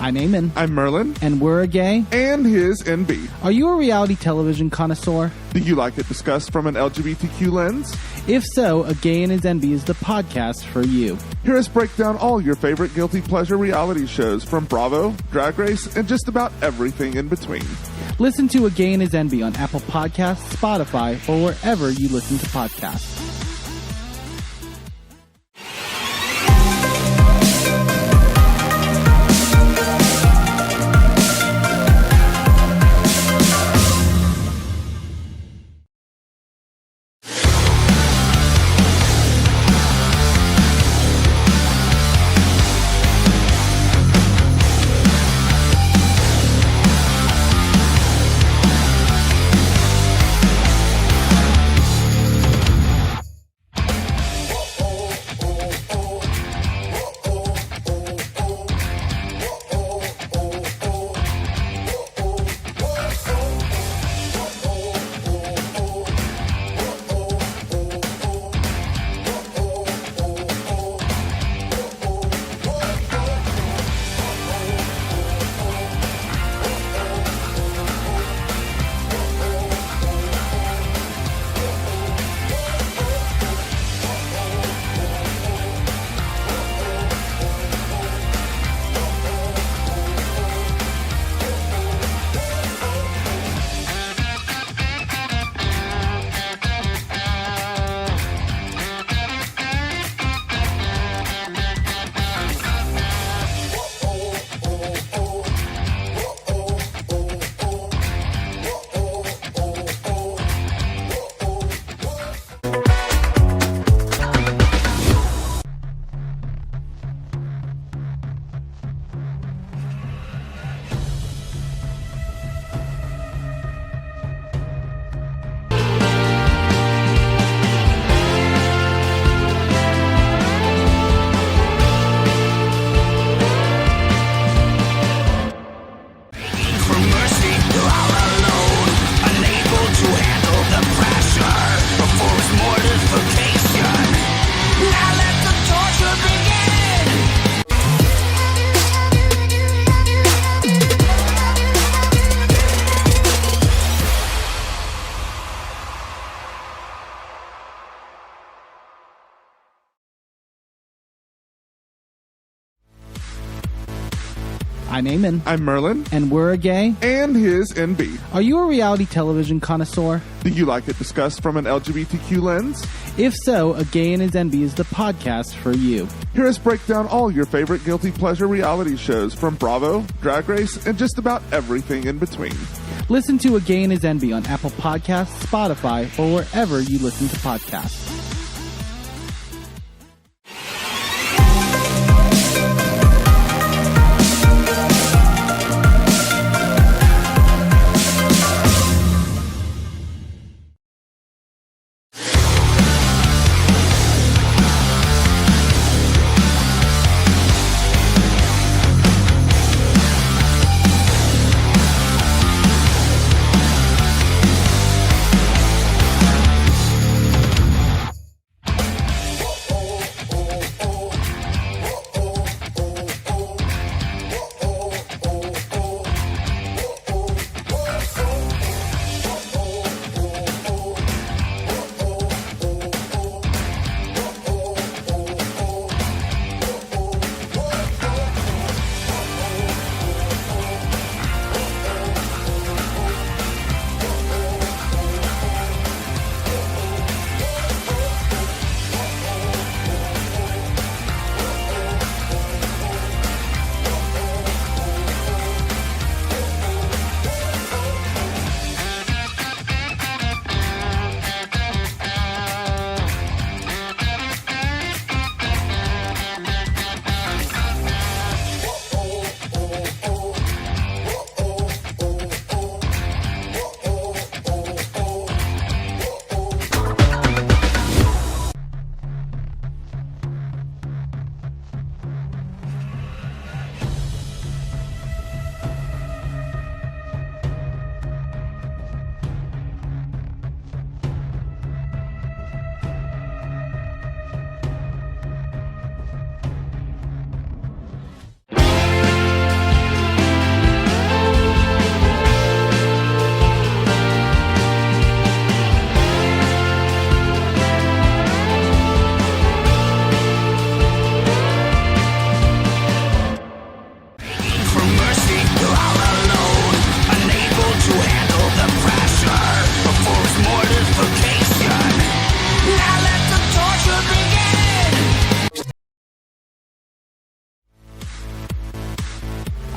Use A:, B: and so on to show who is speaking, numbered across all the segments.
A: I'm Eamon.
B: I'm Merlin.
A: And we're a gay.
B: And his NB.
A: Are you a reality television connoisseur?
B: Do you like it discussed from an LGBTQ lens?
A: If so, A Gay and His NB is the podcast for you.
B: Hear us break down all your favorite guilty pleasure reality shows from Bravo, Drag Race, and just about everything in between.
A: Listen to A Gay and His NB on Apple Podcasts, Spotify, or wherever you listen to podcasts. I'm Eamon.
B: I'm Merlin.
A: And we're a gay.
B: And his NB.
A: Are you a reality television connoisseur?
B: Do you like it discussed from an LGBTQ lens?
A: If so, A Gay and His NB is the podcast for you.
B: Hear us break down all your favorite guilty pleasure reality shows from Bravo, Drag Race, and just about everything in between.
A: Listen to A Gay and His NB on Apple Podcasts, Spotify, or wherever you listen to podcasts.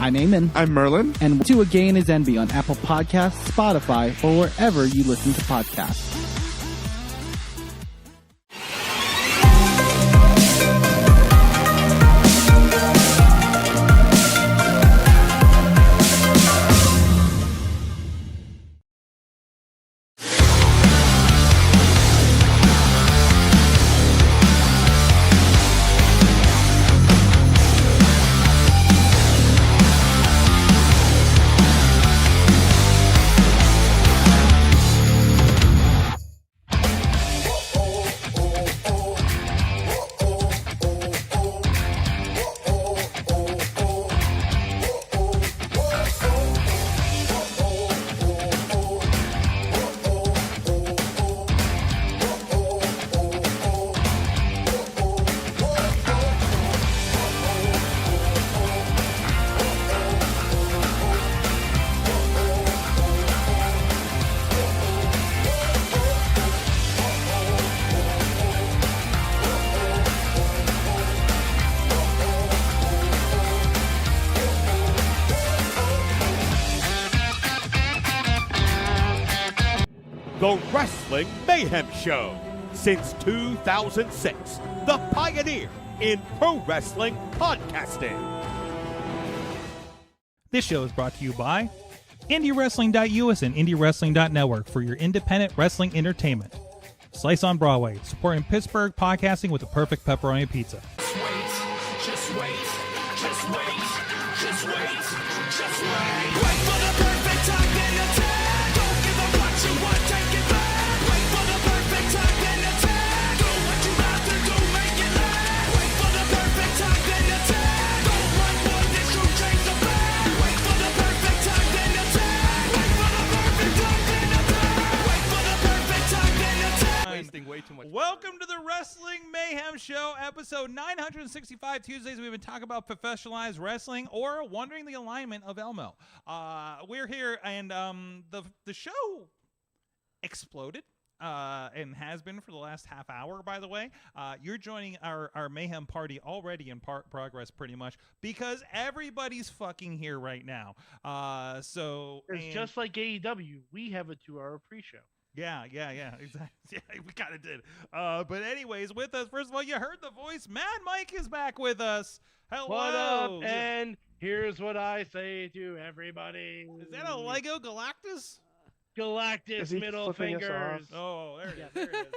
A: I'm Eamon.
B: I'm Merlin.
A: And To A Gain is Envy on Apple Podcasts, Spotify, or wherever you listen to podcasts.
C: The Wrestling Mayhem Show. Since 2006, the pioneer in pro wrestling podcasting.
D: This show is brought to you by IndyWrestling.us and IndyWrestling.network for your independent wrestling entertainment. Slice on Broadway, supporting Pittsburgh podcasting with the perfect pepperoni pizza.
E: Just wait. Wait for the perfect time, then attack. Don't give up what you want, take it back. Wait for the perfect time, then attack. Do what you have to do, make it last. Wait for the perfect time, then attack. Don't run, boy, this will change the back. Wait for the perfect time, then attack. Wait for the perfect time, then attack. Wait for the perfect time, then attack.
C: Wasting way too much.
D: Welcome to the Wrestling Mayhem Show, episode 965. Tuesdays, we've been talking about professionalized wrestling or wondering the alignment of Elmo. We're here, and the show exploded. And has been for the last half hour, by the way. You're joining our Mayhem party already in progress, pretty much, because everybody's fucking here right now.
F: It's just like AEW. We have a 2-hour pre-show.
D: Yeah, exactly. Yeah, we kind of did. But anyways, with us, first of all, you heard the voice. Mad Mike is back with us. Hello.
F: What up? And here's what I say to everybody.
D: Is that a Lego Galactus?
F: Galactus middle fingers.
D: Oh, there it is. There it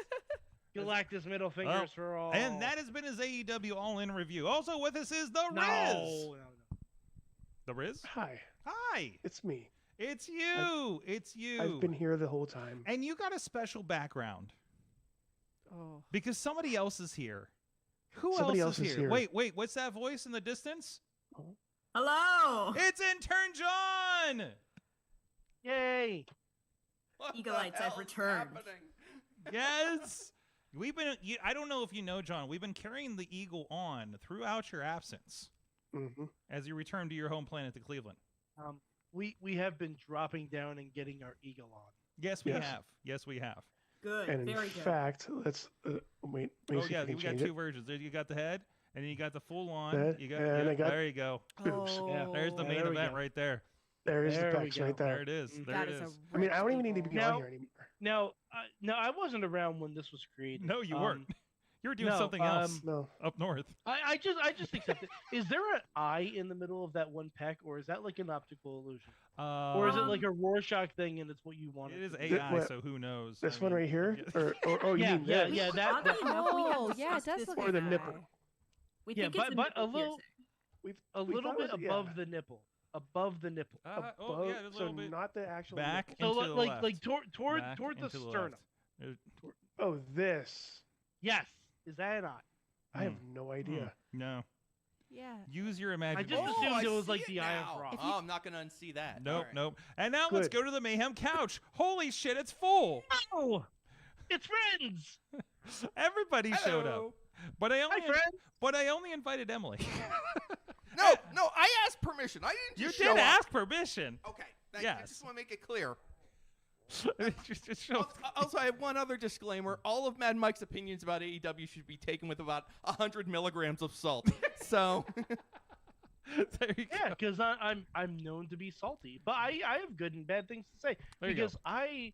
D: is.
F: Galactus middle fingers for all.
D: And that has been his AEW All-In review. Also with us is the Riz.
F: No.
D: The Riz? Hi.
G: It's me.
D: It's you. It's you.
G: I've been here the whole time.
D: And you got a special background.
H: Oh.
D: Because somebody else is here. Who
G: Somebody
D: else is here? Wait, what's that voice in the distance?
H: Hello.
D: It's intern John.
F: Yay.
H: Eagle-Lights, I've returned.
D: Yes. We've been, I don't know if you know, John, we've been carrying the Eagle on throughout your absence as you return to your home planet, to Cleveland.
F: We have been dropping down and getting our eagle on.
D: Yes, we have. Yes, we have.
H: Good.
G: And
H: Very
G: in
H: good.
G: fact, let's wait.
D: Oh yeah, we got two versions. There you got the head, and then you got the full on.
G: Head,
D: You got,
G: and I got
D: there you go.
G: boobs.
H: Oh.
F: Yeah,
D: There's the main
F: there we
D: event
F: go.
D: right there.
G: There is
F: There
G: the
F: we
G: pecs
F: go.
G: right
D: There
G: there.
D: it is. There
H: That
D: it
H: is
D: is.
G: I mean, I don't even need to be
F: Now-
G: on here anymore.
F: Now, I wasn't around when this was created.
D: No, you weren't. You were doing
F: no,
D: something else
G: No.
D: up north.
F: I just accept it. Is there an eye in the middle of that one pec, or is that like an optical illusion? Or is it like a Rorschach thing and it's what you want?
D: It is
F: to be?
D: AI,
G: what-
D: so who knows?
G: This
D: I
G: one
D: mean,
G: right here,
D: yeah.
G: or you
F: Yeah,
G: mean
F: yeah,
G: this?
F: yeah.
H: Oddly enough, we have
I: Oh, yeah, it
H: discussed
I: does
H: this
I: look
G: Or the
H: before.
G: nipple.
H: We
F: Yeah,
H: think it's the
F: but a
H: nipple
F: little-
H: piercing.
F: A
G: We
F: little
G: thought it
F: bit
G: was- yeah.
F: above the nipple. Above the nipple.
D: Oh, yeah, a
G: so
D: little bit
G: not the actual
D: back
G: nipple.
F: So
D: into the
F: like
D: left.
F: like toward
D: Back
F: toward the
D: into the
F: sternum.
D: left.
G: Oh, this.
F: Yes. Is that an eye?
G: I have no idea.
D: No.
I: Yeah.
D: Use your
F: I
D: imagination.
F: just assumed
E: I
F: it was
E: see
F: like
E: it
F: the eye
E: now.
F: of Ra.
I: If
E: Oh, I'm not going to unsee that.
D: Nope,
E: All right.
D: nope. And now let's
G: Good.
D: go to the Mayhem couch. Holy shit, it's full.
F: Oh, it's friends.
D: Everybody showed up.
E: Hello.
D: But I only
F: Hi, friends.
D: but I only invited Emily.
E: No, I asked permission. I didn't
D: You
E: just
D: did
E: show up.
D: ask permission.
E: Okay, thank you. I
D: Yes.
E: just want to make it clear.
D: Just show-
E: Also, I have one other disclaimer. All of Mad Mike's opinions about AEW should be taken with about 100 milligrams of salt. So,
D: There you
F: Yeah,
D: go.
F: because I'm known to be salty, but I have good and bad things to say
D: There you go.
F: because I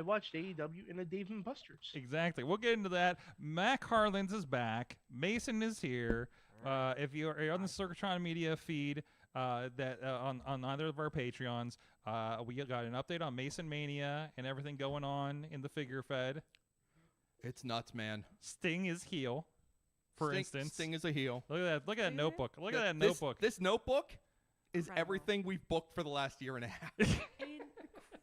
F: watched AEW in a Dave and Buster's.
D: Exactly. We'll get into that. Matt Carlins is back. Mason is here. If you're on the Circuitron Media feed, on either of our Patreons, we got an update on Mason Mania and everything going on in the figure fed.
I: It's nuts, man.
D: Sting is heel, for instance.
I: Sting is a heel.
D: Look at that. Look at that notebook. Look at that
I: This-
D: notebook.
I: This notebook is
H: Incredible.
I: everything we've booked for the last year and a half.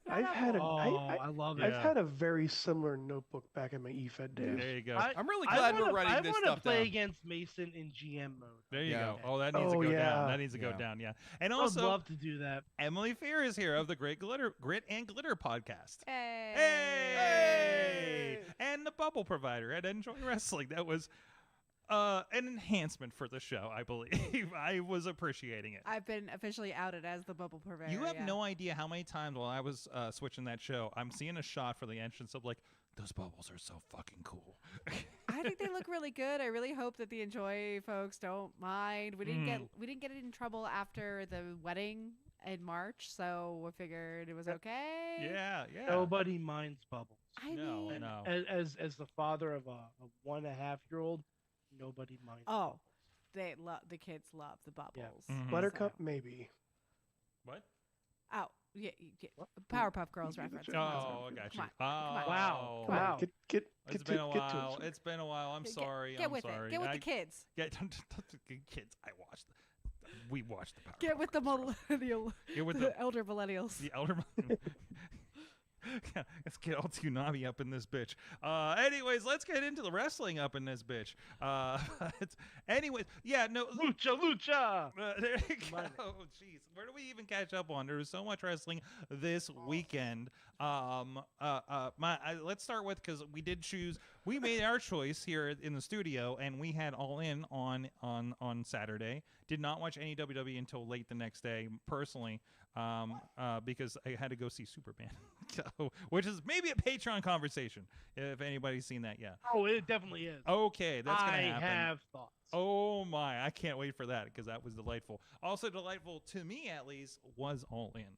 G: I've had a,
F: I love it.
G: I've had a very similar notebook back in my EFED days.
D: There you go.
I: I'm really glad we're writing this
F: I
I: stuff
F: want to play
I: down.
F: against Mason in GM mode.
D: There you
I: Yeah.
D: go. Oh, that needs to
G: Oh,
D: go
G: yeah.
D: down. That needs to go
I: Yeah.
D: down. Yeah. And
F: I would
D: also,
F: love to do that.
D: Emily Fear is here of the Grit and Glitter podcast.
H: Hey.
D: Hey! And the bubble provider at Enjoy Wrestling. That was an enhancement for the show, I believe. I was appreciating it.
J: I've been officially outed as the bubble purveyor.
D: You have
J: yeah.
D: no idea how many times while I was switching that show, I'm seeing a shot for the entrance of like, those bubbles are so fucking cool.
J: I think they look really good. I really hope that the Enjoy folks don't mind. We didn't get in trouble after the wedding in March, so we figured it was okay.
D: Yeah, yeah.
F: Nobody minds bubbles.
J: I
D: No,
J: mean,
D: no.
F: As the father of a 1.5-year-old, nobody minds.
J: oh, the kids love the bubbles.
D: Mhm.
G: Buttercup, maybe.
D: What?
J: Oh, yeah, Powerpuff Girls reference.
D: Oh, I got you.
J: Come on.
F: Wow.
J: Come on.
F: Wow.
G: Get
D: It's
G: to
D: been a
G: get to
D: while.
G: it.
D: It's been a while. I'm
J: Get-
D: sorry.
J: Get
D: I'm
J: with
D: sorry.
J: it. Get with the kids.
D: Kids. We watched the Power.
J: Get with the millennial,
D: Get with
J: the
D: the
J: elder millennials.
D: the elder. Let's get all Tsunami up in this bitch. Anyways, let's get into the wrestling up in this bitch. Anyways, yeah, no.
F: Lucha.
D: There you
F: Come on.
D: go. Jeez, where do we even catch up on? There was so much wrestling this weekend. Let's start with, because we made our choice here in the studio, and we had All In on Saturday. Did not watch any WWE until late the next day, personally, because I had to go see Superman, which is maybe a Patreon conversation if anybody's seen that yet.
F: Oh, it definitely is.
D: Okay, that's gonna
F: I
D: happen.
F: have thoughts.
D: Oh my, I can't wait for that, because that was delightful. Also delightful, to me at least, was All In.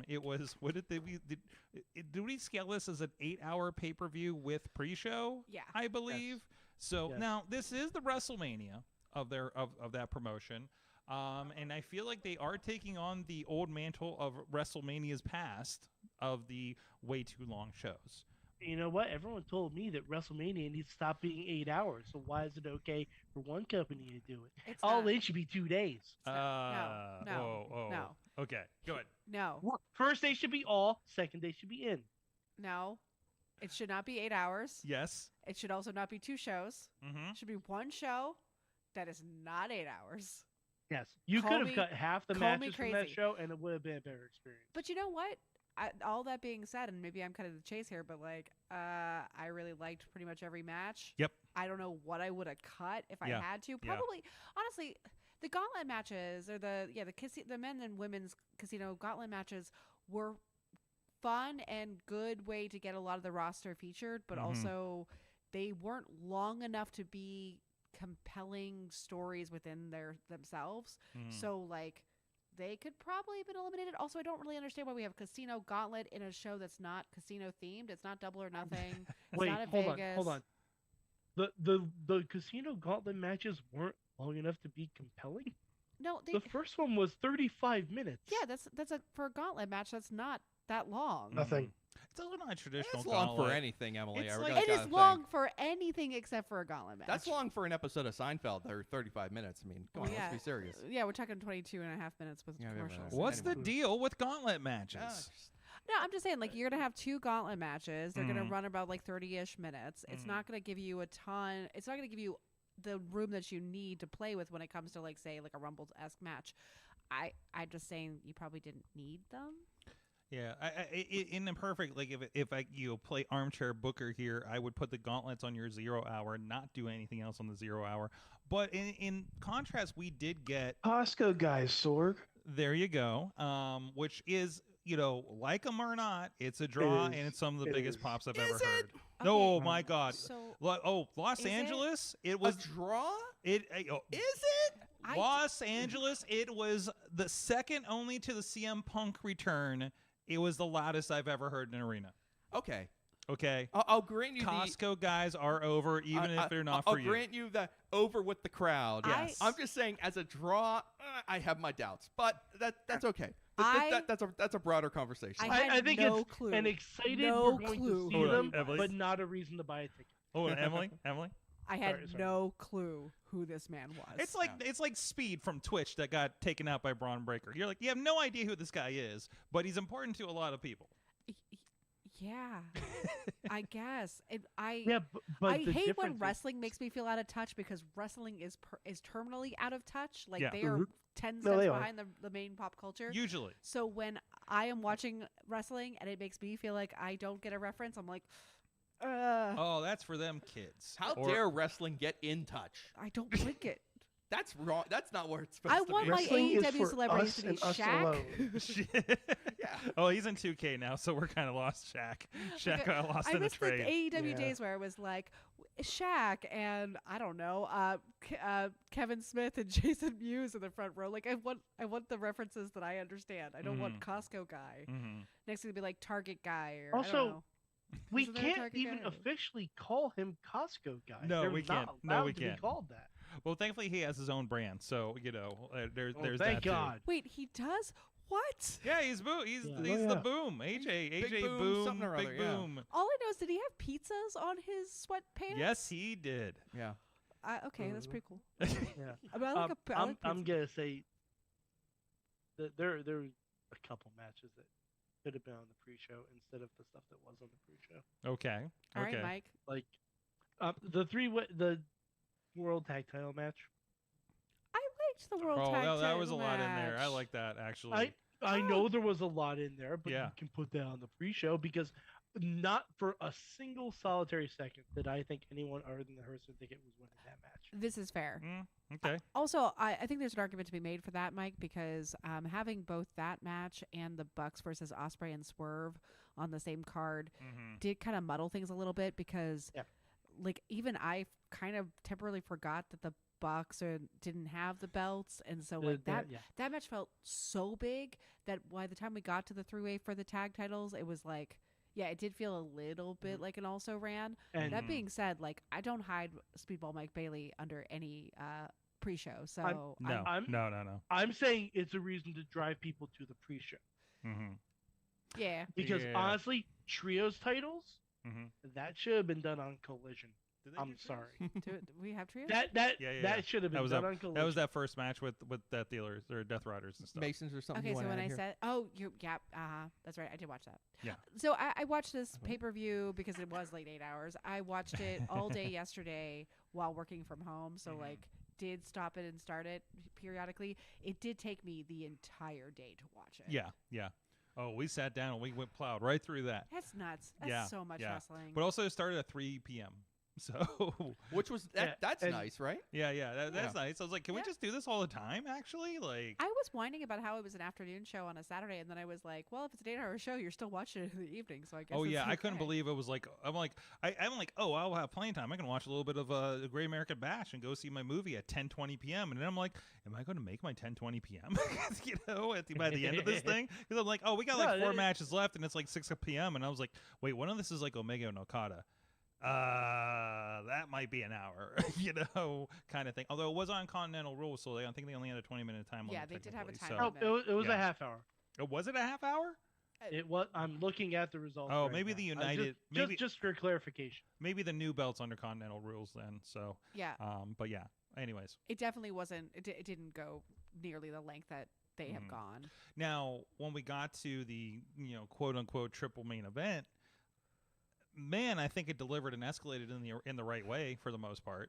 D: It was, did we scale this as an 8-hour pay-per-view with pre-show?
J: Yeah.
D: I believe. So
F: Yes.
D: now this is the WrestleMania of that promotion. And I feel like they are taking on the old mantle of WrestleMania's past of the way too long shows.
F: You know what? Everyone told me that WrestleMania needs to stop being 8 hours. So why is it okay for one company to do it?
J: It's
F: All
J: not.
F: In should be 2 days.
J: No.
D: Okay, good.
J: No,
F: First day should be All. Second day should be In.
J: no. It should not be 8 hours.
D: Yes.
J: It should also not be 2 shows.
D: Mm-hmm.
J: It should be one show that is not 8 hours.
F: Yes. You
J: Call
F: could have
J: me-
F: cut half the
J: call me
F: matches from that
J: crazy.
F: show, and it would have been a better experience.
J: But you know what? All that being said, and maybe I'm kind of the chase here, but like, I really liked pretty much every match.
D: Yep.
J: I don't know what I would have cut if I
D: Yeah.
J: had to.
D: Yeah.
J: Probably, honestly, the gauntlet matches or the men and women's casino gauntlet matches were fun and good way to get a lot of the roster featured, but
D: Mhm.
J: also they weren't long enough to be compelling stories within themselves.
D: Mm.
J: So like they could probably have been eliminated. Also, I don't really understand why we have Casino Gauntlet in a show that's not casino themed. It's not Double or Nothing. It's
F: Wait,
J: not at
F: hold
J: Vegas.
F: on. The Casino Gauntlet matches weren't long enough to be compelling.
J: No,
F: The first one was 35 minutes.
J: yeah, that's for a gauntlet match. That's not that long.
G: Nothing.
D: It's also not a traditional
I: It's long for
D: gauntlet.
I: anything, Emily.
D: It's
I: I
D: like-
I: really
J: It is
I: gotta
J: long
I: think.
J: for anything except for a gauntlet match.
I: That's long for an episode of Seinfeld. They're 35 minutes. I mean, come on,
J: Well,
I: let's be serious.
J: Yeah, we're talking 22 and a half minutes with
I: Yeah, yeah,
J: commercials.
I: yeah.
D: What's the
I: Anyway.
D: deal with gauntlet matches?
J: No, I'm just saying, like, you're going to have 2 gauntlet matches. They're going
D: Mhm.
J: to run about, like, 30-ish minutes. It's
D: Mhm.
J: not going to give you a ton. It's not going to give you the room that you need to play with when it comes to, like, say, like a Rumble-esque match. I'm just saying you probably didn't need them.
D: Yeah, in the perfect, like, if I play armchair booker here, I would put the gauntlets on your 0 hour, not do anything else on the 0 hour. But in contrast, we did get
G: Costco guys, Sorg.
D: there you go, which is, like them or not, it's a draw, and it's some of the
G: It
D: biggest
G: is.
D: pops I've
I: Is
D: ever
I: it?
D: heard.
J: Okay,
D: Oh my God!
J: So
D: Los
J: Is it?
D: Angeles, it
I: A
D: was
I: draw?
D: it.
I: Is it?
D: Los Angeles, it was the second only to the CM Punk return. It was the loudest I've ever heard in an arena.
I: Okay.
D: Okay.
I: I'll grant you
D: Costco guys are over, even if they're not
I: I'll
D: for you.
I: grant you that over with the crowd.
D: Yes.
I: I'm just saying, as a draw, I have my doubts, but that's okay. That's a broader conversation.
F: I think it's an excited we're going to see them,
D: Emily.
F: but not a reason to buy a ticket.
D: Oh, Emily.
J: I had no clue who this man was.
D: It's like Speed from Twitch that got taken out by Braun Breaker. You're like, you have no idea who this guy is, but he's important to a lot of people.
J: Yeah, I guess. I
F: but
J: hate
F: the
J: when
F: difference is-
J: wrestling makes me feel out of touch because wrestling is terminally out of touch. Like
D: Yeah.
J: they are 10 steps
F: they are.
J: behind the main pop culture.
D: Usually.
J: So when I am watching wrestling and it makes me feel like I don't get a reference, I'm like,
D: Oh, that's for them kids.
I: How dare wrestling get in touch?
J: I don't like it.
I: That's wrong. That's not where it's supposed
J: I
I: to be.
J: want my
G: Wrestling is
J: AEW
G: for
J: celebrities
G: us
J: to be
G: and us
J: Shaq.
G: alone.
D: Oh, he's in 2K now, so we're kind of lost Shaq. Shaq got lost
J: I
D: in the
J: miss the
D: trade.
J: AEW days where it was like Shaq and I don't know, Kevin Smith and Jason Mewes in the front row. Like I want the references that I understand. I don't want Costco guy. Next thing to be like Target guy or I don't
F: Also,
J: know.
F: we
J: Isn't there a
F: can't
J: Target
F: even
J: guy?
F: officially call him Costco guy.
D: No,
F: They're
D: we can't.
F: Not
D: No,
F: allowed
D: we
F: to
D: can't.
F: Be called that.
D: Well, thankfully he has his own brand, so there's
F: Oh,
D: that
F: thank
D: too.
F: God.
J: Wait, he does? What?
D: Yeah, he's He's
F: Yeah.
D: the Boom. AJ
I: Boom,
D: Boom,
I: something or
D: Big
I: other, yeah.
D: Boom.
J: All I know is did he have pizzas on his sweatpants?
D: Yes, he did.
I: Yeah.
J: Okay, that's pretty cool.
F: Yeah.
J: I mean, I like I like
F: I'm
J: pizza.
F: gonna say that there were a couple matches that could have been on the pre-show instead of the stuff that was on the pre-show.
D: Okay.
J: All
D: okay.
J: right, Mike.
F: Like the World Tag Title match.
J: I liked the World
D: Oh,
J: Tag Title
D: that was a lot in there. I
J: match.
D: like that actually.
F: I know there was a lot in there, but
D: Yeah.
F: you can put that on the pre-show because not for a single solitary second did I think anyone other than the Hearst Ticket was winning that match.
J: This is fair.
D: Okay.
J: Also, I think there's an argument to be made for that, Mike, because having both that match and the Bucks versus Osprey and Swerve on the same card did kind of muddle things a little bit because, like, even I kind of temporarily forgot that the Bucks didn't have the belts, and so like that match felt so big that by the time we got to the three-way for the tag titles, it was like. Yeah, it did feel a little bit like an also ran.
F: And
J: that being said, like I don't hide Speedball Mike Bailey under any pre-show. So
D: No.
F: I'm saying it's a reason to drive people to the pre-show.
J: Yeah.
F: Because honestly, trios titles,
D: Mm-hmm.
F: that should have been done on Collision. I'm sorry.
J: Do we have trios?
F: That should have been done on Collision.
D: That was that first match with Death Dealers or Death Riders and stuff.
I: Masons or something.
J: Okay,
I: you
J: so
I: wanna
J: when
I: add
J: I
I: here?
J: said, that's right, I did watch that.
D: Yeah.
J: So I watched this pay-per-view because it was late 8 hours. I watched it all day yesterday while working from home. So like, did stop it and start it periodically. It did take me the entire day to watch it.
D: Yeah. Oh, we sat down and we plowed right through that.
J: That's nuts. That's so much wrestling.
D: But also it started at 3 p.m. So,
I: which was that's nice, right?
D: Yeah, that's nice. I was like, can we just do this all the time? Actually, like
J: I was whining about how it was an afternoon show on a Saturday, and then I was like, well, if it's an 8-hour show, you're still watching it in the evening. So I guess.
D: Oh
J: it's
D: yeah, I couldn't
J: okay.
D: believe it was like I'm like, oh, I'll have playing time. I can watch a little bit of the Great American Bash and go see my movie at 10:20 p.m. And then I'm like, am I going to make my 10:20 p.m. By the end of this thing? Because I'm like, oh, we got like 4 matches left, and it's like 6 p.m. And I was like, wait, one of this is like Omega and Okada. That might be an hour, kind of thing. Although it was on Continental Rules, so I think they only had a 20-minute time limit.
J: Yeah, they did have a time
D: technically,
J: limit.
F: It was a half hour.
D: Oh, was it a half hour?
F: It was. I'm looking at the results.
D: Oh,
F: right
D: maybe
F: now.
D: the United.
F: Just for clarification.
D: Maybe the new belt's under Continental Rules then. So
J: yeah.
D: But yeah. Anyways,
J: it definitely wasn't. It didn't go nearly the length that they have gone.
D: Now, when we got to the quote unquote triple main event. Man, I think it delivered and escalated in the right way for the most part.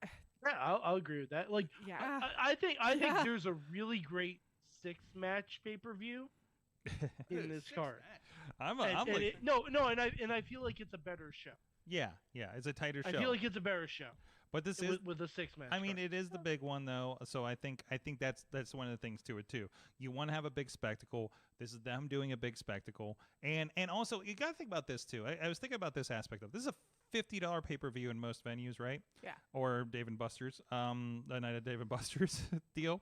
F: Yeah, I'll agree with that. Like,
J: yeah,
F: I think there's a really great 6-match pay-per-view in this card. and I feel like it's a better show.
D: Yeah, it's a tighter show.
F: I feel like it's a better show.
D: But this is
F: with a 6-match.
D: I mean, it is the big one though, so I think that's one of the things to it too. You want to have a big spectacle. This is them doing a big spectacle, and also you got to think about this too. I was thinking about this aspect of this is a $50 pay-per-view in most venues, right?
J: Yeah.
D: Or Dave and Buster's, the night of Dave and Buster's deal.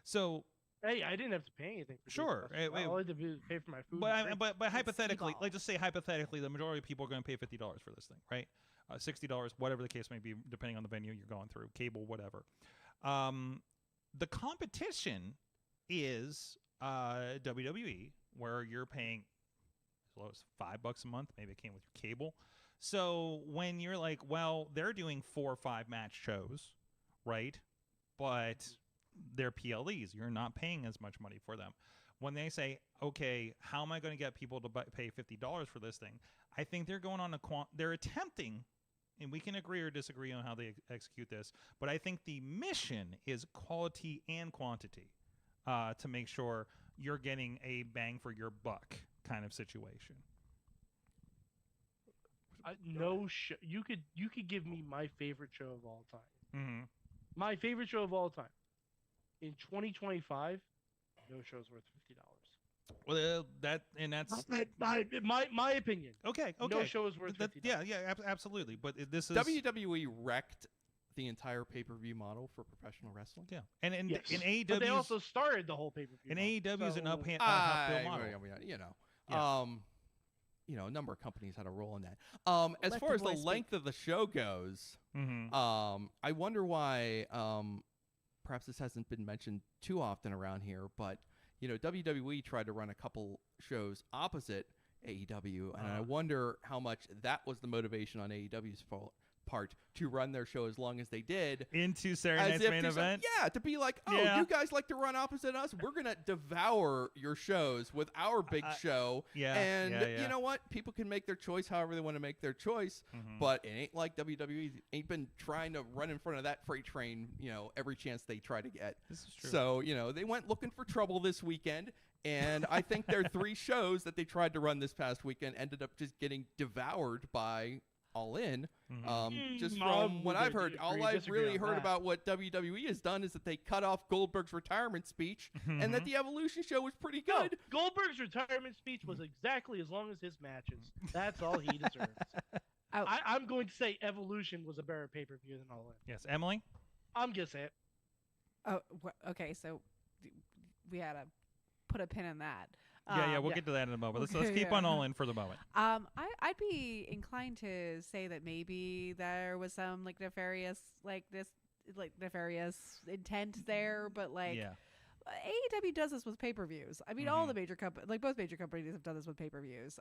D: So.
F: Hey, I didn't have to pay anything.
D: Sure.
F: All I had to do was pay for my food.
D: But hypothetically, like just say hypothetically, the majority of people are going to pay $50 for this thing, right? $60, whatever the case may be, depending on the venue you're going through, cable, whatever. The competition is WWE, where you're paying as low as $5 a month. Maybe it came with your cable. So when you're like, well, they're doing 4 or 5 match shows, right? But they're PLEs. You're not paying as much money for them. When they say, okay, how am I going to get people to pay $50 for this thing? I think they're going on they're attempting, and we can agree or disagree on how they execute this, but I think the mission is quality and quantity to make sure you're getting a bang for your buck kind of situation.
F: You could give me my favorite show of all time.
D: Mm-hmm.
F: My favorite show of all time. In 2025, no show's worth $50.
D: Well, that's
F: my opinion.
D: Okay.
F: No show is worth $50.
D: Yeah, absolutely. But this is
I: WWE wrecked the entire pay-per-view model for professional wrestling.
D: Yeah, and
F: yes.
D: in AEW,
F: but they also started the whole pay-per-view.
D: And AEW is an uphill model.
I: A number of companies had a role in that. As far as the length of the show goes, I wonder why. Perhaps this hasn't been mentioned too often around here, but WWE tried to run a couple shows opposite AEW, and I wonder how much that was the motivation on AEW's part to run their show as long as they did
D: into Saturday Night's Main Event.
I: Yeah, to be like, you guys like to run opposite us? We're gonna devour your shows with our big show. And you know what? People can make their choice however they want to make their choice, but it ain't like WWE ain't been trying to run in front of that freight train, every chance they try to get.
D: This is true.
I: So, they went looking for trouble this weekend, and I think their 3 shows that they tried to run this past weekend ended up just getting devoured by All In. Just from what I've heard, all I've really heard about what WWE has done is that they cut off Goldberg's retirement speech and that the Evolution show was pretty good.
F: No, Goldberg's retirement speech was exactly as long as his matches. That's all he deserves. I'm going to say Evolution was a better pay-per-view than All In.
D: Yes, Emily?
F: I'm going to say it.
J: Oh, okay, so we had to put a pin in that.
D: We'll get to that in a moment. Let's keep on All In for the moment.
J: I'd be inclined to say that maybe there was some nefarious intent there, but AEW does this with pay-per-views. I mean, all the major both major companies have done this with pay-per-views.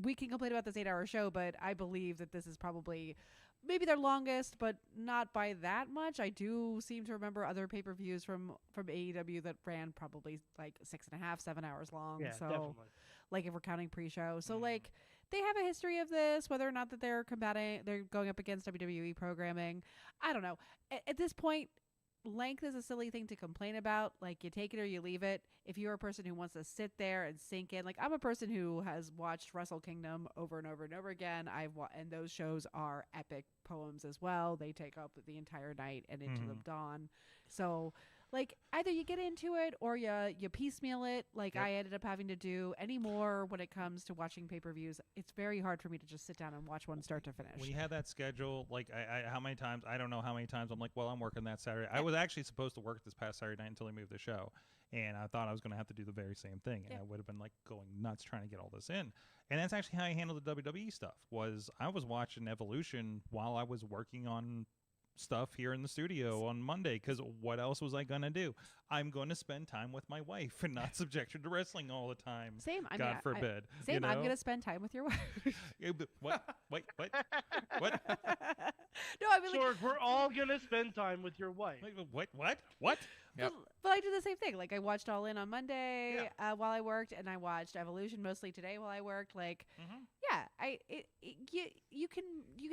J: We can complain about this 8-hour show, but I believe that this is probably maybe their longest, but not by that much. I do seem to remember other pay-per-views from AEW that ran probably 6.5, 7 hours long.
F: Yeah,
J: so
F: definitely.
J: If we're counting pre-show. So they have a history of this, whether or not that they're going up against WWE programming. I don't know. At this point, length is a silly thing to complain about. You take it or you leave it. If you're a person who wants to sit there and sink in, I'm a person who has watched Wrestle Kingdom over and over and over again. And those shows are epic poems as well. They take up the entire night and into the dawn. So either you get into it or you piecemeal it I ended up having to do anymore when it comes to watching pay-per-views. It's very hard for me to just sit down and watch one start to finish.
D: When you have that schedule, how many times, I don't know how many times I'm I'm working that Saturday. I was actually supposed to work this past Saturday night until they moved the show. And I thought I was going to have to do the very same thing. And I would have been going nuts trying to get all this in. And that's actually how I handled the WWE stuff. I was watching Evolution while I was working on stuff here in the studio on Monday, because what else was I going to do? I'm going to spend time with my wife and not subject her to wrestling all the time.
J: Same.
D: God forbid.
J: Same. I'm going to spend time with your wife.
D: What? Wait, what?
F: No, I mean, Sorg, we're all going to spend time with your wife.
D: What?
I: Yep.
J: But I do the same thing. I watched All In on Monday while I worked, and I watched Evolution mostly today while I worked. You can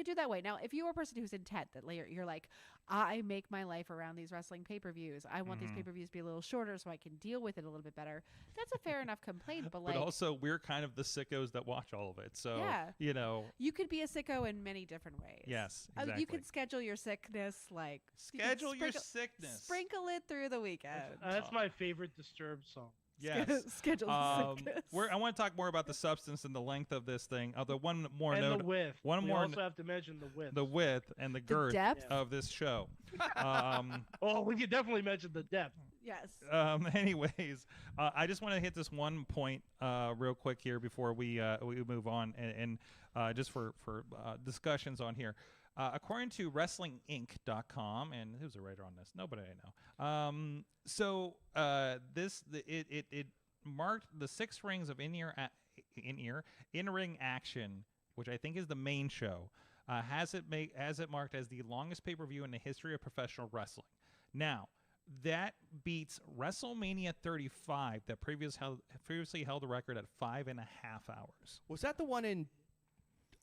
J: do that way. Now, if you're a person who's intent that you're like, I make my life around these wrestling pay-per-views. I want these pay-per-views to be a little shorter so I can deal with it a little bit better. That's a fair enough complaint, but like,
D: but also we're kind of the sickos that watch all of it. So
J: yeah.
D: you know,
J: you could be a sicko in many different ways.
D: Yes, exactly.
J: You could schedule your sickness, like
D: schedule your sickness.
J: Sprinkle it through the weekend.
F: That's my favorite Disturbed song.
D: Yes.
J: Schedule sickness.
D: I want to talk more about the substance and the length of this thing. Although one more
F: and
D: note,
F: the width.
D: One
F: we
D: more.
F: also have to mention
D: the width and the girth
J: depth?
D: of this show.
F: Oh, we could definitely mention the depth.
J: Yes.
D: Anyways, I just want to hit this one point real quick here before we move on, and just for discussions on here. According to WrestlingInc.com, and who's a writer on this? Nobody I know. It marked the 6 rings of in-ring action, which I think is the main show. Has it marked as the longest pay-per-view in the history of professional wrestling. Now, that beats WrestleMania 35 that previously held the record at 5.5 hours.
I: Was that the one in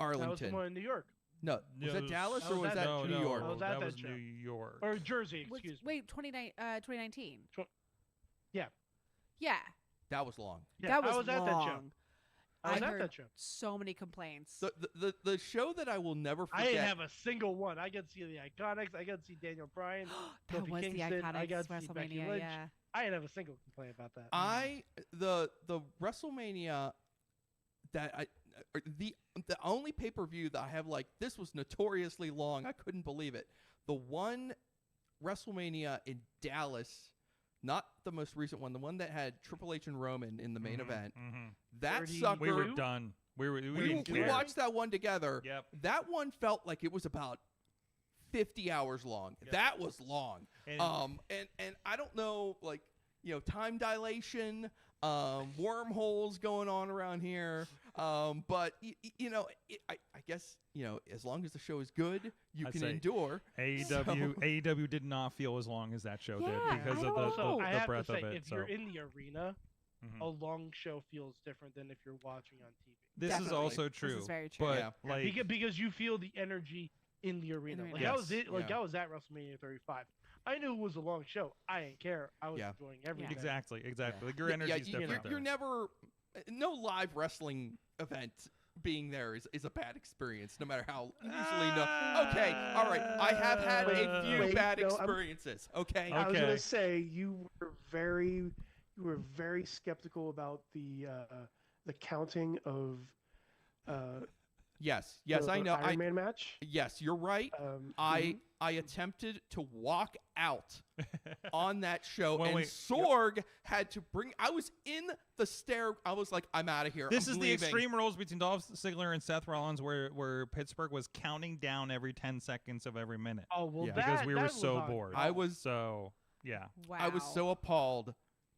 I: Arlington?
F: That was the one in New York.
I: No, was that Dallas or was that New York?
F: That
D: was
F: show.
D: New York.
F: Or Jersey, excuse me.
J: Wait, 2019.
F: Yeah.
J: Yeah.
I: That was long.
F: Yeah,
J: that was
F: I was
J: long.
F: at that show. I was at
J: heard
F: that show.
J: so many complaints.
I: The show that I will never forget.
F: I didn't have a single one. I got to see the Iconics. I got to see Daniel Bryan.
J: That
F: Kofi
J: was
F: Kingston.
J: the Iconics
F: I got to see Becky
J: WrestleMania,
F: Lynch.
J: yeah.
F: I didn't have a single complaint about that.
I: The WrestleMania that the only pay-per-view that I have like this was notoriously long. I couldn't believe it. The one WrestleMania in Dallas, not the most recent one, the one that had Triple H and Roman in the main event. That sucker.
D: We were done. We
I: watched that one together.
D: Yep.
I: That one felt like it was about 50 hours long.
D: Yep.
I: That was long.
D: And
I: I don't know, like, time dilation, wormholes going on around here. But I guess, as long as the show is good, you can endure.
D: AEW did not feel as long as that show did because of the breadth of it.
F: If you're in the arena, a long show feels different than if you're watching on TV.
D: This is also true.
J: This is very true.
D: But
F: because you feel the energy in the arena. Like
D: yes.
F: that was it. Like I was at WrestleMania 35. I knew it was a long show. I didn't care. I was enjoying everything.
D: Exactly. Like your energy is different.
I: You're never no live wrestling event being there is a bad experience, no matter how usually Okay, all right. I have had a few bad experiences. Okay.
G: I was gonna say you were very skeptical about the counting of
I: Yes, I know.
G: Iron Man match.
I: Yes, you're right. I attempted to walk out on that show, and Sorg had to bring. I was in the stair. I was like, I'm out of here.
D: This is
I: leaving.
D: the Extreme Rules between Dolph Ziggler and Seth Rollins, where Pittsburgh was counting down every 10 seconds of every minute.
F: Oh well,
D: because we were so
F: on.
D: bored.
I: I was
D: so yeah.
J: Wow.
I: I was so appalled.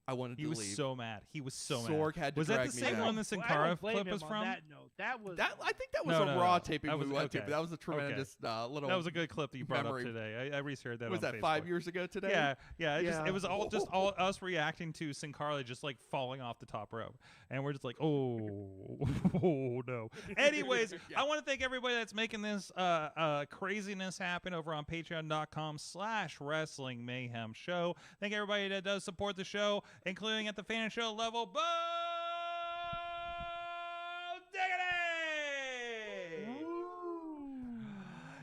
I: I wanted to leave.
D: He was so mad.
I: Sorg had to
D: was that
I: drag
D: the
I: me
D: same
I: back.
D: one the Sin Cara clip was from?
F: That was.
I: I think that was a Raw taping we went to, but that was a tremendous little.
D: That was a good clip that you brought
I: memory.
D: up today. I researched that.
I: Was
D: on
I: that
D: Facebook.
I: 5 years ago today?
D: Yeah. It was all us reacting to Sin Cara just like falling off the top rope, and we're just like, oh no. Anyways, I want to thank everybody that's making this craziness happen over on Patreon.com/Wrestling Mayhem Show. Thank everybody that does support the show, including at the fan show level. Bo Diggity!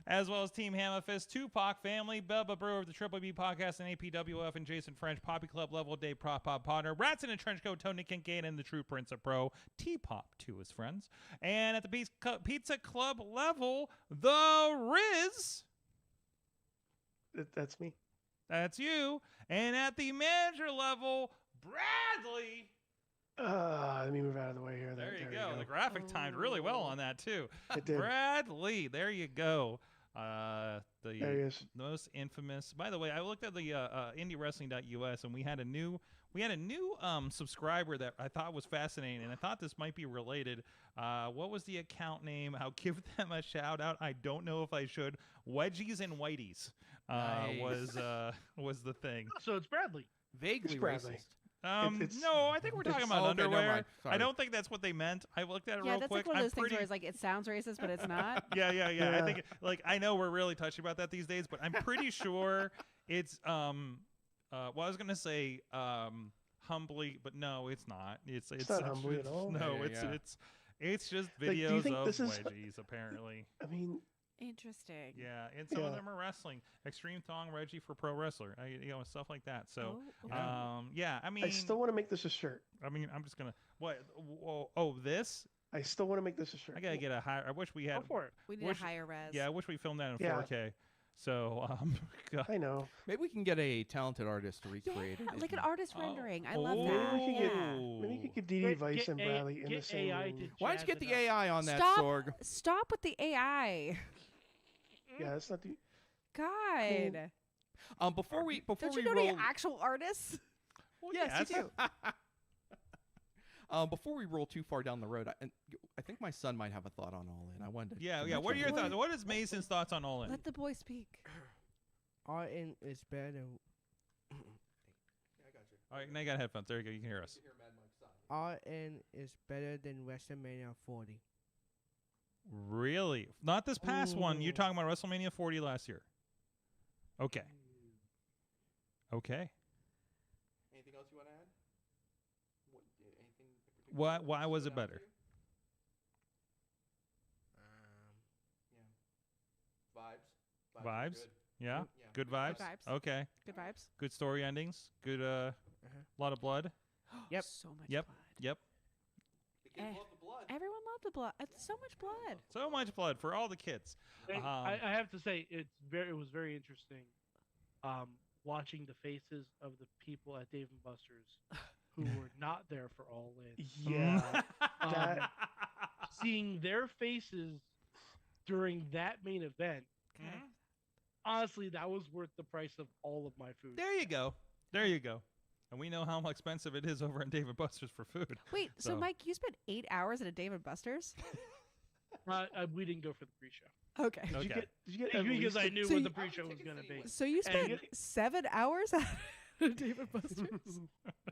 D: As well as Team Hammerfist, Tupac Family, Bubba Brewer of the Triple B Podcast and APWF, and Jason French, Poppy Club level, Dave Prop Pop Potter, Rats in a Trench Coat, Tony Kincaid, and the True Prince of Pro, T-Pop to his friends. And at the Pizza Club level, The Riz.
G: That's me.
D: That's you. And at the manager level, Bradley.
G: Let me move out of the way here.
D: There you go. The graphic timed really well on that, too.
G: It did.
D: Bradley. There you go.
G: There he is.
D: The most infamous. By the way, I looked at the IndyWrestling.us, and we had a new subscriber that I thought was fascinating, and I thought this might be related. What was the account name? I'll give them a shout out. I don't know if I should. Wedgies and Whiteys
I: Nice.
D: was the thing.
F: So it's Bradley.
I: Vaguely
G: Bradley.
I: racist.
D: No, I think we're talking about
I: okay, never
D: underwear.
I: mind. Sorry.
D: I don't think that's what they meant. I looked at it
J: Yeah,
D: real
J: that's
D: quick.
J: like one of
D: I'm
J: those things
D: pretty...
J: where it's like it sounds racist, but it's not.
D: Yeah. I
G: Yeah.
D: think I know we're really touchy about that these days, but I'm pretty sure it's well, I was gonna say humbly, but no, it's not. It's
G: not humbly at all.
D: No,
I: Yeah.
D: it's just
G: Like, do you
D: videos
G: think
D: of
G: this is-
D: wedgies apparently.
G: I mean,
J: Interesting.
D: Yeah, and some of
G: Yeah.
D: them are wrestling. Extreme Thong Reggie for Pro Wrestler, stuff like that. So,
J: Oh, okay.
D: yeah, I mean,
G: I still want to make this a shirt.
D: I mean, I'm just gonna what? Oh, this?
G: I still want to make this a shirt.
D: I gotta get a higher. I wish we
F: Go
D: had.
F: for it.
J: We need
D: wish-
J: a higher res.
D: Yeah, I wish we filmed that in
G: Yeah.
D: 4K. So, God.
G: I know.
I: Maybe we can get a talented artist to recreate
J: Yeah,
I: it.
J: like an
I: and-
J: artist
D: Oh.
J: rendering. I love
D: Oh.
J: that.
G: Maybe we could
J: Yeah.
G: Maybe you could get DD Vice
F: Get
G: and
F: A-
G: Bradley in the
F: get
G: same
F: AI
G: room.
F: to
I: Why don't you get
F: jazz
I: the
F: it up.
I: AI on that,
J: Stop.
I: Sorg?
J: Stop with the AI.
G: Yeah, that's not the.
J: God.
I: Before we
J: Don't you
I: we
J: know
I: roll,
J: any actual artists?
D: Well,
I: yes,
D: yeah,
I: you do. Before we roll too far down the road, I think my son might have a thought on All In. I wanted to.
D: Yeah.
I: to
D: What are
I: mention
D: your
I: that.
D: thoughts? What is Mason's thoughts on All In?
J: Let the boy speak.
K: All In is better than
D: All right, now you got headphones. There you go. You can hear us.
K: All In is better than WrestleMania 40.
D: Really? Not this past one. You're
F: Ooh.
D: talking about WrestleMania 40 last year. Okay. Okay.
I: Anything else you want to add? Anything in particular?
D: Why was
I: stood
D: it
I: out to
D: better?
I: you? Vibes.
D: Vibes?
I: Good.
D: Yeah.
I: Yeah.
D: Good vibes.
J: vibes.
D: Okay.
J: Good vibes.
D: Good story endings. Good. Lot of blood.
K: Yep.
J: So much
D: Yep.
J: blood.
I: The kids
J: Eh.
I: love the blood.
J: Everyone loved the blood. It's so much blood.
D: So much blood for all the kids.
F: And I have to say, it was very interesting, watching the faces of the people at Dave and Buster's who were not there for All In.
G: Yeah.
F: Um, seeing their faces during that main event, honestly, that was worth the price of all of my food.
D: There you go. There you go. And we know how expensive it is over at Dave & Buster's for food.
J: Wait, so Mike, you spent 8 hours at a Dave and Buster's?
F: We didn't go for the pre-show.
J: Okay.
D: Okay.
G: Did you get at
F: Because I
G: least
F: knew
J: So
F: what
J: you-
F: the pre-show was going to be.
J: So you
F: And
J: spent 7 hours at a Dave and Buster's?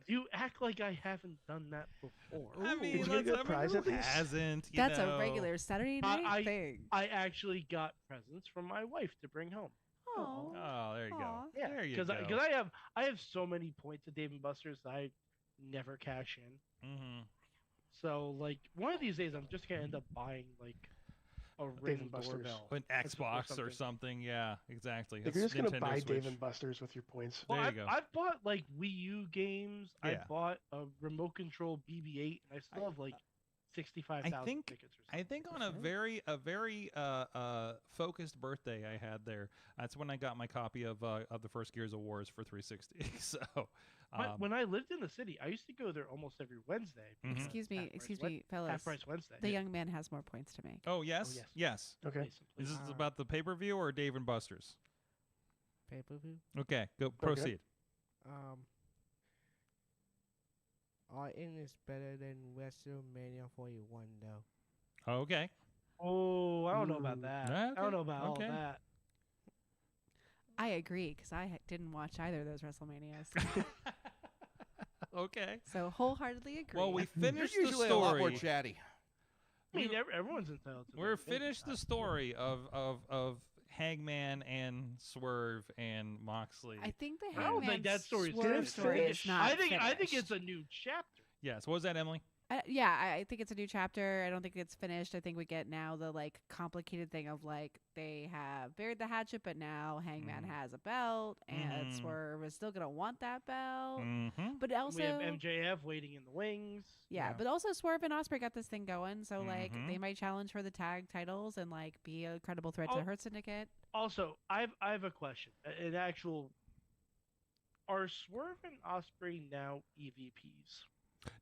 F: You act like I haven't done that before.
D: I mean,
G: Did you get a good prize at
D: who
G: least?
D: hasn't? You
J: That's
D: know.
J: a regular Saturday night thing.
F: I actually got presents from my wife to bring home.
J: Oh.
D: Oh, there you go.
J: Aw.
F: Yeah,
D: There you go.
F: because I have so many points at Dave and Buster's that I never cash in.
D: Mm-hmm.
F: So like one of these days, I'm just gonna end up buying like a Ring
G: and Buster's.
F: doorbell.
D: An Xbox or something. Yeah, exactly.
G: If
D: That's
G: you're just gonna
D: Nintendo
G: buy
D: Switch.
G: Dave and Buster's with your points.
F: Well,
D: There you
F: I've,
D: go.
F: I've bought like Wii U games.
D: Yeah.
F: I bought a remote control BB-8, and I still have like 65,000
D: think-
F: tickets or something.
D: I think on a very focused birthday I had there. That's when I got my copy of the first Gears of Wars for 360. So
F: When I lived in the city, I used to go there almost every Wednesday.
D: Mhm.
J: Excuse me, fellas.
F: Half Price Wednesday.
J: The young man has more points to make.
D: oh yes,
F: yes.
D: yes.
G: Okay.
F: Please,
D: Is
F: please.
D: this about the pay-per-view or Dave and Buster's?
K: Pay-per-view.
D: Okay, go proceed.
K: All In is better than WrestleMania 41, though.
D: Okay.
F: Oh, I don't know about that. I
D: Okay,
F: don't know about
D: okay.
F: all that.
J: I agree because I didn't watch either of those WrestleManias.
D: Okay.
J: So wholeheartedly agree.
D: Well, we
I: You're
D: finished the
I: usually a lot more
D: story.
I: chatty.
F: I mean, everyone's entitled to.
D: We're
F: their opinion.
D: finished the story of Hangman and Swerve and Moxley.
J: I think the
F: I don't think
J: Hangman
F: that story's
J: Swerve
G: finished.
J: story is
G: Finished.
J: not
F: I think
J: finished.
F: it's a new chapter.
D: Yes. What was that, Emily?
J: Yeah, I think it's a new chapter. I don't think it's finished. I think we get now the like complicated thing of like they have buried the hatchet, but now Hangman has a belt, and
D: Mhm.
J: Swerve is still gonna want that belt.
D: Mm-hmm.
J: But also,
F: we have MJF waiting in the wings.
J: yeah, but also Swerve and Osprey got this thing going, so like
D: Mhm.
J: they might challenge for the tag titles and like be a credible threat to
F: Oh.
J: the Hurt Syndicate.
F: Also, I have a question. An actual. Are Swerve and Osprey now EVPs?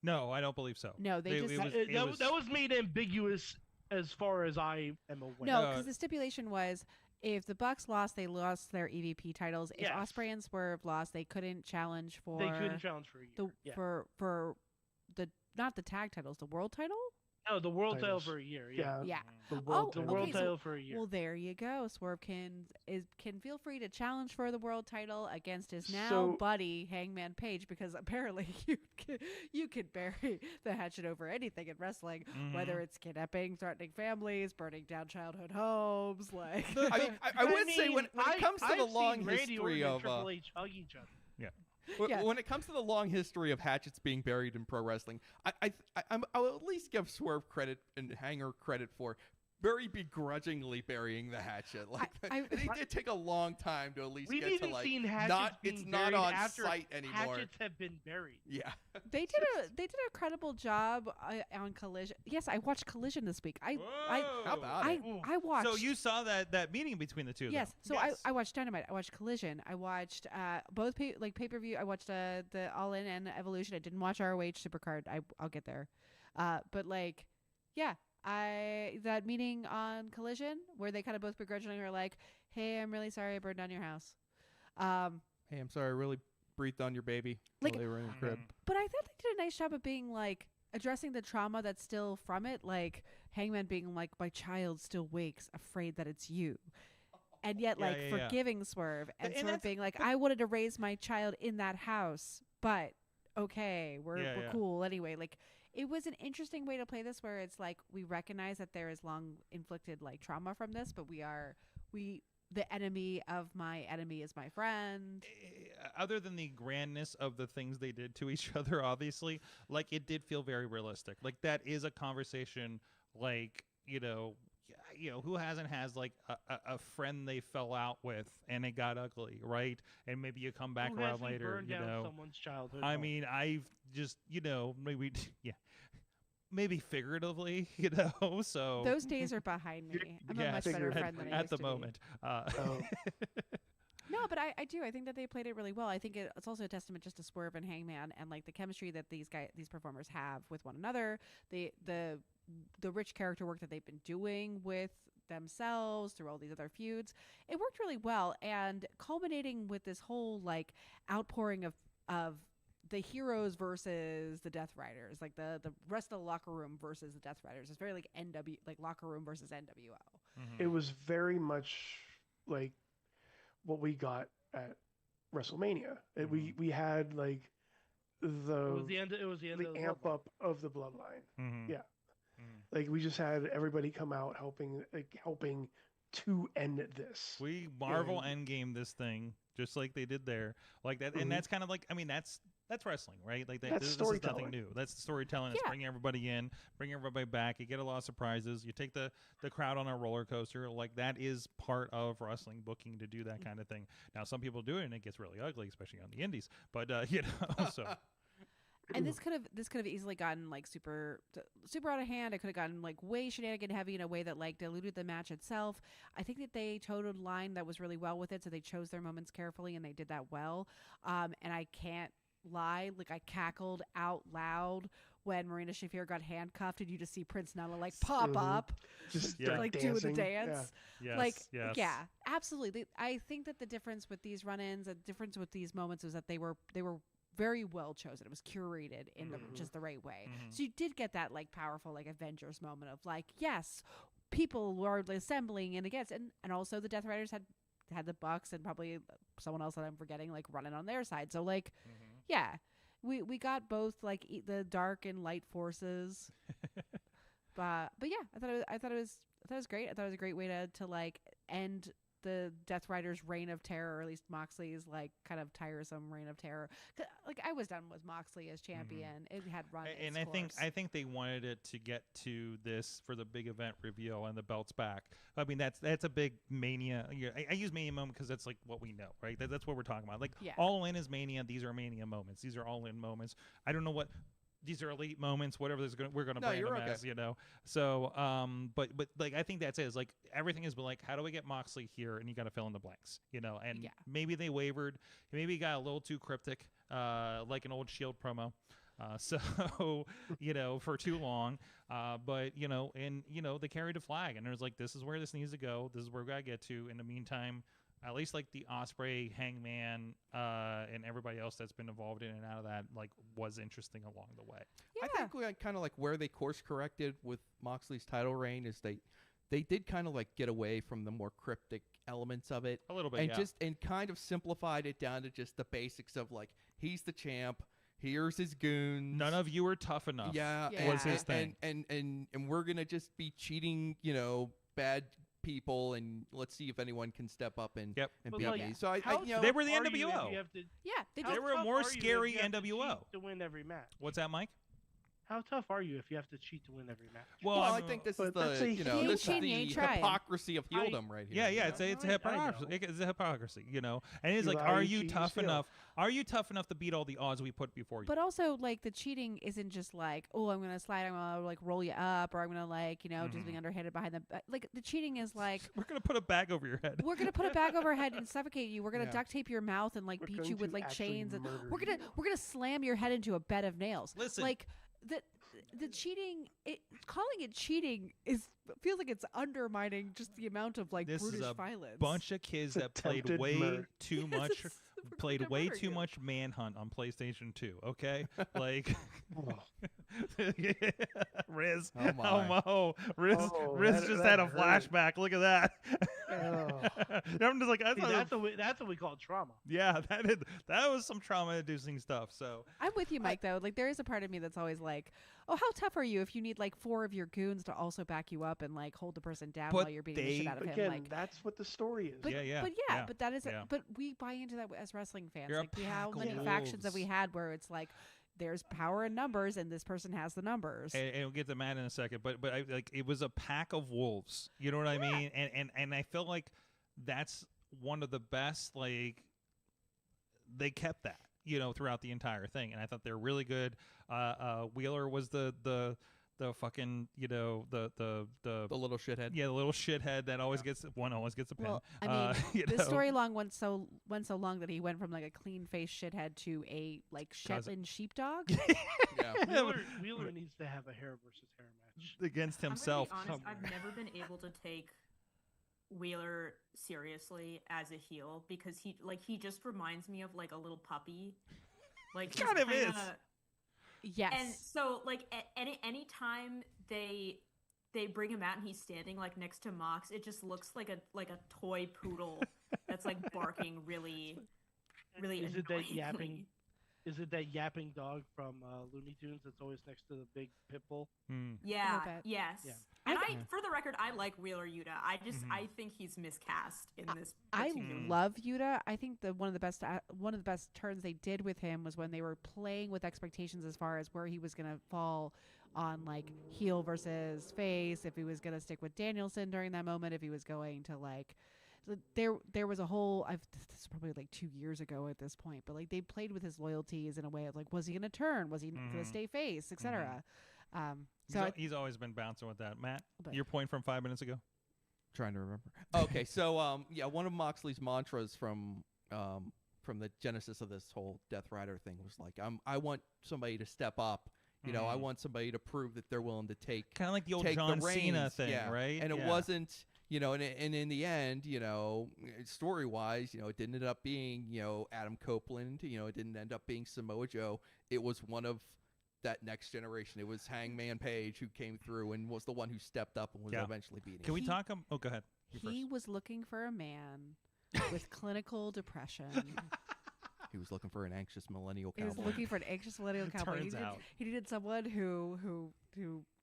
D: No, I don't believe so.
J: No, they just-
F: That was made ambiguous as far as I am aware.
J: No, because the stipulation was if the Bucks lost, they lost their EVP titles. If
F: Yes.
J: Osprey and Swerve lost, they couldn't challenge for
F: They couldn't challenge for a year.
J: the
F: yeah.
J: for the not the tag titles, the world title.
F: No, the world title
G: titles.
F: for a year.
G: Yeah.
J: Yeah.
G: The
J: Oh,
G: world
F: The
G: title.
F: world
J: okay, so-
F: title for a year.
J: Well, there you go. Swerve can feel free to challenge for the world title against his now
G: So-
J: buddy Hangman Page, because apparently you could bury the hatchet over anything in wrestling, whether it's kidnapping, threatening families, burning down childhood homes, like.
I: I mean, I would say when it comes to the
F: I've
I: long
F: seen Randy
I: history
F: Orton and
I: of
F: Triple H hug each other.
J: Yeah.
I: when it comes to the long history of hatchets being buried in pro wrestling, I'll at least give Swerve credit and Hanger credit for very begrudgingly burying the hatchet. Like they did take a long time to at least
F: We've
I: get
F: even
I: to like
F: seen hatchets
I: it's
F: being
I: not
F: buried
I: on
F: after
I: site anymore.
F: Hatchets have been buried.
I: Yeah.
J: They did a credible job on Collision. Yes, I watched Collision this week.
I: How about it?
J: I watched.
D: So you saw that meeting between the two of
J: Yes.
D: them?
J: So I watched Dynamite. I watched Collision. I watched both pay-per-view. I watched the All In and Evolution. I didn't watch ROH Supercard. I'll get there. But like, yeah, that meeting on Collision where they kind of both begrudgingly were like, "Hey, I'm really sorry I burned down your house."
I: Hey, I'm sorry, I really breathed on your baby
J: Like-
I: while they were in the crib.
J: But I thought they did a nice job of being like addressing the trauma that's still from it, like Hangman being like, "My child still wakes, afraid that it's you," and yet
D: Yeah,
J: like
D: yeah, yeah.
J: forgiving Swerve and
D: And
J: Swerve
D: that's-
J: being like, "I wanted to raise my child in that house, but okay, we're
D: Yeah.
J: cool anyway." Like it was an interesting way to play this, where it's like we recognize that there is long inflicted like trauma from this, but the enemy of my enemy is my friend.
D: Other than the grandness of the things they did to each other, obviously, like it did feel very realistic. Like that is a conversation, like who has like a friend they fell out with and it got ugly, right? And maybe you come back
F: Who
D: around
F: hasn't
D: later,
F: burned down someone's childhood
D: I
F: home?
D: mean, I've just maybe maybe figuratively, so
J: Those days are behind me. I'm a much better friend than I
D: at
J: used
D: the
J: to be.
D: moment.
J: No, but I do. I think that they played it really well. I think it's also a testament just to Swerve and Hangman and like the chemistry that these performers have with one another. The rich character work that they've been doing with themselves through all these other feuds. It worked really well, and culminating with this whole like outpouring of the heroes versus the Death Riders, like the rest of the locker room versus the Death Riders. It's very like locker room versus NWO.
G: It was very much like what we got at WrestleMania. We had like
F: It was the end. It was the end of the
G: amp
F: bloodline.
G: up of the bloodline.
D: Mm-hmm.
G: Yeah, like we just had everybody come out helping to end this.
D: We Marvel Endgame this thing just like they did there, like that, and that's kind of like that's wrestling, right? Like
G: That's
D: this is
G: storytelling.
D: nothing new. That's storytelling. It's bringing everybody in, bringing everybody back. You get a lot of surprises. You take the crowd on a roller coaster. Like that is part of wrestling booking to do that kind of thing. Now some people do it and it gets really ugly, especially on the indies. But so.
J: And this could have easily gotten like super out of hand. It could have gotten like way shenanigan heavy in a way that like diluted the match itself. I think that they toed a line that was really well with it, so they chose their moments carefully and they did that well. And I can't lie, like I cackled out loud when Marina Shafir got handcuffed and you just see Prince Nana like pop up,
G: just
J: like doing the
G: dancing.
J: dance.
D: Yes,
J: Like
D: yes.
J: yeah, absolutely. I think that the difference with these run-ins, the difference with these moments, was that they were very well chosen. It was curated in just the right way. So you did get that like powerful like Avengers moment of like, yes, people were assembling and against, and also the Death Riders had the Bucks and probably someone else that I'm forgetting like running on their side. So like, yeah, we got both like the dark and light forces. but yeah, I thought it was great. I thought it was a great way to like end the Death Riders' reign of terror, or at least Moxley's like kind of tiresome reign of terror. Like I was done with Moxley as champion. It had run
D: And
J: its course.
D: I think they wanted it to get to this for the big event reveal and the belts back. I mean that's a big Mania. I use Mania moment because that's like what we know, right? That's what we're talking about. Like All In is Mania. These are Mania moments. These are All In moments. I don't know what. These are elite moments, whatever we're going to brand them as, So, but like I think that's it. Is like everything is like, how do we get Moxley here? And you got to fill in the blanks, And maybe they wavered. Maybe got a little too cryptic, like an old Shield promo. So for too long. But they carried a flag, and there's like, this is where this needs to go. This is where we got to get to. In the meantime, at least like the Osprey, Hangman, and everybody else that's been involved in and out of that, like, was interesting along the way.
J: Yeah.
I: I think kind of like where they course corrected with Moxley's title reign is they did kind of like get away from the more cryptic elements of it
D: A little bit,
I: and
D: yeah.
I: just and kind of simplified it down to just the basics of like he's the champ, here's his goons.
D: None of you are tough enough.
I: Yeah,
D: was his thing.
I: And we're gonna just be cheating, bad people, and let's see if anyone can step up and
F: But,
I: beat
F: like,
I: me. So I
D: They were the
F: tough are you if
D: NWO.
F: you have to-
J: Yeah, they
F: how
J: just
D: They were a
F: tough
D: more
F: are you if
D: scary
F: you have to
D: NWO.
F: cheat to win every match.
D: What's that, Mike?
F: How tough are you if you have to cheat to win every match?
D: Well,
I: I think this is
G: But that's a
I: the
G: heel
I: this is
J: cheating,
I: the
J: you ain't trying.
I: hypocrisy of heeldom right here.
D: Yeah, it's a
F: I know.
D: hypocrisy. It's a hypocrisy, And it's
G: You
D: like,
G: lie,
D: are
G: you
D: you
G: cheat, you
D: tough
G: steal.
D: enough? Are you tough enough to beat all the odds we put before you?
J: But also, like, the cheating isn't just like, oh, I'm gonna slide, I'm gonna like roll you up, or I'm gonna like, just being underhanded behind the like. The cheating is like,
D: we're gonna put a bag over your head.
J: we're gonna put a bag over your head and suffocate you. We're gonna
D: Yeah.
J: duct tape your mouth and like
G: We're
J: beat
G: going
J: you with
G: to
J: like
G: actually
J: chains, and
G: murder
J: we're gonna slam your head into a bed of nails.
D: Listen.
J: like the cheating, calling it cheating feels like it's undermining just the amount of like
D: This is
J: brutish
D: a
J: violence.
D: bunch of kids that played
G: Attempted
D: way
G: murder.
D: too
J: Yes,
D: much.
J: it's- we're
D: Played
J: going to
D: way
J: murder
D: too
J: you.
D: much Manhunt on PlayStation 2. Okay, like
G: Oh.
D: Riz.
I: Oh, my.
D: Riz.
G: Oh,
D: Riz
G: that-
D: just
G: that
D: had a
G: hurt.
D: flashback. Look at that.
G: Oh.
D: I'm just like, I
F: See,
D: thought.
F: that's what we call trauma.
D: Yeah, that was some trauma-inducing stuff. So
J: I'm with you, Mike. Though, like, there is a part of me that's always like, "Oh, how tough are you if you need like 4 of your goons to also back you up and like hold the person down
D: But
J: while you're beating the shit out of him?"
G: Again,
J: Like,
G: that's what the story is.
J: but
D: Yeah,
J: but that is.
D: yeah.
J: But we buy into that as wrestling fans.
D: You're a
J: Like, how
D: pack
J: many
D: of
J: factions have
D: wolves.
J: we had where it's like, there's power in numbers, and this person has the numbers.
D: and we'll get to Matt in a second, but I, like, it was a pack of wolves. You know what I mean? And I feel like that's one of the best. Like, they kept that, throughout the entire thing, and I thought they're really good. Wheeler was the fucking the
I: little shithead.
D: Yeah, the little shithead that always gets a pin.
J: Well, I mean,
D: you
J: the
D: know.
J: story went so long that he went from like a clean faced shithead to a like Shetland sheepdog.
I: Yeah.
F: Wheeler needs to have a hair versus hair match.
D: Against
H: I'm
D: himself.
H: gonna be honest, I've
D: somewhere.
H: never been able to take Wheeler seriously as a heel because he just reminds me of like a little puppy. Like
D: Kind of is.
J: Yes.
H: And so like any time they bring him out and he's standing like next to Mox, it just looks like a toy poodle that's like barking really
F: Is it that
H: annoyingly.
F: yapping? Is it that yapping dog from Looney Tunes that's always next to the big pit bull?
H: Yeah.
J: bit.
H: Yes.
F: Yeah.
H: And for the record, I like Wheeler Yuta. I think he's miscast in this.
J: I
H: particular-
J: love Yuta. I think that one of the best turns they did with him was when they were playing with expectations as far as where he was gonna fall on like heel versus face, if he was gonna stick with Danielson during that moment, if he was going to like. So there was a whole. This is probably like 2 years ago at this point, but like they played with his loyalties in a way of like, was he gonna turn? Was he gonna stay face, etc.
D: He's always been bouncing with that. Matt,
J: But-
D: your point from 5 minutes ago.
I: Trying to remember. Okay, so one of Moxley's mantras from the genesis of this whole Death Rider thing was like, I want somebody to step up. I want somebody to prove that they're willing to take
D: Kind of like the old
I: take
D: John
I: the
D: Cena
I: reins.
D: thing,
I: Yeah.
D: right?
I: And it
D: Yeah.
I: wasn't, and in the end, story wise, it didn't end up being, Adam Copeland. It didn't end up being Samoa Joe. It was one of that next generation. It was Hangman Page who came through and was the one who stepped up and was
D: Yeah.
I: eventually beating.
D: Can we
J: He-
D: talk? Oh, go ahead. You
J: He
D: first.
J: was looking for a man with clinical depression.
I: He was looking for an anxious millennial
J: He was
I: cowboy.
J: looking for an anxious millennial cowboy.
D: Turns out.
J: He needed someone who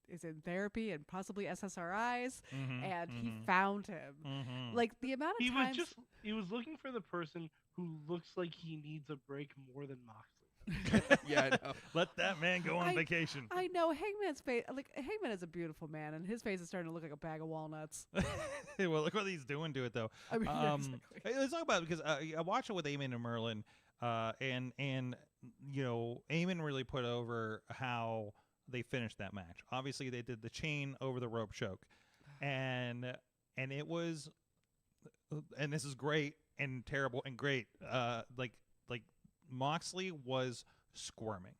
J: is in therapy and possibly SSRIs, and he found him. Like the amount of times
F: He was looking for the person who looks like he needs a break more than Moxley.
I: Yeah, I know.
D: Let that man go on
J: I-
D: vacation.
J: I know Hangman's face. Like Hangman is a beautiful man, and his face is starting to look like a bag of walnuts.
D: Well, look what he's doing to it, though.
J: I mean, exactly.
D: Hey, let's talk about it because I watched it with Eamon and Merlin, and Eamon really put over how they finished that match. Obviously, they did the chain over the rope choke, and it was, and this is great and terrible and great. Like Moxley was squirming,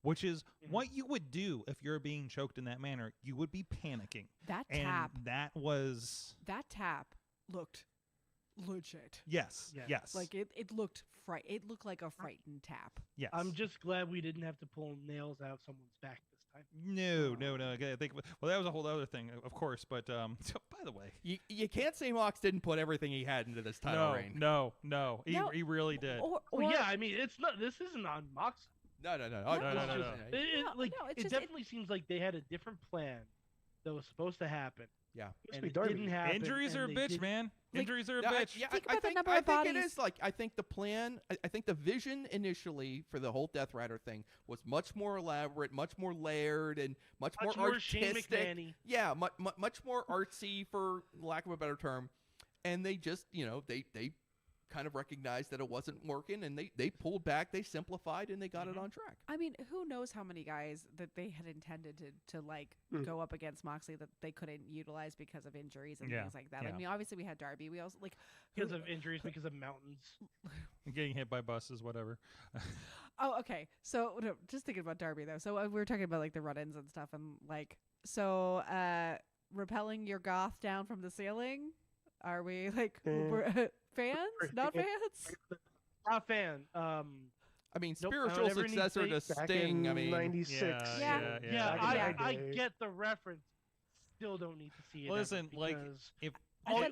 D: which is what you would do if you're being choked in that manner. You would be panicking.
J: That
D: And
J: tap.
D: that was
J: That tap looked legit.
D: Yes.
F: Yeah.
D: Yes.
J: Like it looked it looked like a frightened tap.
D: yes.
F: I'm just glad we didn't have to pull nails out of someone's back this time.
D: No. I think well, that was a whole other thing, of course. But so, by the way,
I: You can't say Mox didn't put everything he had into this title reign.
D: No. He really did.
F: Well, yeah, I mean, it's not. This isn't on Mox.
I: No.
F: It definitely seems like they had a different plan that was supposed to happen.
I: Yeah.
F: And it didn't happen.
D: Injuries are a
F: and they
D: bitch,
F: didn't-
D: man. Injuries are a bitch.
J: Think about the number
I: I
J: of
I: think it
J: bodies.
I: is like I think the plan. I think the vision initially for the whole Death Rider thing was much more elaborate, much more layered, and much more
F: Shane
I: artistic.
F: McMahon-y.
I: Yeah, much more artsy, for lack of a better term. And they just, they kind of recognized that it wasn't working, and they pulled back, they simplified, and they got it on track.
J: I mean, who knows how many guys that they had intended to go up against Moxley that they couldn't utilize because of injuries and things like that.
D: Yeah.
J: I mean, obviously we had Darby. We also
F: Because of injuries, because of mountains.
D: Getting hit by buses, whatever.
J: Oh, okay. So no, just thinking about Darby though. So we were talking about like the run-ins and stuff, and rappelling your goth down from the ceiling. Are we fans? Not fans?
F: Not fan.
I: I mean,
F: Nope,
I: spiritual
F: I never need
I: successor to
F: to-
G: Back
I: Sting.
G: in
I: I mean,
G: 96.
F: Yeah,
G: Back in my
F: I
G: day.
F: get the reference. Still don't need to see it.
D: Listen,
F: ever,
D: like,
F: because
D: if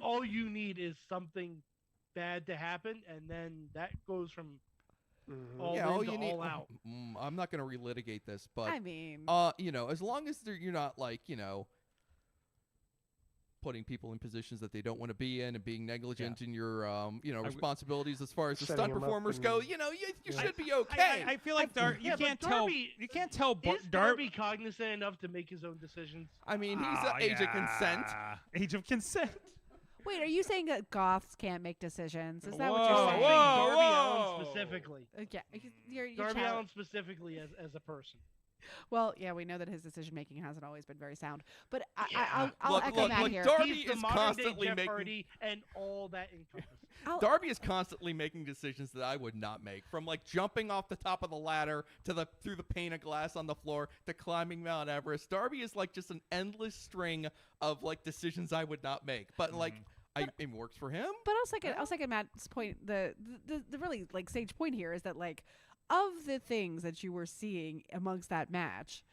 F: all you need is something bad to happen, and then that goes from all
I: all
F: in to
I: you need.
F: all out.
I: I'm not going to relitigate this, but
J: I mean,
I: as long as you're not putting people in positions that they don't want to be in and being negligent in your responsibilities as far as the
G: Setting
I: stunt
G: them up
I: performers
G: and-
I: go, you should be okay.
D: I feel like you can't tell. You can't tell
F: Is Darby cognizant enough to make his own decisions?
I: I mean, he's an age of consent.
D: Age of consent.
J: wait, are you saying that goths can't make decisions? Is that what
F: Oh,
J: you're saying?
F: Darby Allin specifically.
J: Yeah, you're
F: Darby Allin specifically as a person.
J: Well, yeah, we know that his decision making hasn't always been very sound, but
F: Yeah.
J: I'll echo Matt here.
I: Darby
F: He's the
I: is
F: modern-day
I: constantly
F: Jeff
I: making.
F: Hardy and all that encompasses.
I: Darby is constantly making decisions that I would not make. From like jumping off the top of the ladder to through the pane of glass on the floor to climbing Mount Everest. Darby is like just an endless string of like decisions I would not make. But it works for him.
J: But I was thinking Matt's point. The really like sage point here is that like of the things that you were seeing amongst that match,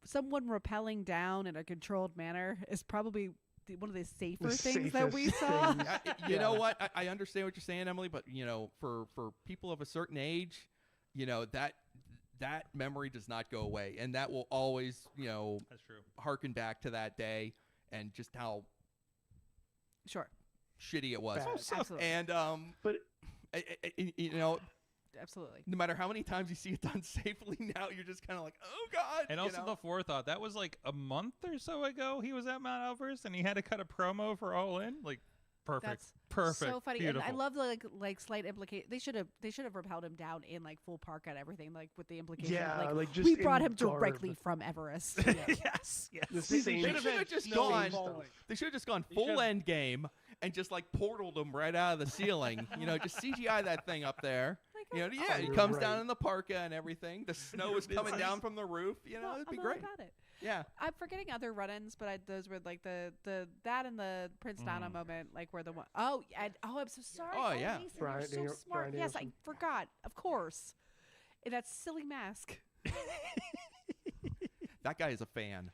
J: someone rappelling down in a controlled manner is probably one of the safer things that we saw.
I: You know what? I understand what you're saying, Emily, but for people of a certain age, that memory does not go away, and that will always,
D: That's true.
I: harken back to that day and just how shitty it was.
J: Absolutely.
I: And
G: but
J: absolutely.
I: no matter how many times you see it done safely now, you're just kind of like, oh god.
D: And also the forethought. That was like a month or so ago. He was at Mount Everest, and he had to cut a promo for All In. Like, perfect.
J: That's
D: perfect.
J: So funny.
D: Beautiful.
J: And I love the like slight implication. They should have rappelled him down in like full park and everything, like with the implication.
G: Yeah,
J: of,
G: like, just
J: we
G: in
J: brought him
G: garb.
J: directly from Everest.
D: yes.
G: The
I: They
G: same
I: should have just gone. They should have just gone full
F: should've-
I: end game and just like portaled him right out of the ceiling. Just CGI that thing up there. He
G: you're
I: comes
G: right.
I: down in the parka and everything. The snow is coming down from the roof. It'd be great.
J: I got it.
I: Yeah.
J: I'm forgetting other run-ins, but those were like the that and the Prince Nana moment, like where the one I'm so sorry.
I: Oh, yeah.
J: Mason,
G: Brian
J: you're so
G: Daniel-
J: smart.
G: Brian
J: Yes, I
G: Danielson.
J: forgot. Of course, and that silly mask.
I: That guy is a fan.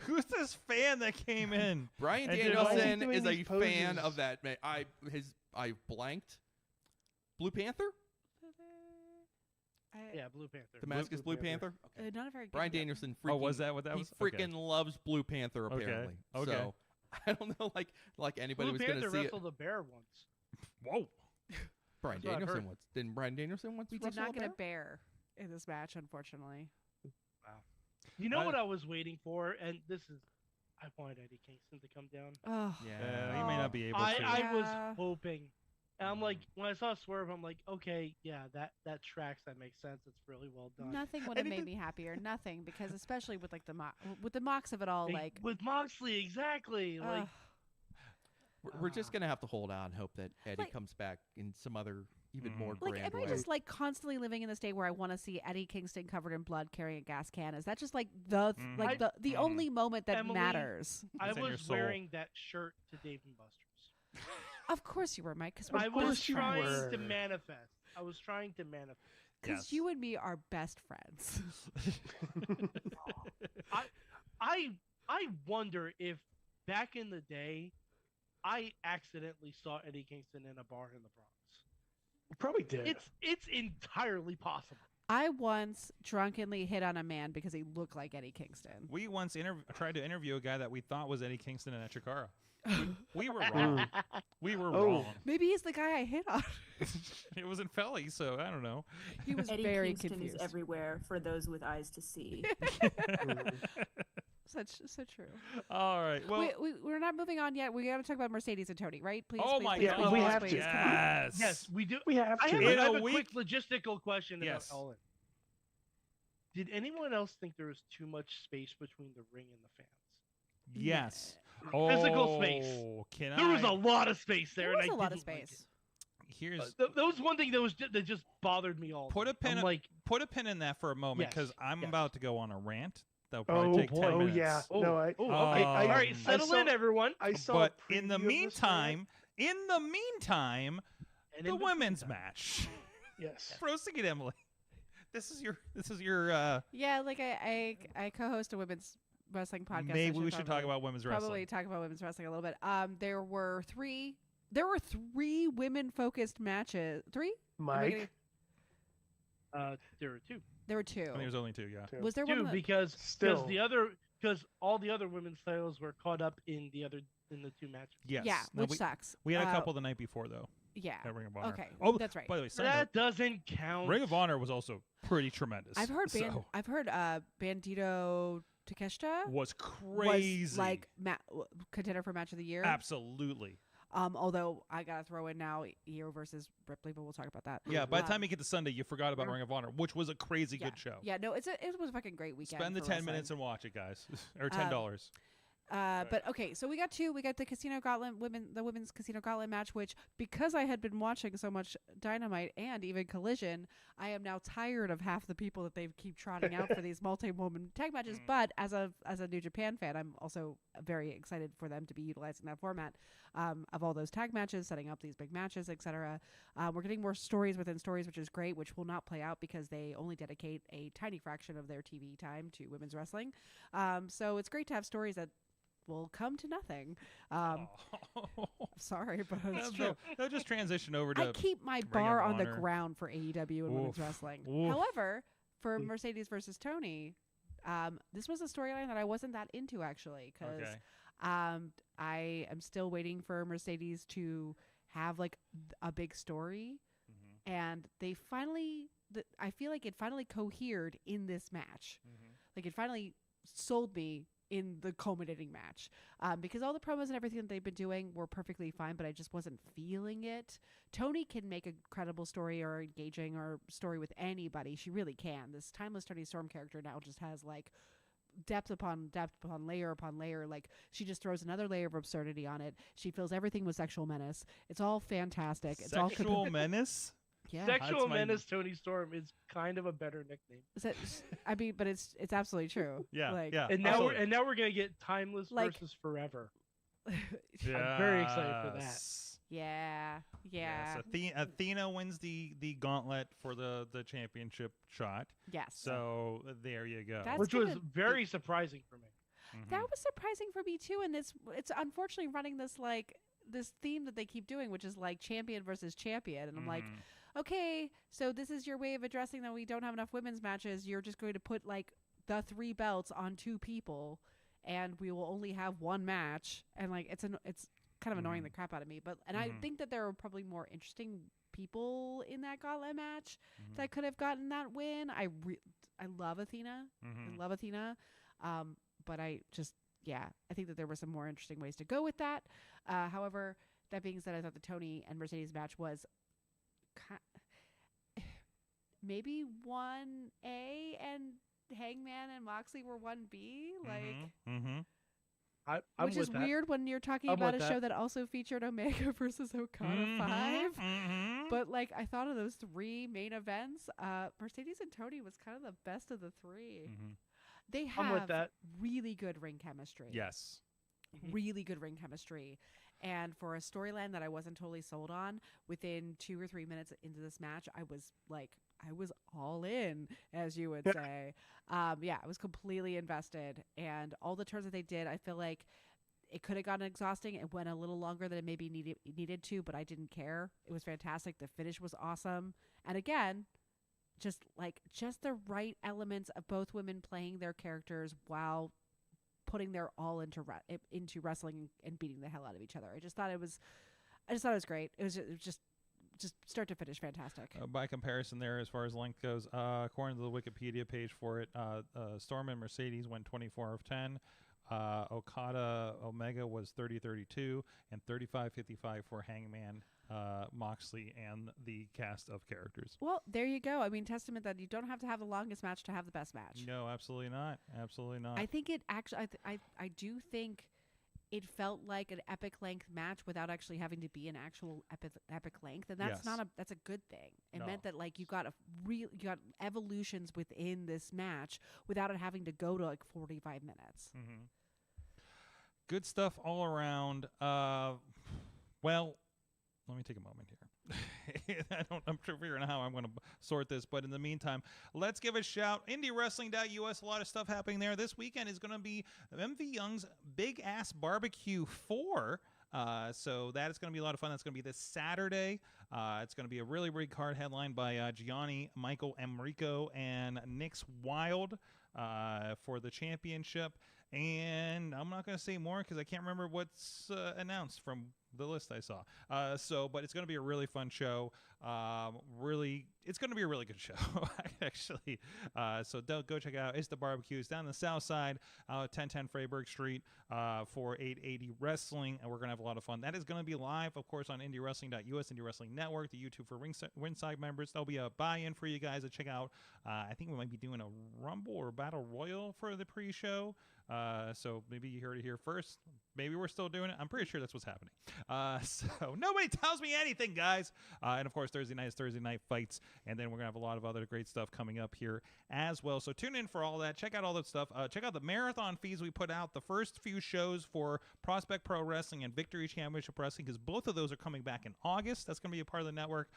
D: Who's this fan that came in?
I: Brian
D: And did
I: Danielson
G: doing
I: is a
G: these
I: fan
G: poses?
I: of that. I blanked. Blue Panther.
F: Yeah, Blue Panther.
I: Damascus Blue Panther. Okay.
J: Not a very good
I: Brian
J: guess.
I: Danielson.
D: Oh, was that what that was?
I: He freaking loves Blue Panther apparently.
D: Okay.
I: So I don't know, like anybody
F: Blue
I: was going
F: Panther
I: to see it.
F: wrestled a bear once.
D: Whoa.
I: Brian
F: That's what I've
I: Danielson
F: heard.
I: once. Didn't Brian Danielson once
J: We did
I: wrestle
J: not
I: a
J: get a
I: bear?
J: bear in this match, unfortunately.
F: You know
D: I-
F: what I was waiting for, and I wanted Eddie Kingston to come down.
J: Oh,
D: He may not be able to.
F: I was
J: Yeah.
F: hoping, and I'm like, when I saw Swerve, I'm like, okay, yeah, that tracks, that makes sense. It's really well done.
J: nothing would have made me happier. Nothing, because especially with like with the mocks of it all, like
F: with Moxley, exactly. Like,
I: We're just going to have to hold out and hope that Eddie
J: Like-
I: comes back in some other even more
J: like,
I: grand
J: am I
I: way.
J: just like constantly living in this day where I want to see Eddie Kingston covered in blood carrying a gas can? Is that just like the only moment that
F: Emily,
J: matters?
F: I
D: It's in your
F: was
D: soul.
F: wearing that shirt to Dave and Buster's.
J: Of course you were, Mike, because
F: I
J: we're
F: was
J: best
F: trying
J: friends.
F: to manifest. I was trying to manifest.
J: Because you and me are best friends.
F: I wonder if back in the day, I accidentally saw Eddie Kingston in a bar in the Bronx.
G: Probably did.
F: It's entirely possible.
J: I once drunkenly hit on a man because he looked like Eddie Kingston.
D: We once tried to interview a guy that we thought was Eddie Kingston in Chikara. We were wrong. We were wrong.
J: Maybe he's the guy I hit on.
D: It was in Philly, so I don't know.
J: He was
H: Eddie
J: very
H: Kingston
J: confused.
H: is everywhere for those with eyes to see.
J: So true.
D: All right. Well,
J: we're not moving on yet. We got to talk about Mercedes and Tony, right? Please.
D: Oh
J: please,
D: my
J: please,
D: God.
J: please,
G: we
J: please,
G: have
J: please,
G: to.
J: come on.
D: yes.
F: Yes, we do.
G: We have to.
F: I have
D: In
F: a
D: a
F: quick
D: week-
F: logistical question
D: Yes.
F: about Owen. Did anyone else think there was too much space between the ring and the fans?
D: Yes.
F: Physical space.
D: Can
F: There was
D: I?
F: a lot of space there.
J: There was
F: and
J: a
F: I
J: lot of
F: didn't like
J: space.
D: Here's
F: it. That was one thing that just bothered me all.
D: put a
F: day.
D: pin.
F: I'm like,
D: Put a pin in that for a moment
F: Yes,
D: because I'm
F: yes.
D: about to go on a rant. That'll probably
G: Oh
D: take 10
G: boy! Oh
D: minutes.
G: yeah.
F: Oh,
G: No, I.
F: oh,
G: I-
F: okay.
G: I-
F: All right,
G: I
F: settle
G: saw-
F: in, everyone.
G: I saw.
D: But
G: a
D: in the
G: preview of this rant.
D: meantime,
F: And
D: the
F: in
D: women's
F: between
D: match.
G: Yes.
D: Proceed, Emily. This is your.
J: Yeah, like I co-host a women's wrestling podcast.
D: Maybe
J: I
D: we should talk
J: probably-
D: about women's
J: Probably
D: wrestling.
J: talk about women's wrestling a little bit. There were three women-focused matches. Three? Am I
G: Mike.
J: getting-
F: there were two.
J: There were two.
D: I think there's only two. Yeah.
J: Was there one?
F: Two
J: that-
F: because
G: Still.
F: because all the other women's titles were caught up in the two matches.
D: Yes.
J: Yeah,
D: Now,
J: which sucks.
D: We had a couple the night before though.
J: Yeah.
D: At Ring of Honor.
J: Okay,
D: Oh,
J: that's right.
D: By the way, side
F: That
D: note,
F: doesn't count.
D: Ring of Honor was also pretty tremendous.
J: I've heard
D: so,
J: Bandito Takeshita
D: was crazy.
J: was like contender for match of the year.
D: Absolutely.
J: Although I gotta throw in now Io versus Ripley, but we'll talk about that.
D: Yeah. By the time you get to Sunday, you forgot about Ring of Honor, which was a crazy
J: yeah.
D: good show.
J: Yeah, no, it was a fucking great weekend.
D: Spend the
J: for
D: 10
J: wrestling.
D: minutes and watch it, guys, or $10.
J: But okay, so we got two. We got the Casino Gauntlet the women's Casino Gauntlet match, which because I had been watching so much Dynamite and even Collision, I am now tired of half the people that they keep trotting out for these multi-woman tag matches. But as a New Japan fan, I'm also very excited for them to be utilizing that format of all those tag matches, setting up these big matches, etc. We're getting more stories within stories, which is great, which will not play out because they only dedicate a tiny fraction of their TV time to women's wrestling. So it's great to have stories that will come to nothing. Sorry, but it's true.
D: They'll just transition over to.
J: I keep my
D: Ring
J: bar
D: of
J: on the
D: Honor.
J: ground for AEW and women's wrestling.
D: Oof.
J: However, for Mercedes versus Tony, this was a storyline that I wasn't that into actually, because I am still waiting for Mercedes to have like a big story, and they finally. I feel like it finally cohered in this match. Like it finally sold me in the culminating match, because all the promos and everything that they've been doing were perfectly fine, but I just wasn't feeling it. Tony can make a credible story or engaging or story with anybody. She really can. This Timeless Tony Storm character now just has like depth upon layer upon layer. Like she just throws another layer of absurdity on it. She fills everything with sexual menace. It's all fantastic. It's all
D: Sexual menace.
J: Yeah.
F: Sexual Menace Tony Storm is kind of a better nickname.
J: Is that, I mean, but it's absolutely true.
D: Yeah,
J: Like,
D: yeah.
F: And now we're gonna get Timeless
J: Like-
F: versus Forever.
D: Yes.
F: I'm very excited for that.
J: Yeah.
D: Yes, Athena wins the gauntlet for the championship shot.
J: Yes.
D: So there you go.
J: That's
F: Which was
J: gonna
F: very surprising for me.
J: That was surprising for me too, and it's unfortunately running this theme that they keep doing, which is like champion versus champion, and I'm like, okay, so this is your way of addressing that we don't have enough women's matches. You're just going to put like the 3 belts on 2 people, and we will only have 1 match, and like it's kind of annoying the crap out of me. But I think that there are probably more interesting people in that gauntlet match that could have gotten that win. I love Athena. I love Athena. But I think that there were some more interesting ways to go with that. However, that being said, I thought the Tony and Mercedes match was maybe 1A and Hangman and Moxley were 1B.
F: Which
J: is weird when you're talking about a show that also featured Omega versus Okada 5. But like I thought of those 3 main events, Mercedes and Tony was kind of the best of the 3. They have really good ring chemistry.
D: Yes.
J: Really good ring chemistry. And for a storyline that I wasn't totally sold on, within 2 or 3 minutes into this match, I was all in, as you would say. I was completely invested. And all the turns that they did, I feel like it could have gotten exhausting. It went a little longer than it maybe needed to, but I didn't care. It was fantastic. The finish was awesome. And again, just the right elements of both women playing their characters while putting their all into wrestling and beating the hell out of each other. I just thought it was great. It was just start to finish fantastic.
D: By comparison, there as far as length goes, according to the Wikipedia page for it, Storm and Mercedes went 24 of 10. Okada Omega was 30-32 and 35-55 for Hangman Moxley and the cast of characters.
J: Well, there you go. I mean, testament that you don't have to have the longest match to have the best match.
D: No, absolutely not. Absolutely not.
J: I think it actually, I do think it felt like an epic length match without actually having to be an actual epic length, and that's that's a good thing. It meant that you got you got evolutions within this match without it having to go to like 45 minutes.
D: Mm-hmm. Good stuff all around. Well, let me take a moment here. I'm figuring out how I'm going to sort this, but in the meantime, let's give a shout. IndyWrestling.us, a lot of stuff happening there. This weekend is going to be MV Young's Big Ass Barbecue 4. So that is going to be a lot of fun. That's going to be this Saturday. It's going to be a really big card headlined by Gianni, Michael Emrico, and Nick's Wild for the championship. And I'm not going to say more because I can't remember what's announced from the list I saw. But it's going to be a really fun show. It's going to be a really good show, actually. So go check it out. It's the barbecues down the south side, 1010 Freiburg Street for 880 Wrestling. And we're going to have a lot of fun. That is going to be live, of course, on IndyWrestling.us, Indie Wrestling Network, the YouTube for Ringside members. There'll be a buy-in for you guys to check out. I think we might be doing a Rumble or Battle Royal for the pre-show. So maybe you heard it here first. Maybe we're still doing it. I'm pretty sure that's what's happening. So nobody tells me anything, guys. And of course, Thursday night is Thursday night fights. And then we're going to have a lot of other great stuff coming up here as well. So tune in for all that. Check out all that stuff. Check out the marathon feeds we put out. The first few shows for Prospect Pro Wrestling and Victory Championship Wrestling, because both of those are coming back in August. That's going to be a part of the network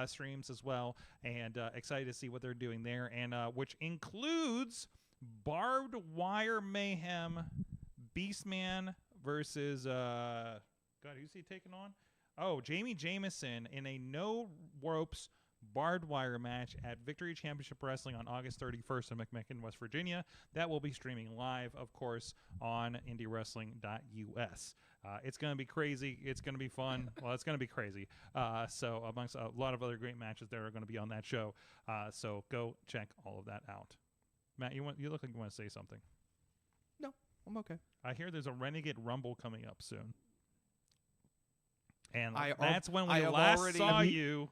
D: streams as well. And excited to see what they're doing there. And which includes Barbed Wire Mayhem, Beastman versus who's he taking on? Oh, Jamie Jameson in a no ropes barbed wire match at Victory Championship Wrestling on August 31st in McMicken, West Virginia. That will be streaming live, of course, on IndyWrestling.us. It's going to be crazy. It's going to be fun. Well, it's going to be crazy. So amongst a lot of other great matches that are going to be on that show. So go check all of that out. Matt, you look like you want to say something.
I: No, I'm okay.
D: I hear there's a Renegade Rumble coming up soon. And that's when we last saw you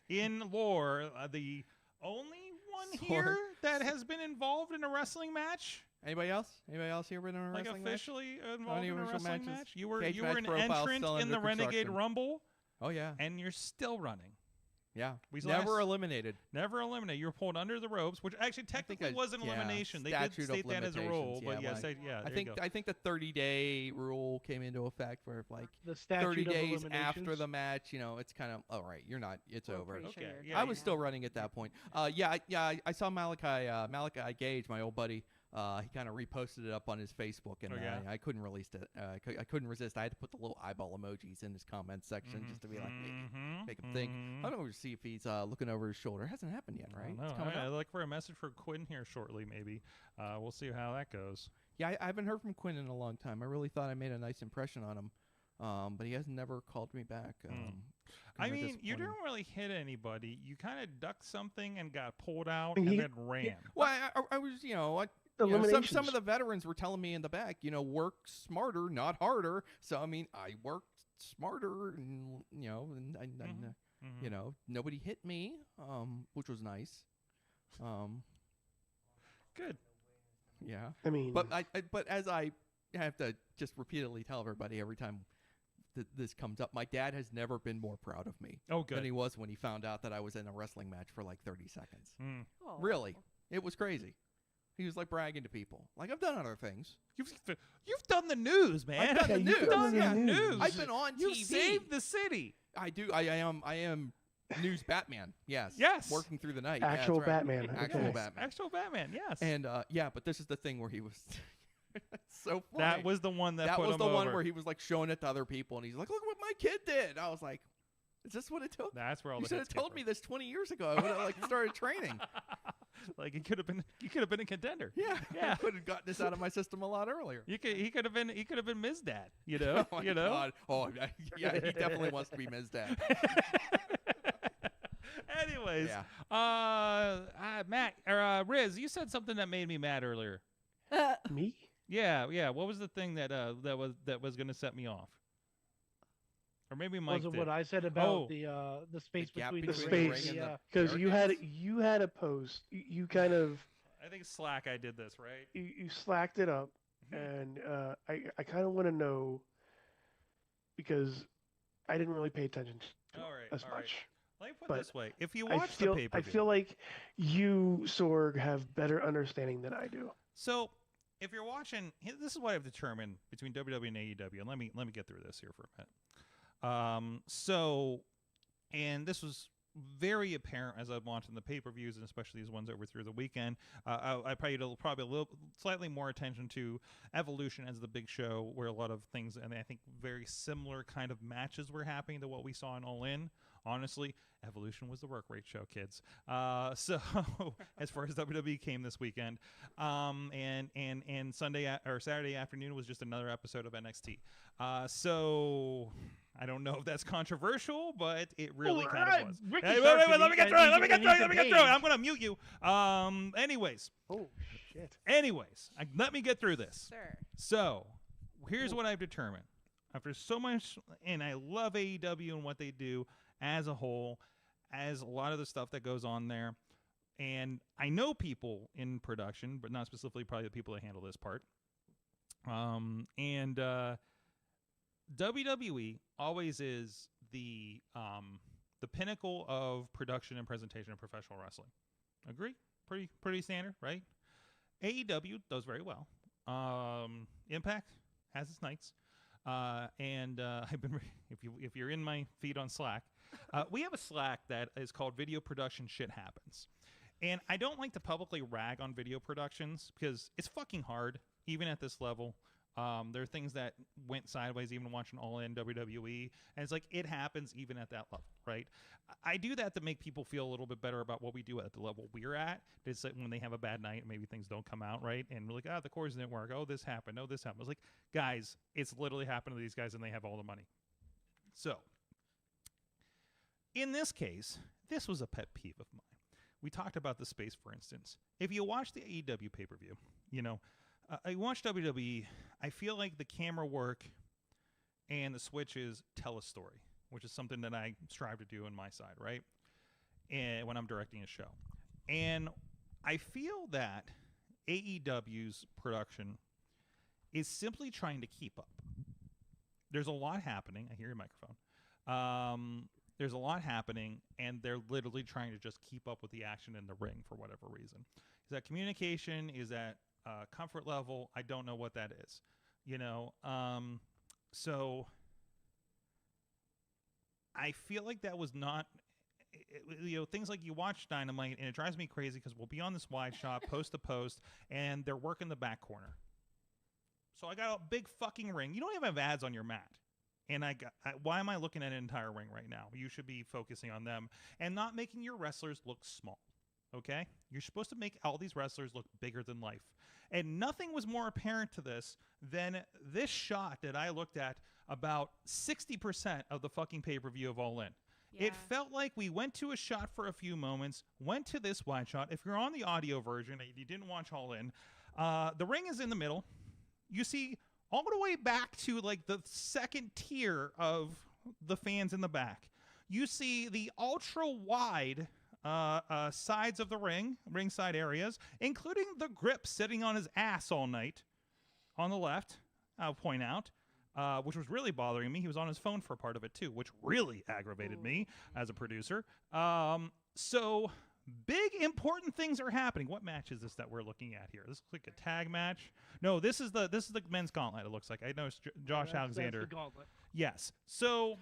D: in lore. The only one here that has been involved in a wrestling match.
I: Anybody else? Anybody else here been in a wrestling match?
D: Officially involved in a wrestling match? You were
I: Cage
D: an entrant in the Renegade Rumble.
I: Oh, yeah.
D: And you're still running.
I: Yeah. Never eliminated.
D: Never eliminated. You were pulled under the ropes, which actually technically was an elimination. They did state that as a rule, but yes,
I: I think the 30-day rule came into effect for like
F: the 30
I: days after the match. You know, it's kind of all right. You're not. It's over.
D: Okay.
I: Yeah, I was still running at that point. I saw Malachi Gage, my old buddy. He kind of reposted it up on his Facebook, and I couldn't release it. I couldn't resist. I had to put the little eyeball emojis in his comment section just to be like, make him think. I don't know to see if he's looking over his shoulder. It hasn't happened yet, right?
D: I look for a message for Quinn here shortly, maybe. We'll see how that goes.
I: Yeah, I haven't heard from Quinn in a long time. I really thought I made a nice impression on him, but he has never called me back.
D: I mean, you didn't really hit anybody. You kind of ducked something and got pulled out and then ran.
I: Well, I was, some of the veterans were telling me in the back, work smarter, not harder. So, I mean, I worked smarter and, nobody hit me, which was nice.
D: Good.
I: Yeah.
G: I mean,
I: but as I have to just repeatedly tell everybody every time this comes up, my dad has never been more proud of me than he was when he found out that I was in a wrestling match for like 30 seconds. Really. It was crazy. He was like bragging to people. Like, I've done other things.
D: You've done the news, man.
I: I've done the news.
D: You've done the news.
I: I've been on
D: You
I: TV.
D: saved the city.
I: I do. I am news Batman. Yes.
D: Yes.
I: Working through the night.
G: Actual
I: yeah, that's right.
G: Batman.
I: Actual
G: Okay.
I: Batman.
D: Actual Batman, yes.
I: And but this is the thing where he was so funny.
D: That was the one that put
I: was
D: him
I: the one
D: over.
I: where he was like showing it to other people, and he's like, "Look what my kid did." I was like, "Is this what it took?"
D: That's where all
I: you
D: the
I: should have
D: hits came
I: told
D: from.
I: me this 20 years ago. I would have like started training.
D: Like, you could have been a contender.
I: Yeah,
D: Yeah.
I: I could have gotten this out of my system a lot earlier.
D: He could have been Ms. Dad, you know.
I: Oh my
D: you know.
I: God. Oh yeah, he definitely wants to be Ms. Dad.
D: Anyways,
I: Yeah.
D: Matt or Riz, you said something that made me mad earlier.
G: Me?
D: Yeah. What was the thing that was going to set me off? Or maybe Mike
F: Was it
D: did.
F: what I said about
D: Oh.
F: the space
I: The gap
F: between
G: The
F: the
I: between
F: ring
G: space,
F: and the
G: because you
I: barricades?
G: had a post. You kind of
D: I think Slack. I did this right.
G: you slacked it up, and I kind of want to know because I didn't really pay attention to
D: All right.
G: as
D: all right.
G: much.
D: Let me put it
G: But
D: this way: if you
G: I
D: watch
G: feel
D: the pay-per-view,
G: I feel like you, Sorg, have better understanding than I do.
D: so. If you're watching, this is what I've determined between WWE and AEW, and let me get through this here for a minute. And this was very apparent as I'm watching the pay-per-views, and especially these ones over through the weekend. I paid probably a little slightly more attention to Evolution as the big show, where a lot of things, and I think very similar kind of matches were happening to what we saw in All In. Honestly, Evolution was the work rate show, kids. So as far as WWE came this weekend, and Sunday or Saturday afternoon was just another episode of NXT. So I don't know if that's controversial, but it really kind of was.
F: Ricky
D: Hey,
F: starts
D: wait,
F: to
D: let me
F: eat
D: get
F: and
D: through it.
F: eat
D: Let me get
F: and
D: through it.
F: eat
D: Let me
F: the
D: get through it.
F: page.
D: I'm gonna mute you. Anyways,
G: Oh shit!
D: let me get through this.
J: Sure.
D: So, here's what I've determined. After so much, and I love AEW and what they do as a whole, as a lot of the stuff that goes on there, and I know people in production, but not specifically probably the people that handle this part. WWE always is the pinnacle of production and presentation of professional wrestling. Agree? Pretty standard, right? AEW does very well. Impact has its nights. I've been if you're in my feed on Slack, we have a Slack that is called Video Production Shit Happens. And I don't like to publicly rag on video productions because it's fucking hard, even at this level. There are things that went sideways even watching All In WWE, and it's like it happens even at that level, right? I do that to make people feel a little bit better about what we do at the level we're at. It's like when they have a bad night, maybe things don't come out right, and we're like, the chords didn't work. Oh, this happened. Oh, this happened. It's like, guys, it's literally happened to these guys, and they have all the money. So, in this case, this was a pet peeve of mine. We talked about the space, for instance. If you watch the AEW pay-per-view, I watch WWE, I feel like the camera work and the switches tell a story, which is something that I strive to do on my side, right? And when I'm directing a show. And I feel that AEW's production is simply trying to keep up. There's a lot happening. I hear your microphone. There's a lot happening, and they're literally trying to just keep up with the action in the ring for whatever reason. Is that communication? Is that comfort level? I don't know what that is. So I feel like that was not, things like you watch Dynamite, and it drives me crazy because we'll be on this wide shot, post to post, and they're working the back corner. So I got a big fucking ring. You don't even have ads on your mat. And why am I looking at an entire ring right now? You should be focusing on them and not making your wrestlers look small. Okay? You're supposed to make all these wrestlers look bigger than life. And nothing was more apparent to this than this shot that I looked at about 60% of the fucking pay-per-view of All In. Yeah. It felt like we went to a shot for a few moments, went to this wide shot. If you're on the audio version and you didn't watch All In, the ring is in the middle. You see all the way back to like the second tier of the fans in the back. You see the ultra wide sides of the ringside areas, including the Grip sitting on his ass all night on the left, I'll point out, which was really bothering me. He was on his phone for a part of it too, which really aggravated me as a producer. So big important things are happening. What match is this that we're looking at here? This looks like a tag match. No, this is the men's gauntlet. It looks like. I know it's Josh Alexander.
F: That's the gauntlet.
D: Yes. So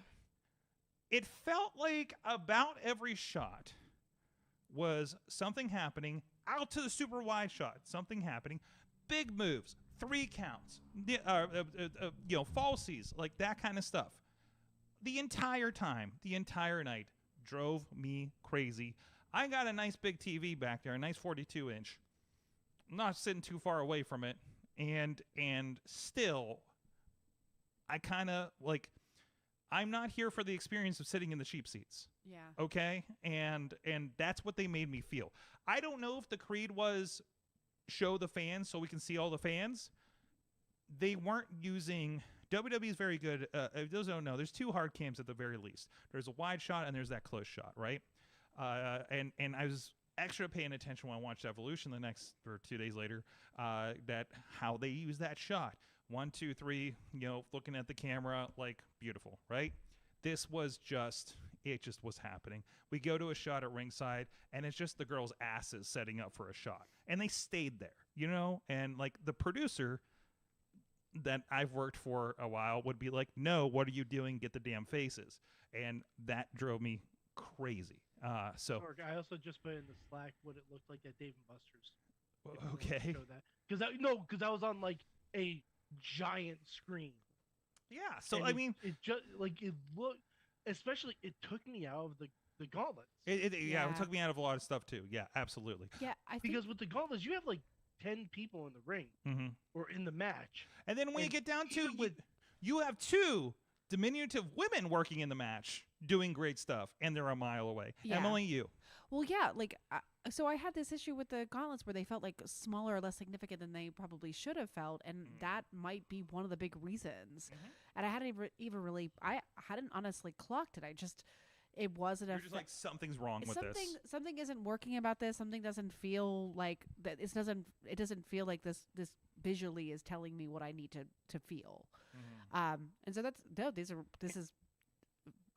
D: it felt like about every shot was something happening. Out to the super wide shot, something happening. Big moves, 3 counts, falsies, like that kind of stuff. The entire time, the entire night, drove me crazy. I got a nice big TV back there, a nice 42-inch. I'm not sitting too far away from it, and still, I kind of like. I'm not here for the experience of sitting in the cheap seats.
J: Yeah.
D: Okay? And that's what they made me feel. I don't know if the creed was show the fans so we can see all the fans. They weren't using... WWE is very good. If those don't know, there's 2 hard cams at the very least. There's a wide shot and there's that close shot, right? And I was extra paying attention when I watched Evolution 2 days later, that how they use that shot. 1, 2, 3, looking at the camera, like, beautiful, right? This was it just was happening. We go to a shot at ringside, and it's just the girls' asses setting up for a shot. And they stayed there, And, like, the producer that I've worked for a while would be like, no, what are you doing? Get the damn faces. And that drove me crazy. So
F: I also just put in the Slack what it looked like at Dave & Buster's.
D: Okay.
F: Because I was on, like, a giant screen.
D: Yeah, so
F: and
D: I mean,
F: it just like it looked. Especially, it took me out of the gauntlets.
D: It took me out of a lot of stuff too. Yeah, absolutely.
J: Yeah, I think
F: because with the gauntlets, you have like 10 people in the ring or in the match,
D: and then when you get down to you have 2 diminutive women working in the match doing great stuff, and they're a mile away.
J: Yeah.
D: Emily, you.
J: Well, yeah, like so I had this issue with the gauntlets where they felt like smaller or less significant than they probably should have felt, and that might be one of the big reasons. And I hadn't even really, I hadn't honestly clocked it. It wasn't.
D: You're just like, something's wrong with this.
J: Something isn't working about this. Something doesn't feel like that. It doesn't feel like this visually is telling me what I need to feel. And so this is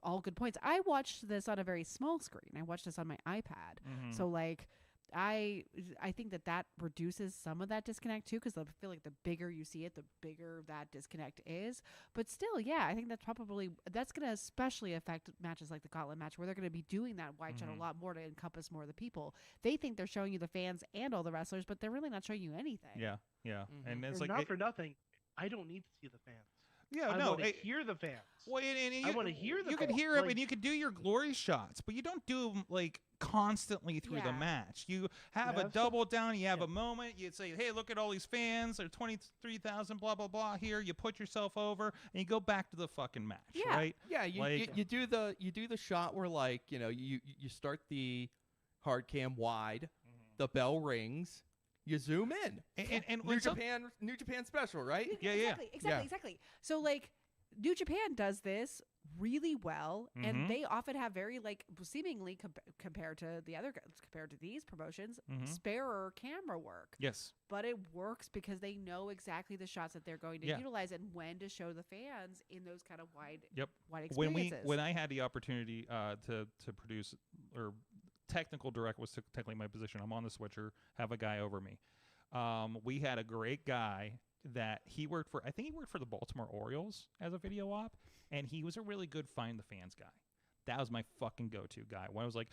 J: all good points. I watched this on a very small screen. I watched this on my iPad. So like I think that reduces some of that disconnect too, because I feel like the bigger you see it, the bigger that disconnect is. But still, yeah, I think that's going to especially affect matches like the Gauntlet match, where they're going to be doing that wide shot a lot more to encompass more of the people. They think they're showing you the fans and all the wrestlers, but they're really not showing you anything.
D: Yeah. And it's
F: not for nothing. I don't need to see the fans.
D: Yeah,
F: I want to hear the fans.
D: Well,
F: I want to hear the.
D: You can hear it, and you can do your glory shots, but you don't do them like constantly through the match. You have a double down. You have a moment. You say, "Hey, look at all these fans. There are 23,000. Blah blah blah." Here, you put yourself over, and you go back to the fucking match.
J: Yeah.
D: Right?
I: Yeah. You do the shot where you start the hard cam wide, the bell rings. You zoom in,
D: and
I: New Japan special, right?
J: Exactly. So like, New Japan does this really well, and they often have very seemingly compared to these promotions, sparer camera work.
D: Yes,
J: but it works because they know exactly the shots that they're going to utilize and when to show the fans in those kind of wide experiences.
D: When I had the opportunity to produce or technical direct was technically my position. I'm on the switcher, have a guy over me. We had a great guy that I think he worked for the Baltimore Orioles as a video op, and he was a really good find the fans guy. That was my fucking go-to guy. When I was like,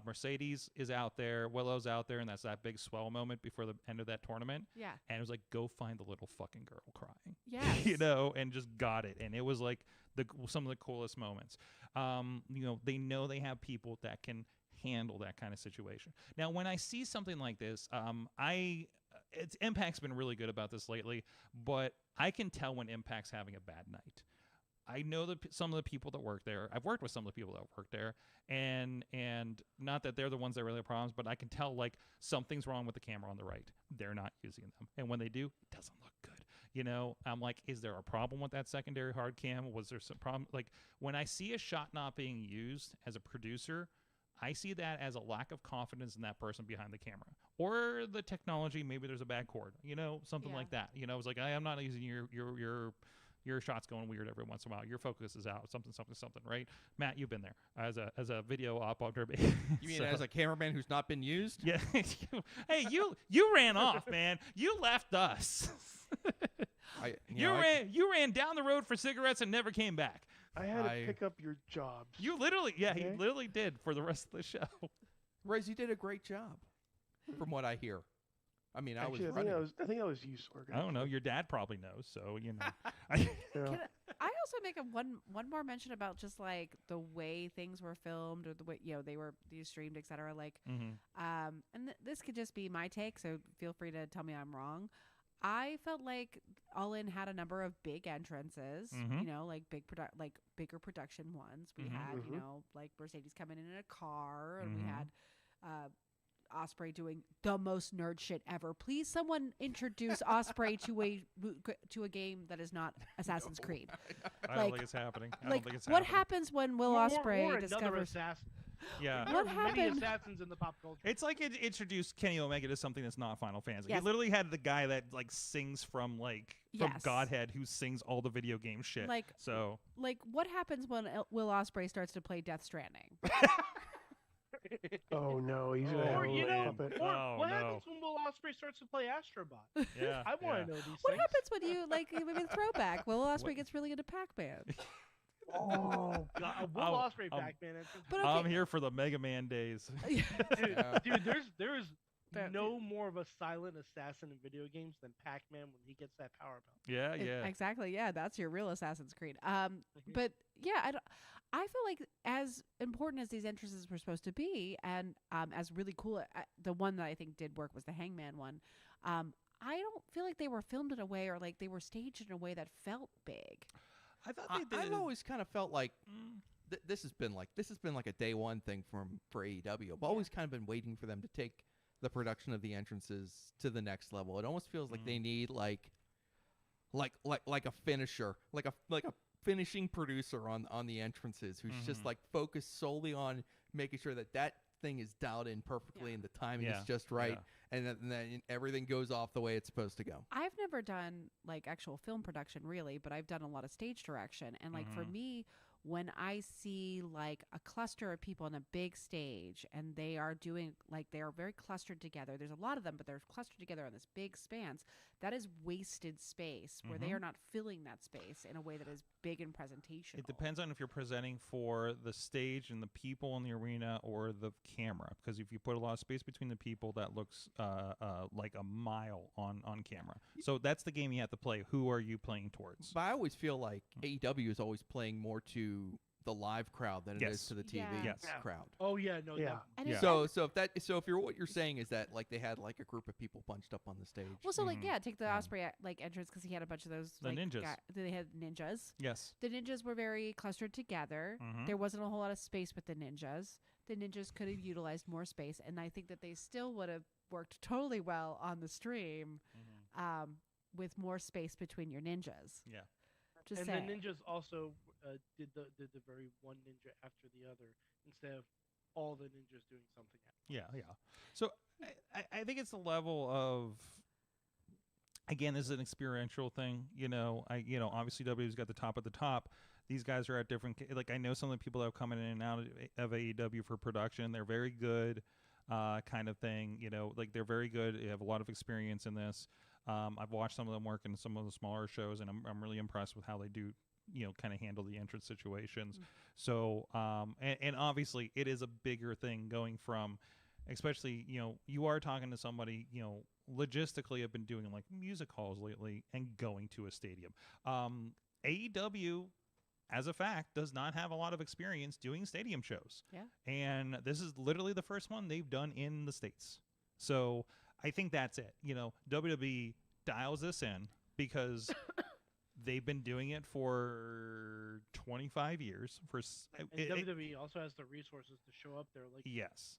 D: Mercedes is out there, Willow's out there, and that's that big swell moment before the end of that tournament.
J: Yeah.
D: And it was like, go find the little fucking girl crying.
J: Yes.
D: And just got it. And it was like some of the coolest moments. They know they have people that can handle that kind of situation. Now, when I see something like this, Impact's been really good about this lately, but I can tell when Impact's having a bad night. I know some of the people that work there. I've worked with some of the people that work there, and not that they're the ones that really have problems, but I can tell like something's wrong with the camera on the right. They're not using them, and when they do, it doesn't look good. I'm like, is there a problem with that secondary hard cam? Was there some problem? Like when I see a shot not being used as a producer, I see that as a lack of confidence in that person behind the camera or the technology. Maybe there's a bad cord, something like that. It's like, I am not using your Your shot's going weird every once in a while. Your focus is out. Something, right? Matt, you've been there as a video op on derby.
I: You mean as a cameraman who's not been used?
D: Yeah. Hey, you ran off, man. You left us. You ran down the road for cigarettes and never came back.
G: I had to pick up your jobs.
D: You literally, he literally did for the rest of the show.
I: Riz, you did a great job, from what I hear. I mean,
G: Actually, I think I was you, Sorg.
D: I don't know. Your dad probably knows, so you know.
J: Can I also make one more mention about just like the way things were filmed or the way they were streamed, etc. Like, and this could just be my take, so feel free to tell me I'm wrong. I felt like All In had a number of big entrances, like bigger production ones. We had, like Mercedes coming in a car, and we had Osprey doing the most nerd shit ever. Please, someone introduce Osprey to a game that is not Assassin's Creed.
D: I don't think it's happening.
J: What happens when Will Osprey discovers?
F: Assassin.
D: Yeah.
J: What
F: Many
J: happened?
F: assassins in the pop culture.
D: It's like it introduced Kenny Omega to something that's not Final Fantasy.
J: Yes.
D: He literally had the guy that like sings from Godhead who sings all the video game shit.
J: Like what happens when Will Osprey starts to play Death Stranding?
G: Oh no, he's gonna have a puppet.
F: What happens when Will Osprey starts to play Astrobot?
D: Yeah,
F: I want to know these
J: What
F: things.
J: happens when you maybe throwback? Will Osprey gets really into Pac-Man.
F: Oh God, Will Osprey Pac-Man.
J: But okay.
D: I'm here for the Mega Man days.
F: Dude, there's no more of a silent assassin in video games than Pac-Man when he gets that power belt.
D: Yeah.
J: Exactly. Yeah, that's your real Assassin's Creed. But yeah, I feel like as important as these entrances were supposed to be, and as really cool, the one that I think did work was the Hangman one. I don't feel like they were filmed in a way or like they were staged in a way that felt big.
D: I thought they did.
I: I've always kind of felt like this has been like a day one thing for AEW. I've always kind of been waiting for them to take the production of the entrances to the next level. It almost feels like they need like a finisher, like a finishing producer on the entrances who's just like focused solely on making sure that thing is dialed in perfectly and the timing is just right, and then everything goes off the way it's supposed to go.
J: I've never done like actual film production really, but I've done a lot of stage direction, and like for me, when I see like a cluster of people on a big stage and they are doing like they are very clustered together. There's a lot of them, but they're clustered together on this big spans. That is wasted space where they are not filling that space in a way that is big and presentational.
D: It depends on if you're presenting for the stage and the people in the arena or the camera. Because if you put a lot of space between the people, that looks like a mile on camera. So that's the game you have to play. Who are you playing towards?
I: But I always feel like AEW is always playing more to the live crowd than it is to the TV crowd.
F: Oh yeah, no doubt.
I: So if what you're saying is that like they had like a group of people bunched up on the stage.
J: Well, so take the Osprey like entrance because he had a bunch of those
D: ninjas.
J: They had ninjas.
D: Yes.
J: The ninjas were very clustered together. There wasn't a whole lot of space with the ninjas. The ninjas could have utilized more space, and I think that they still would have worked totally well on the stream, with more space between your ninjas.
D: Yeah.
J: Just
F: and
J: saying.
F: the ninjas also did the very one ninja after the other instead of all the ninjas doing something else.
D: Yeah. So I think it's the level of, again, this is an experiential thing. Obviously WWE's got the top at the top. These guys are at different. Like I know some of the people that have come in and out of AEW for production. They're very good, kind of thing. Like they're very good. They have a lot of experience in this. I've watched some of them work in some of the smaller shows, and I'm really impressed with how they do, kind of handle the entrance situations. So, and obviously it is a bigger thing going from, especially, you are talking to somebody, logistically have been doing like music halls lately and going to a stadium. AEW, as a fact, does not have a lot of experience doing stadium shows.
J: Yeah.
D: And this is literally the first one they've done in the States. So I think that's it. WWE dials this in because they've been doing it for 25 years.
F: WWE also has the resources to show up there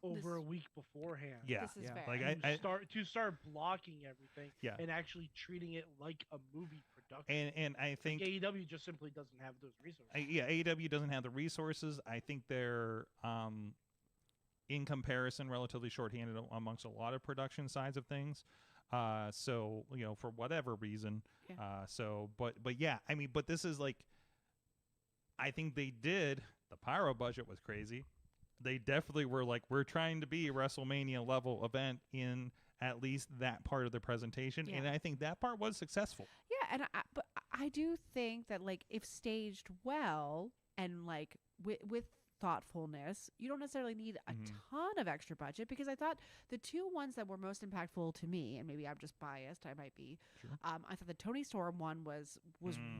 F: over a week beforehand.
D: Yeah.
J: This is fair.
D: Like
F: to start blocking everything and actually treating it like a movie production.
D: And I think
F: AEW just simply doesn't have those resources.
D: AEW doesn't have the resources. I think they're in comparison relatively shorthanded amongst a lot of production sides of things. So for whatever reason. But yeah, I mean, but this is like, I think the pyro budget was crazy. They definitely were like, we're trying to be a WrestleMania level event in at least that part of the presentation, and I think that part was successful.
J: Yeah, and but I do think that like if staged well and like with thoughtfulness, you don't necessarily need a ton of extra budget, because I thought the two ones that were most impactful to me, and maybe I'm just biased, I might be, I thought the Toni Storm one was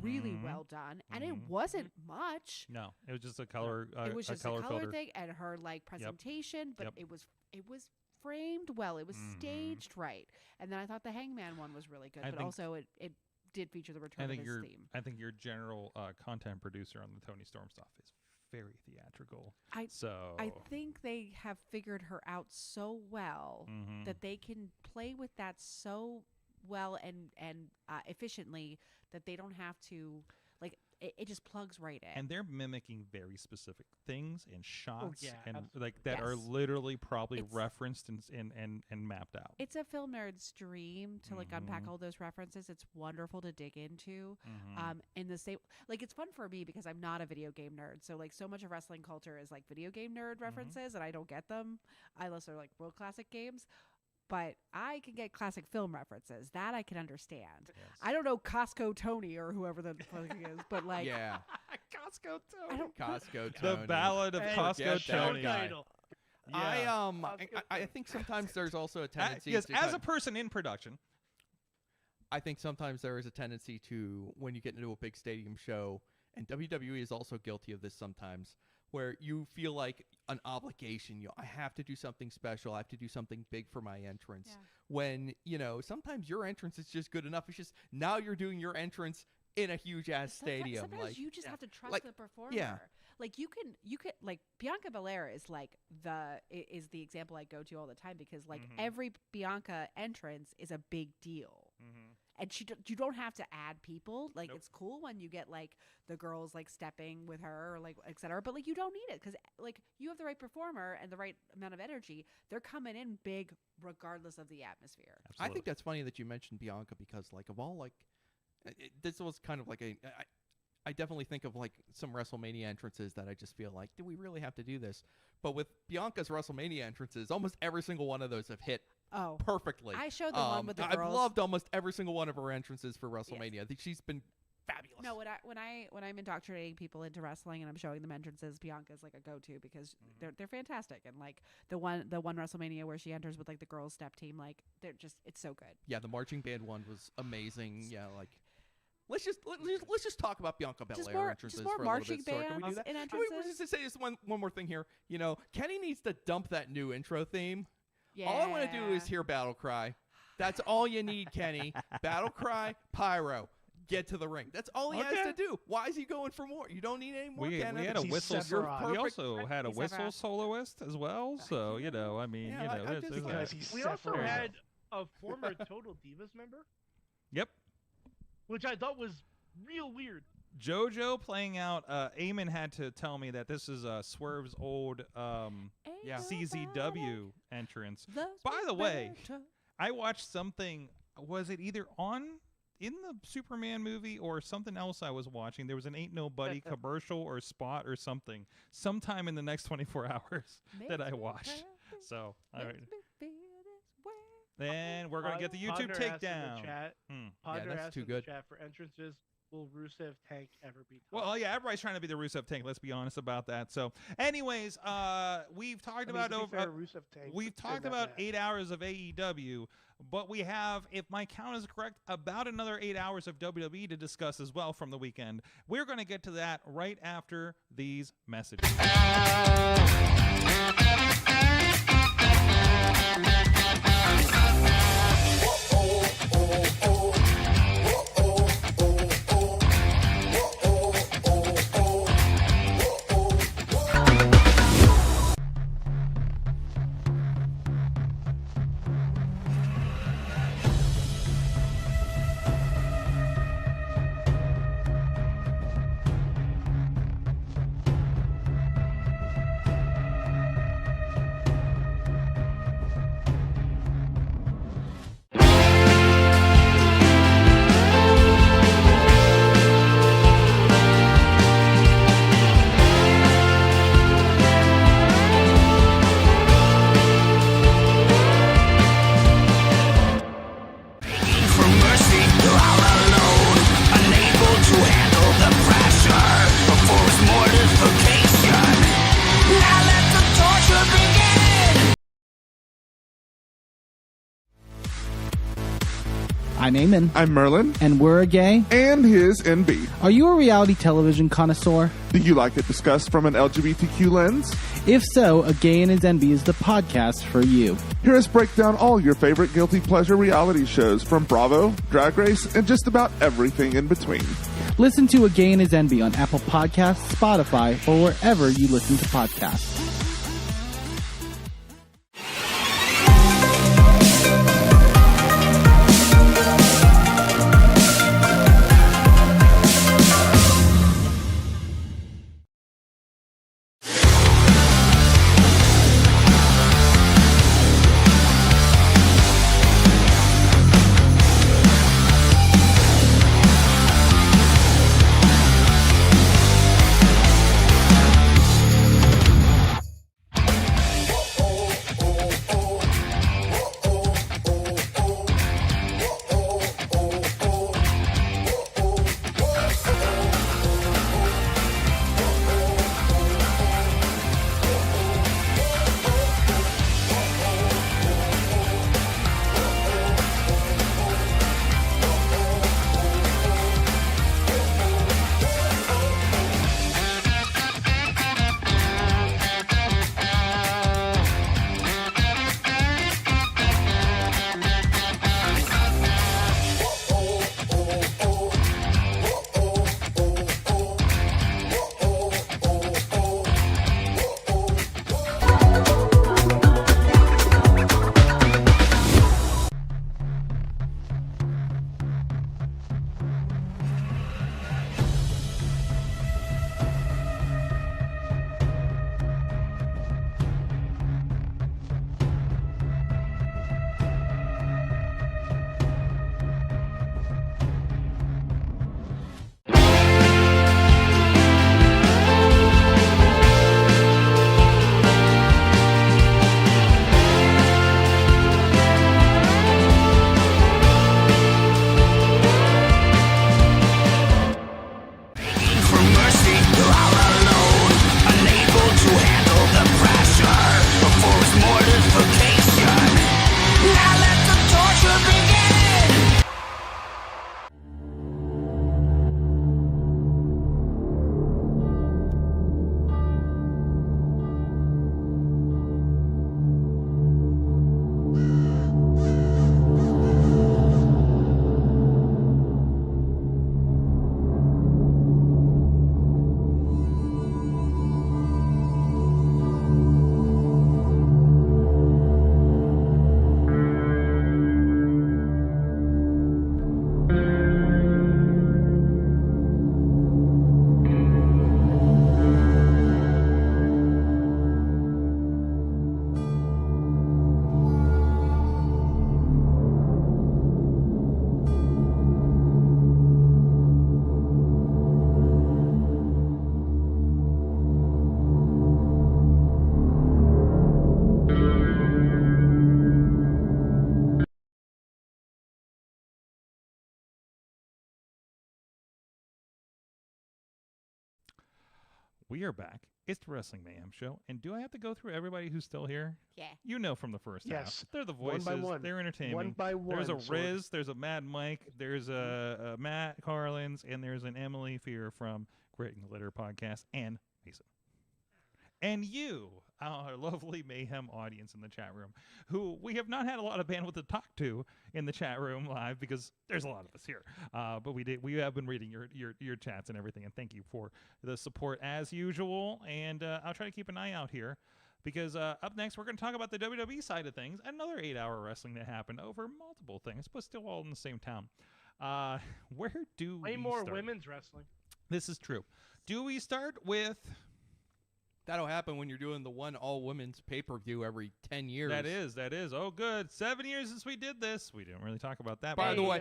J: really well done, and it wasn't much.
D: No, it was just a color.
J: It was just a color
D: filter
J: thing, and her like presentation, but it was framed well. It was staged right, and then I thought the Hangman one was really good, but also it did feature the return of his theme.
D: I think your general content producer on the Toni Storm stuff is very theatrical. I
J: think they have figured her out so well that they can play with that so well and efficiently that they don't have to like it just plugs right in.
D: And they're mimicking very specific things and shots and like that are literally probably referenced and mapped out.
J: It's a film nerd's dream to like unpack all those references. It's wonderful to dig into. In the same, like it's fun for me because I'm not a video game nerd. So like so much of wrestling culture is like video game nerd references, and I don't get them unless they're like real classic games. But I can get classic film references. That I can understand. Yes. I don't know Costco Tony or whoever the fuck he is, but like
D: Costco Tony.
J: I don't
I: Costco Tony.
D: The Ballad of Costco Tony.
I: I think sometimes there's also a tendency.
D: Yes, as a person in production,
I: I think sometimes there is a tendency to, when you get into a big stadium show, and WWE is also guilty of this sometimes, where you feel like an obligation. I have to do something special. I have to do something big for my entrance. Yeah. When, sometimes your entrance is just good enough. It's just now you're doing your entrance in a huge ass stadium.
J: Sometimes
I: like
J: you just have to trust the performer.
I: Yeah.
J: Like you can like Bianca Belair is like is the example I go to all the time, because like every Bianca entrance is a big deal. And you don't have to add people. Like it's cool when you get like the girls like stepping with her or like etc. But like you don't need it, because like you have the right performer and the right amount of energy. They're coming in big regardless of the atmosphere.
I: Absolutely. I think that's funny that you mentioned Bianca, because like of all like this was kind of like I definitely think of like some WrestleMania entrances that I just feel like, do we really have to do this? But with Bianca's WrestleMania entrances, almost every single one of those have hit perfectly.
J: I showed the one with the girls.
I: I've loved almost every single one of her entrances for WrestleMania. I think she's been fabulous.
J: No, when I'm indoctrinating people into wrestling and I'm showing them entrances, Bianca's like a go-to, because they're fantastic. And like the one WrestleMania where she enters with like the girls step team, like it's so good.
I: Yeah, the marching band one was amazing. Yeah, like let's just talk about Bianca Belair entrances
J: just more
I: for
J: marching
I: a little bit. Can we do that?
J: In
I: Can we just say this one more thing here? Kenny needs to dump that new intro theme.
J: Yeah.
I: All I want to do is hear Battle Cry. That's all you need, Kenny. Battle Cry, Pyro. Get to the ring. That's all he has to do. Why is he going for more? You don't need any more.
D: We had a whistle. We also had a whistle soloist as well. So I mean,
F: we also had a former Total Divas member.
D: Yep.
F: Which I thought was real weird.
D: JoJo playing out. Eamon had to tell me that this is Swerve's old CZW entrance. By the way, I watched something. Was it either in the Superman movie or something else I was watching? There was an Ain't Nobody commercial or spot or something sometime in the next 24 hours that I watched. So, all right. Then we're going to get the YouTube takedown.
I: That's too good.
F: Chat for entrances. Will Rusev Tank ever be top?
D: Well, yeah, everybody's trying to be the Rusev Tank. Let's be honest about that. So, anyways, we've talked about
G: Rusev Tank,
D: we've talked about 8 hours of AEW, but we have, if my count is correct, about another 8 hours of WWE to discuss as well from the weekend. We're going to get to that right after these messages.
A: I'm Eamon.
B: I'm Merlin.
A: And we're a gay.
B: And his NB.
A: Are you a reality television connoisseur?
B: Do you like it discussed from an LGBTQ lens?
A: If so, A Gay and His NB is the podcast for you.
B: Hear us break down all your favorite guilty pleasure reality shows from Bravo, Drag Race, and just about everything in between.
A: Listen to A Gay and His NB on Apple Podcasts, Spotify, or wherever you listen to podcasts.
D: We are back. It's the Wrestling Mayhem Show. And do I have to go through everybody who's still here?
J: Yeah.
D: You know from the first half.
G: Yes.
D: They're the
G: One
D: voices.
G: by one.
D: They're entertaining.
G: One by one.
D: There's a
G: Sword.
D: Riz. There's a Mad Mike. There's a Matt Carlins. And there's an Emily Fear from Great and Glitter Podcast. And Mason. And you, our lovely Mayhem audience in the chat room, who we have not had a lot of bandwidth to talk to in the chat room live because there's a lot of us here. But we have been reading your chats and everything, and thank you for the support as usual. And I'll try to keep an eye out here because up next we're going to talk about the WWE side of things, another 8-hour wrestling that happened over multiple things, but still all in the same town. Where do
F: Way
D: we
F: more
D: start?
F: women's wrestling.
D: This is true. Do we start with...
I: That'll happen when you're doing the one all-women's pay-per-view every 10 years.
D: That is. Oh, good. 7 years since we did this. We didn't really talk about that.
I: By the way,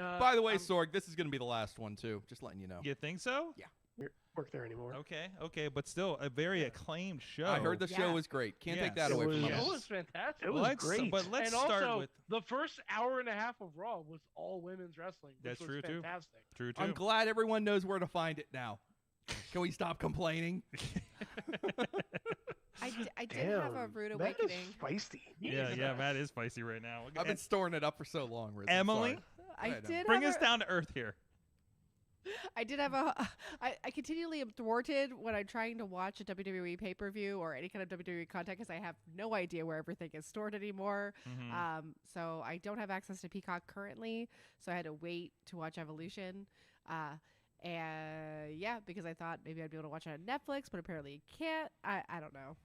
I: Sorg, this is going to be the last one, too. Just letting you know.
D: You think so?
I: Yeah.
G: Work there anymore.
D: Okay, but still a very acclaimed show.
I: I heard the show was great. Can't take that away from us.
F: It was fantastic.
G: It was great.
D: But let's
F: and
D: start
F: also,
D: with...
F: the first hour and a half of Raw was all women's wrestling. Which
D: That's
F: was
D: true, too.
F: fantastic.
D: True, too.
I: I'm glad everyone knows where to find it now. Can we stop complaining?
J: I did have a rude
G: Matt
J: awakening.
G: is feisty.
D: Yeah, Matt is feisty right now.
I: I've been storing it up for so long, Riz.
D: Emily?
J: I did
D: Bring
J: have
D: us down to earth here.
J: I did have I continually am thwarted when I'm trying to watch a WWE pay-per-view or any kind of WWE content because I have no idea where everything is stored anymore. So I don't have access to Peacock currently, so I had to wait to watch Evolution. And yeah, because I thought maybe I'd be able to watch it on Netflix, but apparently you can't. I don't know.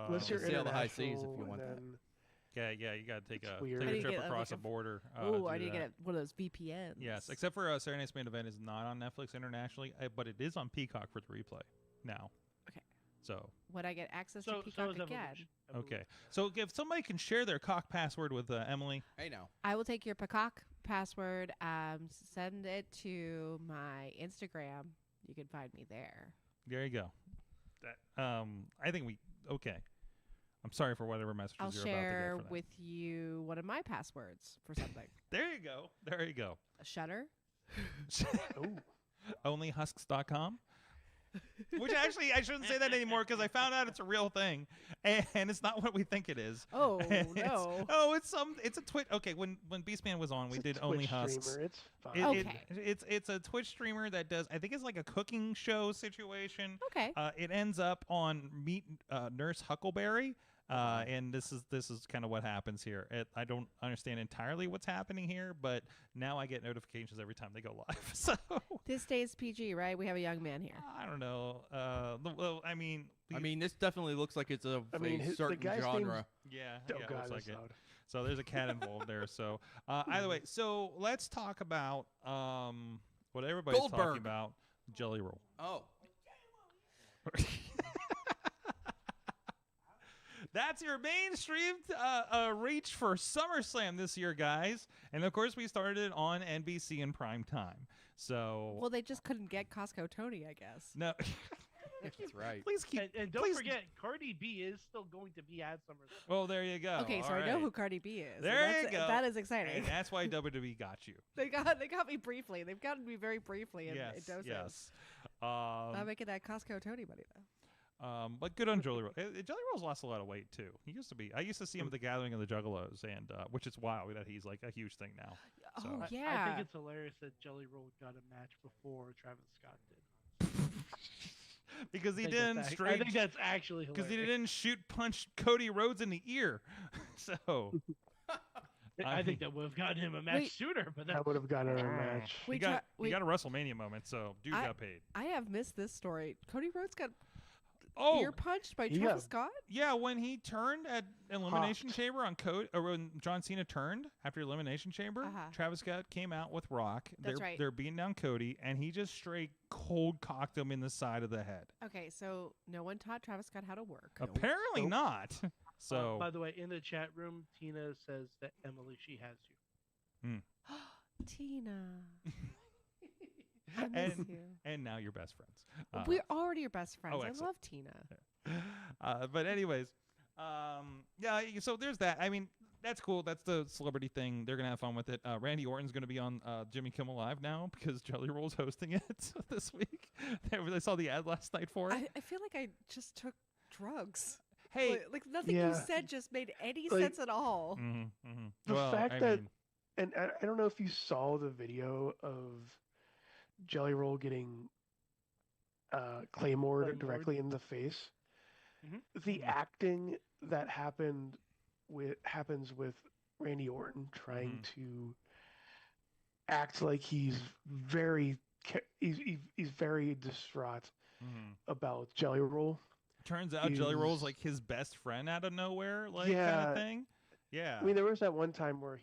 G: Unless you're
I: sail the high seas if
G: international,
I: you want that.
G: then
D: Yeah, you got to take a
G: weird.
J: I
D: take
J: need
D: a
J: to
D: trip
J: get,
D: across
J: like,
D: a border.
J: Oh, I
D: do
J: need to
D: that.
J: get one of those VPNs.
D: Yes, except for Saturday Night's Main Event is not on Netflix internationally, but it is on Peacock for the replay now.
J: Okay.
D: So
J: Would I get access to
F: So
J: Peacock
F: is
J: again?
F: Evolution.
D: okay, so if somebody can share their cock password with Emily,
I: Hey now.
J: I will take your Peacock password. Send it to my Instagram. You can find me there.
D: there you go. That I think we okay. I'm sorry for whatever messages
J: I'll
D: you're about to
J: share
D: get for that.
J: with you one of my passwords for something.
D: There you go. There you go.
J: A Shutter.
D: Onlyhusks.com. Which actually, I shouldn't say that anymore because I found out it's a real thing, and it's not what we think it is.
J: Oh no!
D: It's a Twitch. Okay, when Beastman was on, we did
G: Twitch
D: Only Husks.
G: streamer, it's fine.
D: It's a Twitch streamer that does. I think it's like a cooking show situation.
J: Okay.
D: It ends up on Meet Nurse Huckleberry. And this is kind of what happens here. I don't understand entirely what's happening here, but now I get notifications every time they go live. So
J: This stays PG, right? We have a young man here.
D: I don't know. Well, I mean,
I: this definitely looks like it's a certain
G: the guy's
I: genre.
D: yeah,
G: Oh
D: yeah, it
G: God,
D: looks
G: that's
D: like it.
G: loud.
D: So there's a cat involved there. So either way, so let's talk about what everybody's talking
I: Goldberg.
D: about, Jelly Roll.
I: Oh.
D: That's your mainstream reach for SummerSlam this year, guys. And of course, we started on NBC in prime time. So
J: Well, they just couldn't get Costco Tony, I guess.
D: no,
I: That's right.
D: please keep.
F: And don't
D: please-
F: forget, Cardi B is still going to be at SummerSlam.
D: Well, there you go.
J: Okay, so
D: All
J: I know
D: right.
J: who Cardi B is. so
D: There you
J: that's-
D: go.
J: That is exciting.
D: And that's why WWE got you.
J: They got me briefly. They've gotten me very briefly in doses.
D: Yes.
J: I'm making that Costco Tony money though.
D: But good on Jelly Roll. Jelly Roll's lost a lot of weight too. He used to be. I used to see him at the Gathering of the Juggalos, and which is wild that he's like a huge thing now. So.
J: Oh
F: I
J: yeah.
F: think it's hilarious that Jelly Roll got a match before Travis Scott did.
D: Because he
F: I think
D: didn't
F: that's
D: straight.
F: I think that's actually hilarious.
D: Because he didn't shoot punch Cody Rhodes in the ear. So.
F: I think that would have gotten him a match
J: Wait.
F: sooner, but
G: That would have gotten a match.
D: He got a WrestleMania moment, so dude got paid.
J: I have missed this story. Cody Rhodes got
D: Oh,
J: ear punched by
G: Yeah.
J: Travis Scott.
D: yeah, when he turned at Elimination
G: Hot.
D: Chamber on Cody, or when John Cena turned after Elimination Chamber,
J: Uh-huh.
D: Travis Scott came out with Rock.
J: That's
D: they're
J: right.
D: they're beating down Cody, and he just straight cold cocked him in the side of the head.
J: Okay, so no one taught Travis Scott how to work.
D: Apparently
G: Nope.
D: not. So
F: by the way, in the chat room, Tina says that Emily, she has you.
J: Tina. I miss you.
D: and now you're best friends.
J: We're already your best friends. I
D: excellent.
J: love Tina.
D: But anyways, yeah. So there's that. I mean, that's cool. That's the celebrity thing. They're gonna have fun with it. Randy Orton's gonna be on Jimmy Kimmel Live now because Jelly Roll's hosting it this week. I saw the ad last night for it.
J: I feel like I just took drugs.
D: Hey,
J: like nothing you
G: Yeah.
J: said just made any
G: Like,
J: sense at all.
G: The
D: well,
G: fact
D: I
G: that,
D: mean,
G: and I don't know if you saw the video of Jelly Roll getting Claymored directly in the face. The acting that happens with Randy Orton trying to act like he's very distraught about Jelly Roll.
D: turns out Jelly Roll's
G: is-
D: like his best friend out of nowhere, like kind
G: Yeah.
D: of thing. Yeah.
G: I mean, there was that one time where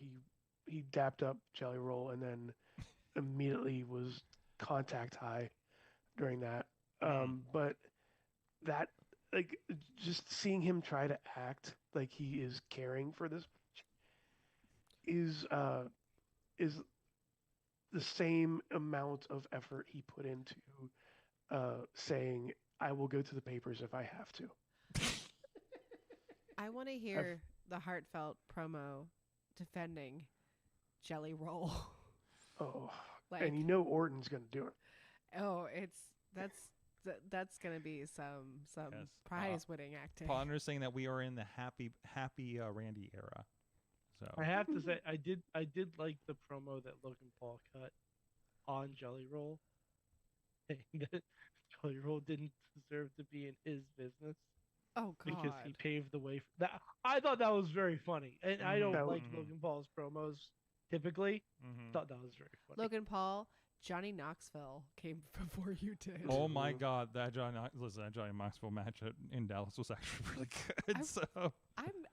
G: he dapped up Jelly Roll and then immediately was contact high during that. But that, like, just seeing him try to act like he is caring for this is the same amount of effort he put into saying, "I will go to the papers if I have to."
J: I want to hear the heartfelt promo defending Jelly Roll.
G: Oh,
J: Like-
G: and you know Orton's going to do it.
J: Oh, that's gonna be some prize winning acting.
D: Ponder saying that we are in the happy Randy era. So
F: I have to say, I did like the promo that Logan Paul cut on Jelly Roll, saying that Jelly Roll didn't deserve to be in his business.
J: Oh God!
F: Because he paved the way for that. I thought that was very funny, and I don't like Logan Paul's promos typically. Thought that was very funny.
J: Logan Paul, Johnny Knoxville came before you did.
D: oh my God, that Johnny Knoxville match in Dallas was actually really good.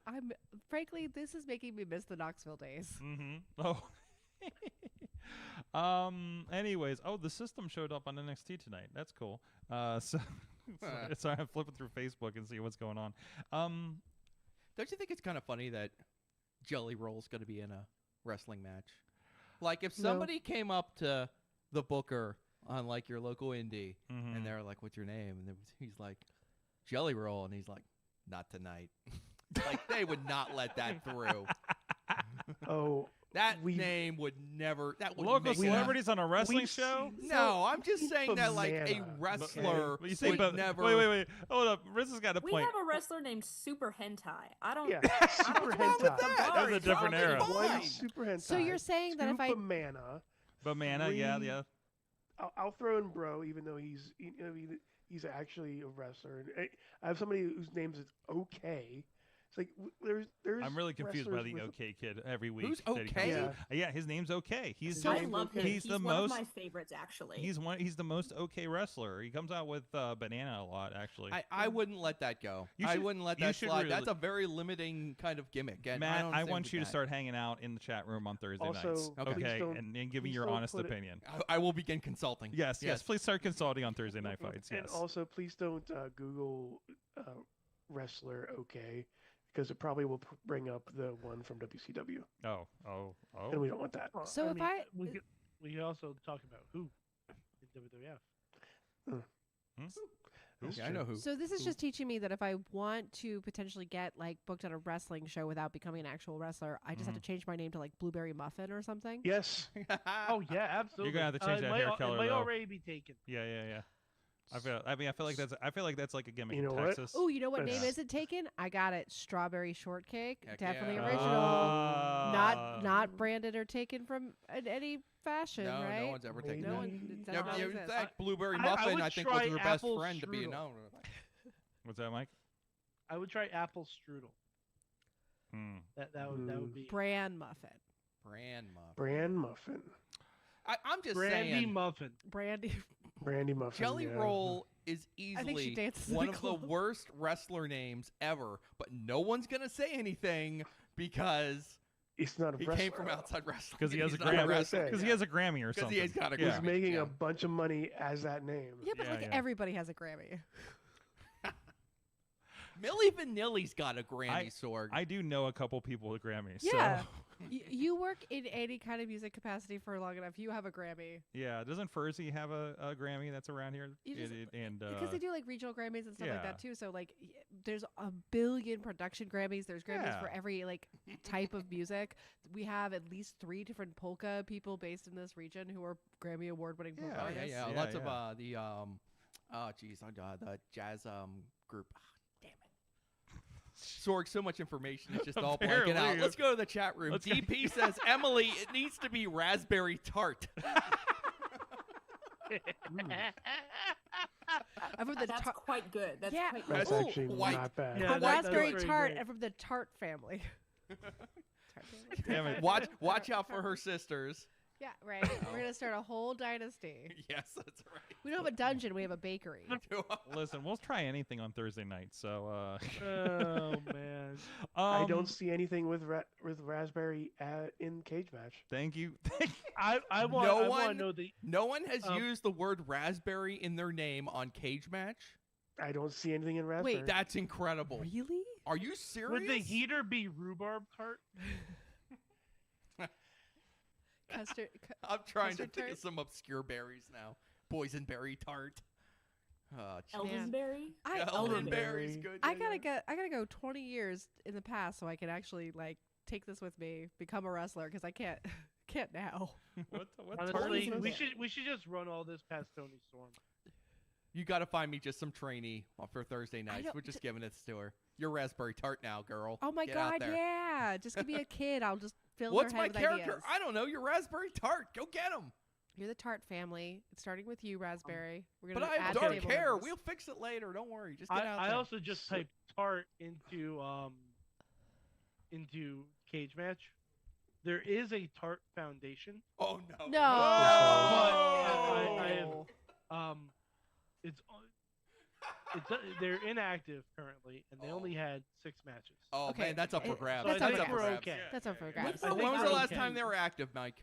J: I'm frankly, this is making me miss the Knoxville days.
D: Oh. Anyways, the System showed up on NXT tonight. That's cool. So I'm flipping through Facebook and see what's going on.
I: Don't you think it's kind of funny that Jelly Roll's going to be in a wrestling match? Like if somebody came up to the booker on like your local indie and they're like, "What's your name?" and he's like, "Jelly Roll," and he's like, "Not tonight." Like they would not let that through. That name would never. That would
D: local celebrities on a wrestling show.
I: No, I'm just saying that like a wrestler would never.
D: Wait, hold up. Riz has got a
H: We
D: point.
H: have a wrestler named Super Hentai. I don't.
G: Yeah, Super Hentai.
D: That's a different era.
G: One Super Hentai.
J: So you're saying that if I
G: Banana,
D: yeah.
G: I'll throw in Bro, even though he's actually a wrestler. And I have somebody whose name is OK. It's like there's.
D: I'm really confused by the OK Kid every week.
I: Who's
D: that he comes
I: OK?
D: in. Yeah, his name's OK.
H: I love him. He's
D: the
H: one
D: most.
H: of my favorites, actually.
D: He's the most OK wrestler. He comes out with Banana a lot, actually.
I: I wouldn't let that go. I wouldn't let that slide. That's a very limiting kind of gimmick. And
D: Matt, I want you to start hanging out in the chat room on Thursday nights. Okay, and giving your honest opinion.
I: I will begin consulting.
D: Yes. Please start consulting on Thursday Night Fights. Yes.
G: And also, please don't Google wrestler OK. Because it probably will bring up the one from WCW.
D: Oh.
G: And we don't want that.
J: So
F: we could also talk about who in WWF.
I: Yeah, I know who.
J: So this is just teaching me that if I want to potentially get like booked on a wrestling show without becoming an actual wrestler, I just have to change my name to like Blueberry Muffin or something.
G: Yes.
F: Oh yeah, absolutely.
D: You're gonna have to change that hair color.
F: It might
D: though.
F: already be taken.
D: Yeah. I feel like that's like a gimmick
G: You know
D: in
G: what?
D: Texas.
J: Oh, you know what name isn't taken? I got it. Strawberry Shortcake. Definitely original. Not branded or taken from in any fashion,
I: No,
J: right?
I: no one's ever taken
J: No
I: that.
J: one. It does not
I: In
J: exist.
I: fact, Blueberry
F: I
I: Muffin,
F: would
I: I think, was
F: try
I: her best
F: apple
I: friend to be
F: strudel.
I: known.
D: What's that, Mike?
F: I would try apple strudel. That would be
J: Bran muffin.
G: Bran muffin.
I: I'm just
F: Brandy
I: saying.
F: muffin.
J: Brandy
G: muffin.
I: Jelly Roll is
J: I think she
I: easily
J: dances in
I: one
J: the
I: of the
J: club.
I: worst wrestler names ever, but no one's gonna say anything because
G: He's not a
I: he
G: wrestler.
I: came from outside wrestling.
D: Because he has a
I: He's not
D: Grammy.
I: wrestler.
D: Because he has a Grammy or something.
I: He's got a
G: He's
I: Grammy.
G: making
I: yeah.
G: a bunch of money as that name.
J: Yeah, but like everybody has a Grammy.
I: Milli Vanilli's got a Grammy sword.
D: I do know a couple people with Grammys.
J: Yeah.
D: So.
J: You work in any kind of music capacity for long enough, you have a Grammy.
D: Yeah, doesn't Furzy have a Grammy that's around here?
J: Because they do like regional Grammys and stuff like that
D: yeah.
J: too. So like, there's a billion production Grammys. There's Grammys for every like type of music. We have at least 3 different polka people based in this region who are Grammy award-winning polka artists.
I: Yeah. Lots of the jazz group. Damn it. Sorg, so much information. It's just all blanking out. Let's go to the chat room. DP says, Emily, it needs to be raspberry tart.
H: That's quite good. That's quite good.
G: That's actually not bad.
J: Yeah, raspberry tart and from the Tart family.
D: Damn it.
I: Watch out for her sisters.
J: Yeah, right. We're going to start a whole dynasty.
I: Yes, that's right.
J: We don't have a dungeon. We have a bakery.
D: Listen, we'll try anything on Thursday night. So.
F: Oh man.
G: I don't see anything with raspberry in cage match.
D: Thank you.
F: I want to know the.
I: No one has used the word raspberry in their name on Cage Match.
G: I don't see anything in raspberry.
I: Wait, that's incredible.
J: Really?
I: Are you serious?
F: Would the heater be rhubarb tart?
J: Custard.
I: I'm trying to think
J: tart?
I: of some obscure berries now. Boysenberry tart.
H: Elderberry.
I: Elderberry's good.
J: I gotta go 20 years in the past so I can actually like take this with me, become a wrestler because I can't now.
F: Honestly, we should just run all this past Tony Storm.
I: You got to find me just some trainee for Thursday nights. We're just giving it to her. You're raspberry tart now, girl.
J: Oh my
I: Get out
J: God,
I: there.
J: yeah. Just give me a kid. I'll just fill
I: What's
J: her
I: my
J: head with
I: character?
J: ideas.
I: I don't know. You're raspberry tart. Go get him.
J: You're the tart family. It's starting with you, Raspberry. We're
I: But
J: gonna
I: I have
J: add
I: dark
J: table
I: hair.
J: members.
I: We'll fix it later. Don't worry. Just get out
F: I
I: there.
F: also just typed tart into cage match. There is a tart foundation.
I: Oh no.
J: No.
F: I have they're inactive currently, and they only had 6 matches.
I: Oh
J: Okay.
I: man, that's up for grabs.
J: That's
F: I
J: up
F: think
J: for
F: we're
J: grabs.
F: okay.
J: That's up for grabs.
F: I
I: When
F: think
I: was
F: we're
I: the last
F: okay.
I: time they were active, Mike?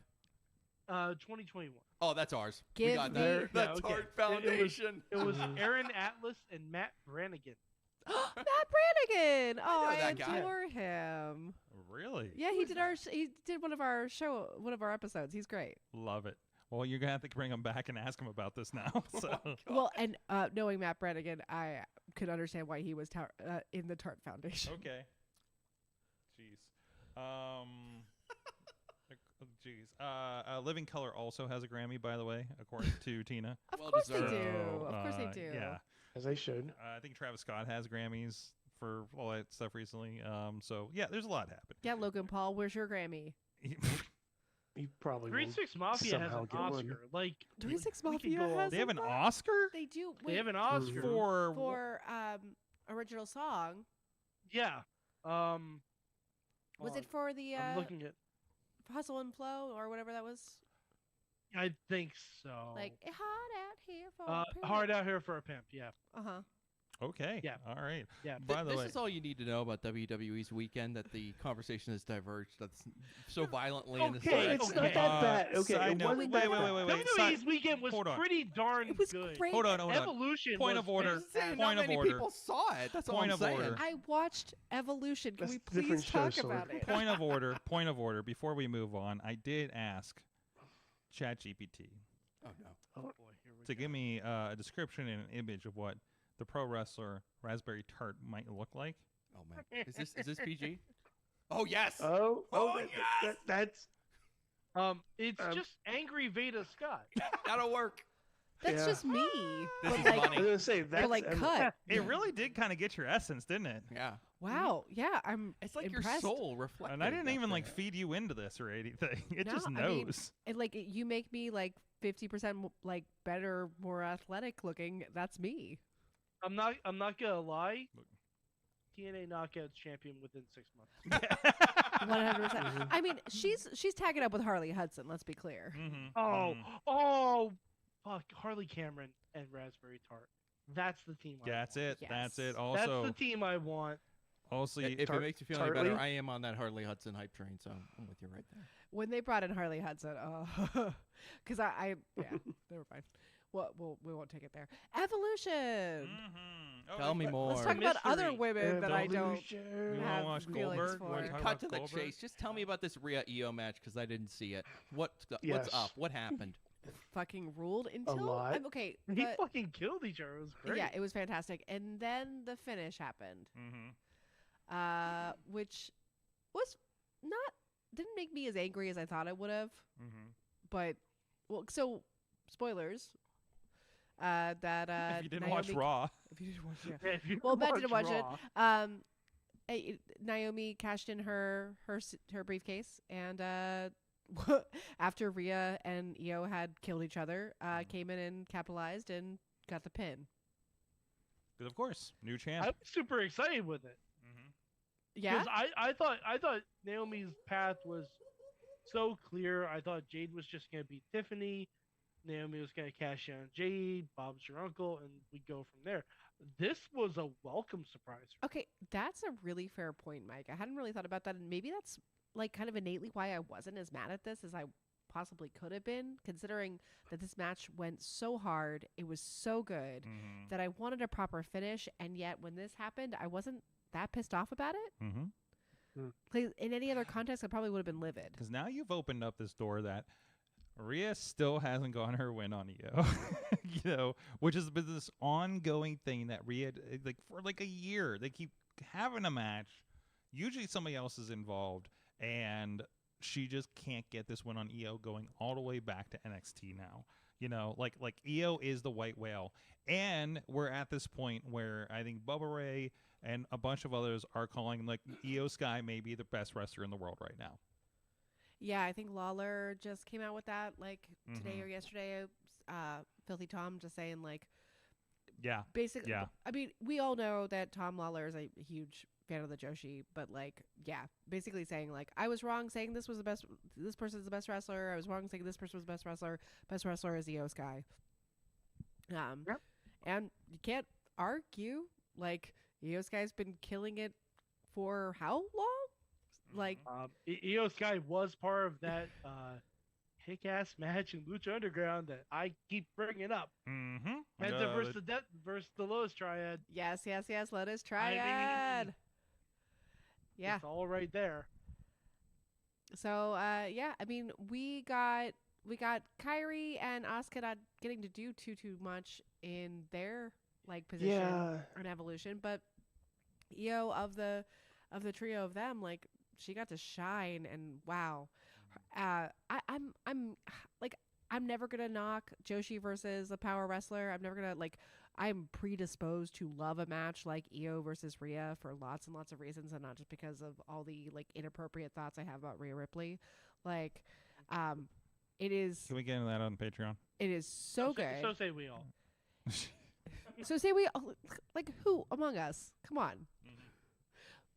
F: 2021.
I: Oh, that's ours.
J: Give
I: we got
J: me-
I: that. The
F: Yeah, okay.
I: Tart Foundation.
F: It was Aaron Atlas and Matt Brannigan.
J: Matt Brannigan. Oh, I
I: that guy.
J: adore him.
D: Really?
J: Yeah, he did he did one of our episodes. He's great.
D: Love it. Well, you're gonna have to bring him back and ask him about this now. So.
J: Well, and knowing Matt Brannigan, I could understand why he was in the Tart Foundation.
D: Okay. Jeez. Living Color also has a Grammy, by the way, according to Tina.
J: Of
I: Well
J: course they
I: deserved.
J: do. Of course they do.
D: Yeah.
G: As they should.
D: I think Travis Scott has Grammys for all that stuff recently. So yeah, there's a lot happening.
J: Yeah, Logan Paul, where's your Grammy?
G: He probably
F: Green
G: will
F: 6 Mafia has
G: somehow
F: an
G: get one.
F: Oscar. Like
J: 3 6
F: we can
J: Mafia
F: go all-
J: has
D: They have an
J: one?
D: Oscar
J: They do.
F: They
J: Wait,
F: have an Oscar
D: for
J: original song.
F: Yeah.
J: Was
F: hold
J: it for the
F: on. I'm looking at.
J: Hustle and Flow or whatever that was?
F: I think so.
J: Like hard out here for a pimp.
F: Hard out here for a pimp. Yeah.
J: Uh-huh.
D: Okay.
F: Yeah.
D: All right.
F: Yeah.
D: By the
I: This
D: way,
I: is all you need to know about WWE's weekend, that the conversation has diverged that's so violently in this
F: Okay,
G: It's
I: direction.
G: not that bad. Okay,
D: side
G: it
D: note-
G: wasn't
D: wait,
G: that
D: wait,
G: bad.
D: wait, wait.
F: WWE's weekend was
D: Hold on.
F: pretty darn
J: It was
F: good.
J: great.
D: Hold on.
F: Evolution.
D: Point
F: was
D: of order.
F: fantastic.
I: Not
D: Point of
I: many
D: order.
I: people saw it. That's all
D: Point
I: I'm
D: of
I: saying.
D: order.
J: I watched Evolution. Can
G: That's
J: we
G: a different
J: please
G: show,
J: talk
G: Sword.
J: about it?
D: Point of order. Point of order. Before we move on, I did ask ChatGPT
I: Oh no.
F: Oh, boy, here we
D: to
F: go.
D: give me a description and an image of what the pro wrestler Raspberry Tart might look like.
I: Oh man. Is this PG? Oh yes.
G: Oh,
I: yes!
G: that's
F: It's just angry Veda Scott.
I: That'll work.
J: That's
G: Yeah.
J: just me.
I: This
J: But
I: is
J: like,
G: I
I: funny.
G: was gonna say that's
J: like cut.
D: It really did kind of get your essence, didn't it?
I: Yeah.
J: Wow. Yeah, I'm
I: It's like
J: impressed.
I: your soul reflecting.
D: And I didn't
I: up
D: even like
I: there.
D: feed you into this or anything. It
J: No,
D: just
J: I mean,
D: knows.
J: And like you make me like 50% like better, more athletic looking. That's me.
F: I'm not gonna lie. TNA Knockouts champion within 6 months.
J: 100%. I mean, she's tagging up with Harley Hudson. Let's be clear.
F: Oh, fuck! Harley Cameron and Raspberry Tart. That's the team.
D: That's it. That's
J: Yes.
D: it. Also,
F: That's the team I want.
D: also,
I: If it
G: Tart-
I: makes you feel any better,
G: Tartly?
I: I am on that Harley Hudson hype train, so I'm with you right there.
J: When they brought in Harley Hudson, because I yeah, never mind. Well, we won't take it there. Evolution.
I: Tell me more.
J: Let's talk about other
F: Mystery.
J: women that I don't
G: Evolution.
D: You wanna
J: have
D: watch
J: feelings
D: Goldberg? You wanna
J: for.
D: talk
I: Cut
D: about
I: to the
D: Goldberg?
I: chase. Just tell me about this Rhea EO match because I didn't see it. What's
G: Yes.
I: up? What happened?
J: Fucking ruled until
G: lot.
J: okay.
F: They
J: but-
F: fucking killed each other. It was great.
J: yeah, it was fantastic. And then the finish happened, which was didn't make me as angry as I thought it would have. But well, so spoilers. That
D: if you didn't
J: Naomi,
D: watch Raw,
J: if you didn't watch, yeah.
F: Yeah, if you
J: Well, Matt didn't watch
F: Raw,
J: it. Naomi cashed in her briefcase, and after Rhea and Io had killed each other, came in and capitalized and got the pin.
D: because of course, new champ.
F: I was super excited with it.
J: Yeah,
F: 'Cause I thought Naomi's path was so clear. I thought Jade was just gonna beat Tiffany. Naomi was gonna cash in on Jade. Bob's your uncle, and we go from there. This was a welcome surprise.
J: okay, that's a really fair point, Mike. I hadn't really thought about that, and maybe that's like kind of innately why I wasn't as mad at this as I possibly could have been, considering that this match went so hard, it was so good that I wanted a proper finish, and yet when this happened, I wasn't that pissed off about it. 'Cause in any other context, I probably would have been livid.
D: Because now you've opened up this door that Rhea still hasn't gotten her win on Io, which has been this ongoing thing that Rhea, like for like a year, they keep having a match. Usually somebody else is involved, and she just can't get this win on Io going all the way back to NXT now. You know, like Io is the white whale, and we're at this point where I think Bubba Ray and a bunch of others are calling like Io Sky may be the best wrestler in the world right now.
J: Yeah, I think Lawler just came out with that like today or yesterday. Filthy Tom just saying like,
D: yeah,
J: basically.
D: Yeah.
J: I mean, we all know that Tom Lawler is a huge fan of the Joshi, but like, yeah, basically saying like, I was wrong saying this was the best. This person's the best wrestler. I was wrong saying this person was the best wrestler. Best wrestler is Io Sky. And you can't argue. Like, Io Sky's been killing it for how long? Like,
F: Io Sky was part of that kick-ass match in Lucha Underground that I keep bringing up. Penta versus the Lotus Triad.
J: Yes. Lotus Triad. Yeah,
F: it's all right there.
J: So yeah, I mean, we got Kyrie and Asuka not getting to do too much in their like position and evolution, but Io of the trio of them, like, she got to shine, and wow. I'm never gonna knock Joshi versus a power wrestler. I'm never gonna I'm predisposed to love a match like Io versus Rhea for lots and lots of reasons, and not just because of all the like inappropriate thoughts I have about Rhea Ripley. Like, it is.
D: Can we get into that on Patreon?
J: It is so good.
F: So say we all.
J: So say we all. Like, who among us? Come on.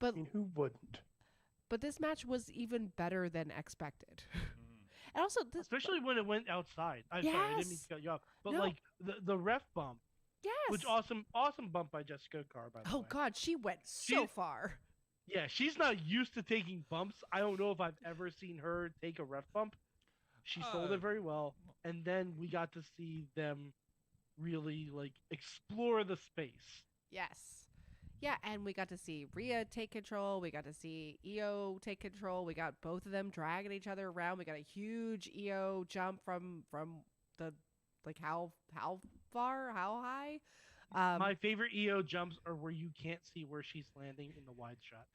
J: But
G: I mean, who wouldn't?
J: But this match was even better than expected. And also,
F: especially when it went outside. I'm sorry, I didn't mean to cut you off. But
J: No.
F: like the ref bump.
J: Yes.
F: Which awesome bump by Jessica Carr, by the way.
J: Oh God, she went so far.
F: Yeah, she's not used to taking bumps. I don't know if I've ever seen her take a ref bump. She sold it very well, and then we got to see them really like explore the space.
J: Yes. Yeah, and we got to see Rhea take control. We got to see Io take control. We got both of them dragging each other around. We got a huge Io jump from the like how far, how high.
F: My favorite Io jumps are where you can't see where she's landing in the wide shot.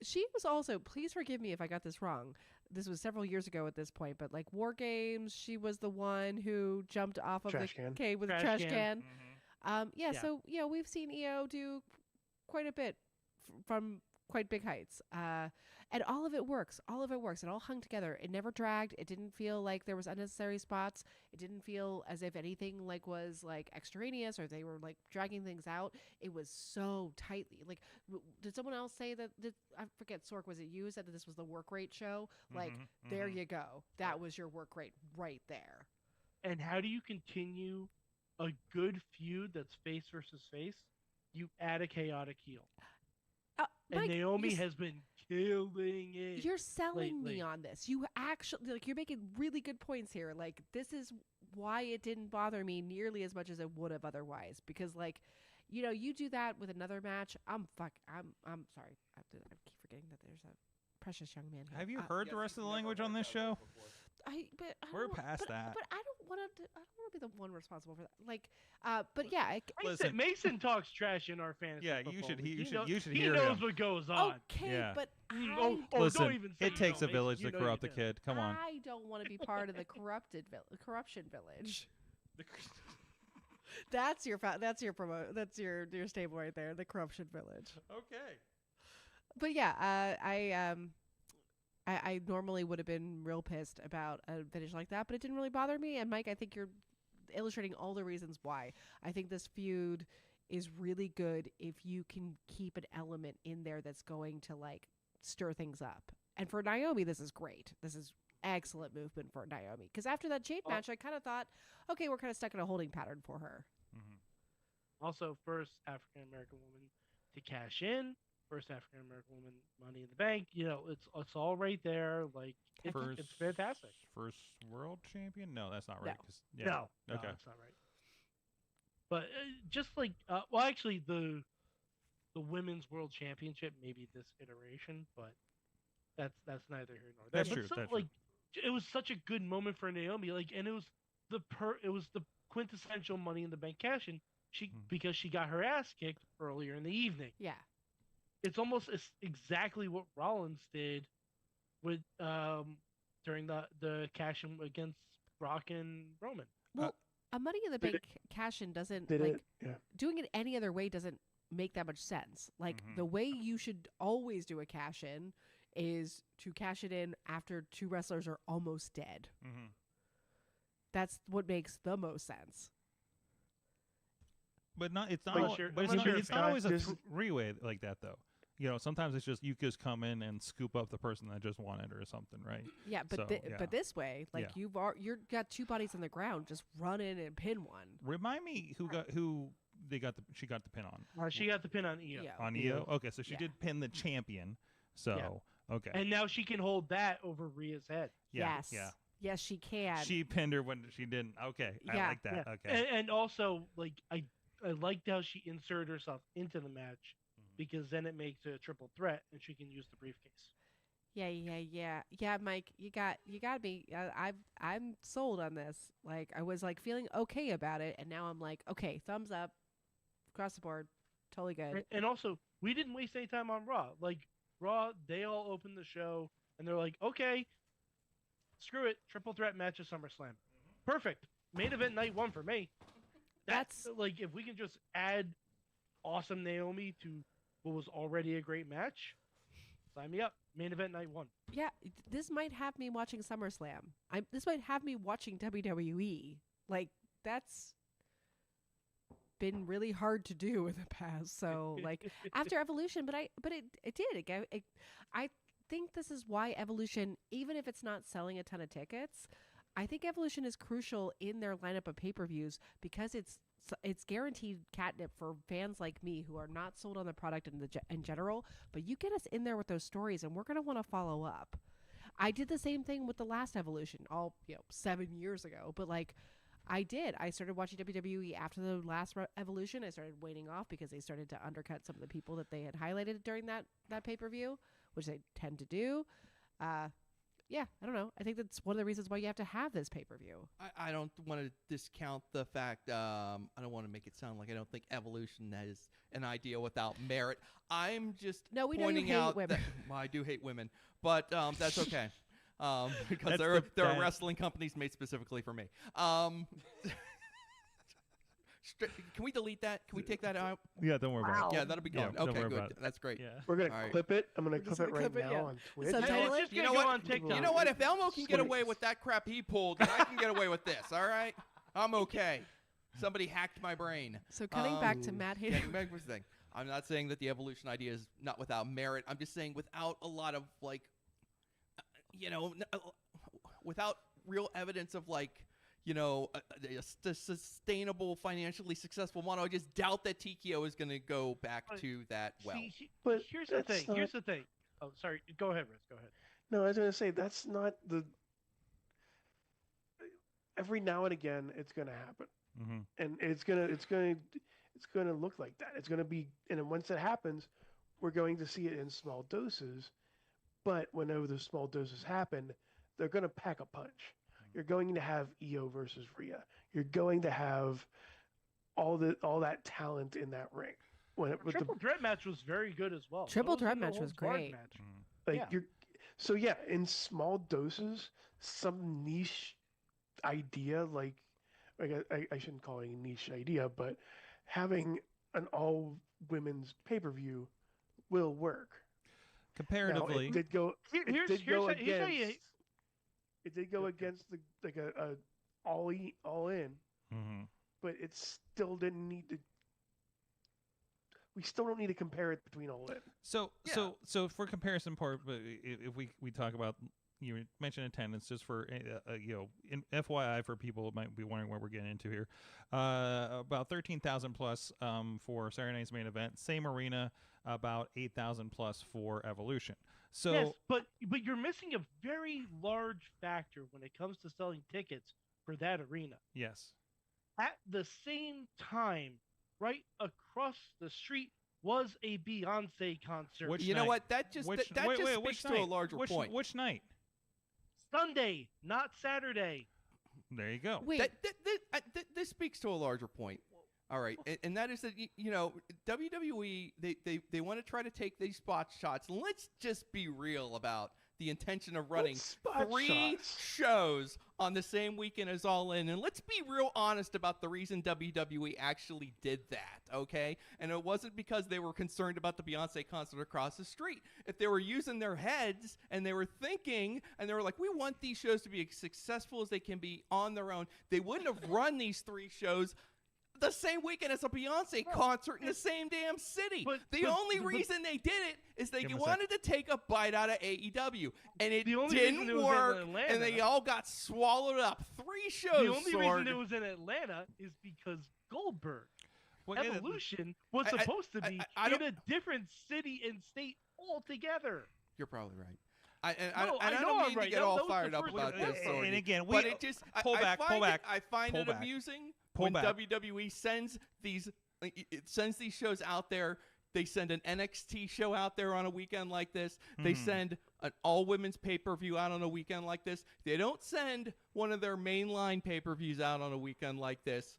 J: She was also, please forgive me if I got this wrong. This was several years ago at this point, but like War Games, she was the one who jumped off of
G: Trash
J: the
G: can.
J: cave with a trash can.
F: Yeah.
J: So we've seen Io do quite a bit from quite big heights, and all of it works. It all hung together. It never dragged. It didn't feel like there was unnecessary spots. It didn't feel as if anything like was like extraneous or they were like dragging things out. It was so tightly. Like, did someone else say that? I forget. Sork, was it you said that this was the work rate show? Like, there you go. That was your work rate right there.
F: And how do you continue a good feud that's face versus face? You add a chaotic heel. And
J: Mike,
F: Naomi has been killing it.
J: You're selling
F: lately.
J: me on this. You actually, like, you're making really good points here. Like, this is why it didn't bother me nearly as much as it would have otherwise. Because, like, you do that with another match. I'm sorry. I keep forgetting that there's a precious young man here.
D: Have you heard the rest of the language on this show? We're
J: don't-
D: past
J: but,
D: that.
J: But I don't want to be the one responsible for that. Like, but yeah.
D: Listen.
F: Mason talks trash in our fantasy.
D: Yeah,
F: football
D: you should.
F: league.
D: You should
F: He
D: hear
F: knows
D: him.
F: what goes on.
J: Okay,
D: Yeah.
J: but
D: Listen,
F: don't even say
D: it takes
F: no,
D: a village
F: Mason.
D: to
F: You know
D: corrupt
F: you
D: a
F: do.
D: kid. Come on.
J: I don't want to be part of the corruption village. That's your stable right there, the corruption village.
D: Okay.
J: But yeah, I normally would have been real pissed about a finish like that, but it didn't really bother me. And Mike, I think you're illustrating all the reasons why. I think this feud is really good if you can keep an element in there that's going to like stir things up. And for Naomi, this is great. This is excellent movement for Naomi. Because after that Jade match, I kind of thought, okay, we're kind of stuck in a holding pattern for her.
F: Also, first African American woman to cash in. First African American woman Money in the Bank. It's all right there. Like, it's fantastic.
D: First world champion? No, that's not right.
F: No,
D: Okay.
F: that's not right. But just like, actually, the women's world championship, maybe this iteration, but that's neither here nor there.
D: That's true. That's
F: like, it was such a good moment for Naomi. Like, and it was the quintessential Money in the Bank cash in. Because she got her ass kicked earlier in the evening.
J: Yeah.
F: It's almost exactly what Rollins did with during the cash in against Brock and Roman.
J: Well, a Money in the Bank cash-in doesn't doing it any other way doesn't make that much sense. Like the way you should always do a cash-in is to cash it in after two wrestlers are almost dead. That's what makes the most sense.
D: But it's not always a three-way like that though. You know, sometimes it's just you just come in and scoop up the person that just won it or something, right?
J: Yeah, but but this way, like you've got two bodies on the ground, just run in and pin one.
D: Remind me who she got the pin on.
F: She got the pin on Io.
D: On Io, okay, so she did pin the champion. So okay,
F: and now she can hold that over Rhea's head.
J: Yes, yes, she can.
D: She pinned her when she didn't. Okay, I like that. Okay,
F: and also like I liked how she inserted herself into the match. Because then it makes it a triple threat, and she can use the briefcase.
J: Yeah, Mike, you got me. I'm sold on this. Like I was like feeling okay about it, and now I'm like, okay, thumbs up, across the board, totally good.
F: And also, we didn't waste any time on Raw. Like Raw, they all opened the show, and they're like, okay, screw it, triple threat match at SummerSlam, perfect. Main event night 1 for me. That's like if we can just add awesome Naomi to what was already a great match, sign me up. Main event night 1.
J: Yeah, this might have me watching SummerSlam. This might have me watching WWE. Like that's been really hard to do in the past. So like after Evolution, but it did. I think this is why Evolution, even if it's not selling a ton of tickets, I think Evolution is crucial in their lineup of pay-per-views because it's guaranteed catnip for fans like me who are not sold on the product in general, but you get us in there with those stories and we're going to want to follow up. I did the same thing with the last Evolution, 7 years ago, but like I started watching WWE after the last Evolution. I started waning off because they started to undercut some of the people that they had highlighted during that pay-per-view, which they tend to do. Yeah, I don't know. I think that's one of the reasons why you have to have this pay-per-view.
I: I don't want to discount the fact, I don't want to make it sound like I don't think Evolution has an idea without merit. I'm just pointing out that well, I do hate women, but that's okay. Because there are wrestling companies made specifically for me. Can we delete that? Can we take that out?
D: Yeah, don't worry about it.
I: Yeah, that'll be gone. Okay, good. That's great.
G: Yeah. We're going to clip it. I'm going to clip it right now on Twitch.
I: You know what? You know what? If Elmo can get away with that crap he pulled, then I can get away with this, all right? I'm okay. Somebody hacked my brain.
J: So cutting back to Matt Hayden.
I: I'm not saying that the Evolution idea is not without merit. I'm just saying without a lot of, like, without real evidence of, like, a sustainable, financially successful model. I just doubt that TKO is going to go back to that well.
F: But here's the thing. Here's the thing. Oh, sorry. Go ahead, Riz. Go ahead.
G: No, I was going to say that's not the. Every now and again, it's going to happen, and it's going to look like that. It's going to be, and then once it happens, we're going to see it in small doses. But whenever those small doses happen, they're going to pack a punch. You're going to have Io versus Rhea. You're going to have all that talent in that ring.
F: Triple threat match was very good as well.
J: Triple threat match was great.
G: In small doses, some niche idea like I shouldn't call it a niche idea, but having an all women's pay-per-view will work.
D: Comparatively,
G: now, it did go. It did go against a all in, but it still didn't need to. We still don't need to compare it between all in.
D: So for comparison part, if we talk about, you mentioned attendance, just for in FYI for people who might be wondering what we're getting into here, about 13,000 plus for Saturday night's main event. Same arena, about 8,000 plus for Evolution. So
F: yes, but you're missing a very large factor when it comes to selling tickets for that arena.
D: Yes.
F: At the same time, right across the street was a Beyonce concert.
I: You know what? That just speaks to a larger point.
D: Which night?
F: Sunday, not Saturday.
D: There you go.
J: Wait.
I: This speaks to a larger point. All right, and that is that WWE they want to try to take these spot shots. Let's just be real about the intention of running
G: spot
I: 3
G: shots.
I: shows on the same weekend as All In. And let's be real honest about the reason WWE actually did that, okay? And it wasn't because they were concerned about the Beyonce concert across the street. If they were using their heads and they were thinking and they were like, we want these shows to be as successful as they can be on their own, they wouldn't have run these 3 shows the same weekend as a Beyonce concert in the same damn city. The only reason they did it is they wanted to take a bite out of AEW, and it didn't work, and they all got swallowed up. 3 shows.
F: The only reason it was in Atlanta is because Goldberg. Evolution was supposed to be in a different city and state altogether.
I: You're probably right. I
F: know
I: don't
F: I'm
I: mean
F: right.
I: to get
F: That
I: all
F: was the
I: fired up
F: first
I: about
F: one.
I: this, Sorg,
D: And again,
I: but it just
D: pull back.
I: I find it amusing when WWE sends these shows out there. They send an NXT show out there on a weekend like this. They send an all-women's pay-per-view out on a weekend like this. They don't send one of their mainline pay-per-views out on a weekend like this